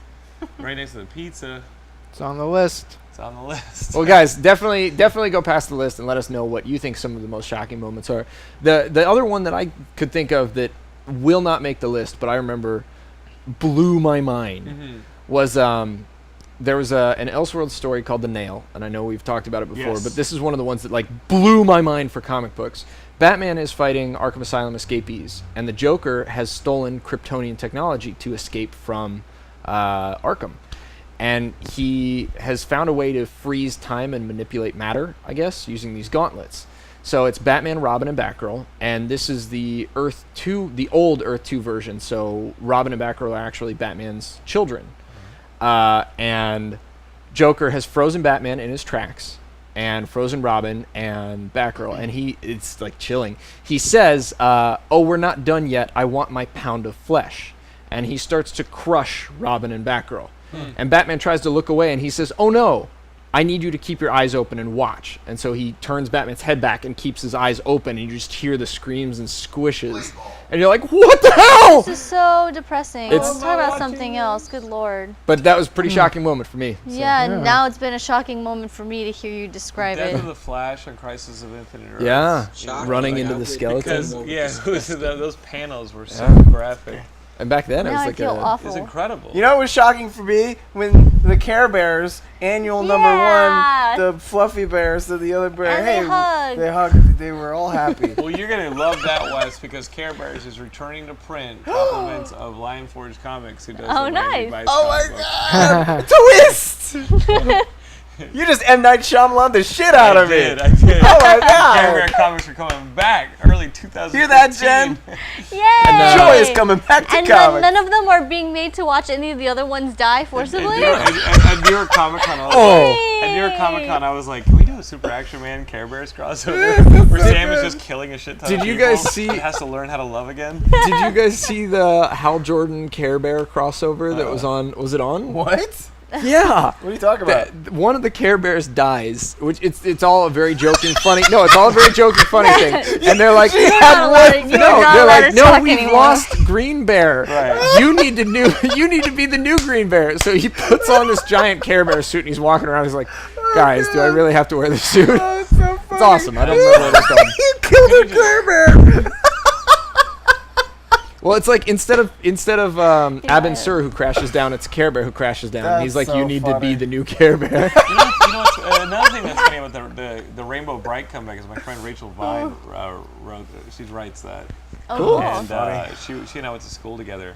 Right next to the pizza. It's on the list. It's on the list. Well, guys, definitely go past the list and let us know what you think some of the most shocking moments are. The other one that I could think of that will not make the list, but I remember blew my mind was there was an Elseworlds story called The Nail, and I know we've talked about it before, Yes. but this is one of the ones that like blew my mind for comic books. Batman is fighting Arkham Asylum escapees, and the Joker has stolen Kryptonian technology to escape from Arkham. And he has found a way to freeze time and manipulate matter, I guess, using these gauntlets. So it's Batman, Robin, and Batgirl, and this is the Earth 2, the old Earth 2 version. So Robin and Batgirl are actually Batman's children. And Joker has frozen Batman in his tracks, and frozen Robin and Batgirl, and it's like chilling. He says, "Oh, we're not done yet. I want my pound of flesh," and he starts to crush Robin and Batgirl. And Batman tries to look away, and he says, "Oh no, I need you to keep your eyes open and watch." And so he turns Batman's head back and keeps his eyes open, and you just hear the screams and squishes. And you're like, what the hell? This is so depressing. It's- Let's talk about something else. Good lord. But that was a pretty shocking moment for me. So. Yeah, now it's been a shocking moment for me to hear you describe Death it. of the Flash on Crisis of Infinite Earths. Yeah, Shocking. running Like, into how the big- skeleton. Because those panels were so Yeah. graphic. And back then, it Now was I like feel a... awful. It's incredible. You know what was shocking for me when the Care Bears annual number Yeah. 1, the Fluffy Bears, to the other bear. And hey, they hugged. they hugged. They were all happy. Well, you're gonna love that, Wes, because Care Bears is returning to print compliments of Lion Forge Comics, who does Oh, the nice. Randy Bice Oh my comic book. God! Twist! You just M. Night Shyamalan the shit out of I it. did. Oh my Care Bear God! comics are coming back early 2015. Hear that, Jen? Yay! Joy is coming back to And comics. none of them are being made to watch any of the other ones die forcibly. At New York Comic Con, at New York Comic Con, I was like, "Can we do a Super Action Man Care Bears crossover where Sam is just killing a shit ton Did of you people guys see- and has to learn how to love again?" Did you guys see the Hal Jordan Care Bear crossover that was on? Was it on? What? Yeah. What are you talking about? One of the Care Bears dies, which it's all a very joking, funny. No, it's all a very joking, funny thing. And they're like, You're not allowed to- you're not they're allowed like, to no, talk we've anymore." lost Green Bear. Right. You need to be the new Green Bear. So he puts on this giant Care Bear suit and he's walking around. He's like, guys, do I really have to wear this suit? Oh, it's so funny. It's awesome. I don't know what it's called. You killed a Care Bear. Well, it's like instead of Abin Sur who crashes down, it's Care Bear who crashes down. And he's That's like, so you need to funny. be the new Care Bear. You know what's, another thing that's funny about the Rainbow Bright comeback is my friend Rachel Vine she writes that. Oh, And she and I went to school together.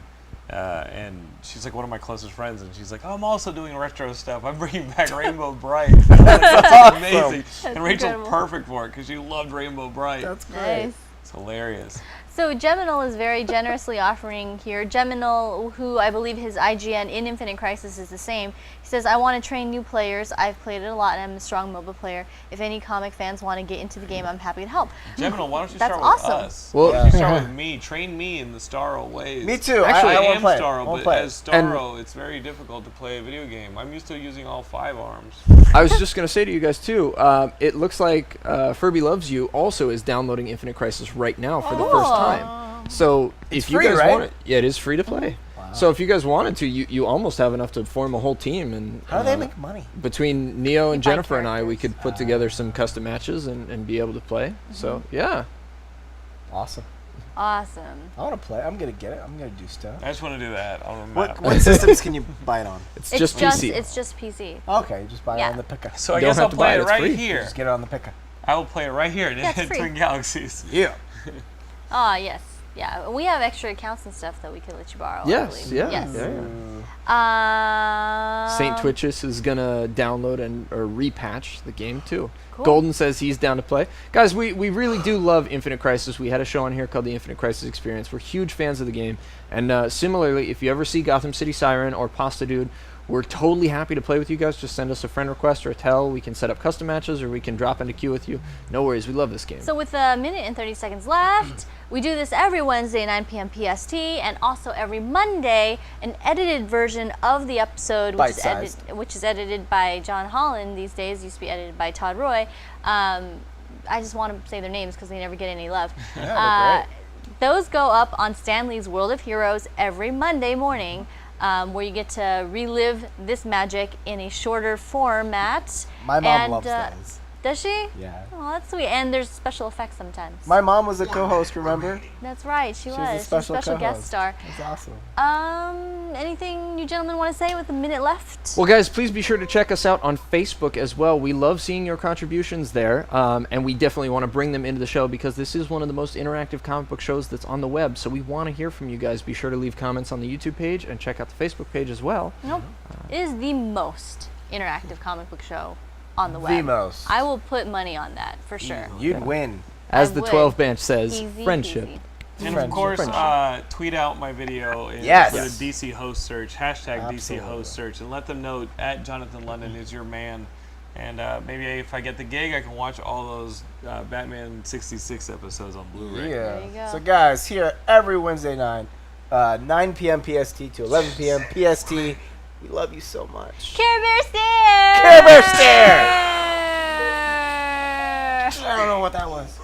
And she's like one of my closest friends, and she's like, "Oh, I'm also doing retro stuff. I'm bringing back Rainbow Bright." That's amazing. And Rachel's incredible. perfect for it because she loved Rainbow Bright. That's great. Nice. It's hilarious. So Geminal is very generously offering here. Geminal, who I believe his IGN in Infinite Crisis is the same, he says, I want to train new players. I've played it a lot and I'm a strong MOBA player. If any comic fans want to get into the game, I'm happy to help. Geminal, why don't you That's start awesome. with us? Well- Why don't you start with me? Train me in the Starro ways. Me too. Actually, I won't am play it. Starro, Won't but play it. as Starro, it's very difficult to play a video game. I'm used to using all 5 arms. I was just going to say to you guys, too, it looks like Furby Loves You also is downloading Infinite Crisis right now for the first time. So if you free, guys right? want it, yeah, it is free to play. Wow. So if you guys wanted to, you almost have enough to form a whole team. And How do they make money? between Neo and buy Jennifer and I, we characters. could put together some custom matches and be able to play. So, yeah. Awesome. Awesome. I want to play. I'm gonna get it. I'm gonna do stuff. I just want to do that on a What map. what systems can you buy it on? It's It's just PC. It's just PC. Okay, you just buy it Yeah. on the picker. So I You don't guess have I'll to buy play it, it it's right free. here. Just get it on the picker. I will play it right here in Yeah, it's free. Twin Galaxies. Yeah. Ah, yes. Yeah, we have extra accounts and stuff that we could let you borrow. I Yes, believe. yeah. Yes. yeah. Saint Twitchus is gonna download or repatch the game too. Cool. Golden says he's down to play. Guys, we really do love Infinite Crisis. We had a show on here called the Infinite Crisis Experience. We're huge fans of the game. And similarly, if you ever see Gotham City Siren or Pasta Dude, we're totally happy to play with you guys. Just send us a friend request or a tell. We can set up custom matches or we can drop into queue with you. No worries. We love this game. So with a minute and 30 seconds left, we do this every Wednesday, 9 p.m. PST, and also every Monday, an edited version of the episode, Bite-sized. which is edited by John Holland these days. Used to be edited by Todd Roy. I just want to say their names because they never get any love. Yeah, Those go up on Stanley's World of Heroes every Monday morning, where you get to relive this magic in a shorter format. My mom And, loves those. Does she? Yeah. Oh, that's sweet. And there's special effects sometimes. My mom was a co-host. Remember? That's right. She She was. was a She's special guest co-host. star. That's awesome. Anything you gentlemen want to say with a minute left? Well, guys, please be sure to check us out on Facebook as well. We love seeing your contributions there, and we definitely want to bring them into the show because this is one of the most interactive comic book shows that's on the web. So we want to hear from you guys. Be sure to leave comments on the YouTube page and check out the Facebook page as well. Nope. It is the most interactive comic book show on the web. The most. I will put money on that for sure. You'd win. As I the would. 12 bench says, Easy friendship. peasy. And Friendship. of course, Friendship. tweet out my video in, Yes. with a DC host search, hashtag DC Absolutely. host search, and let them know at Jonathan London is your man. And maybe if I get the gig, I can watch all those Batman 66 episodes on Blu-ray. Yeah. There you go. So guys, here every Wednesday night, 9 p.m. PST to 11 p.m. PST. We love you so much. Care Bear Stare! Care Bear Stare! I don't know what that was.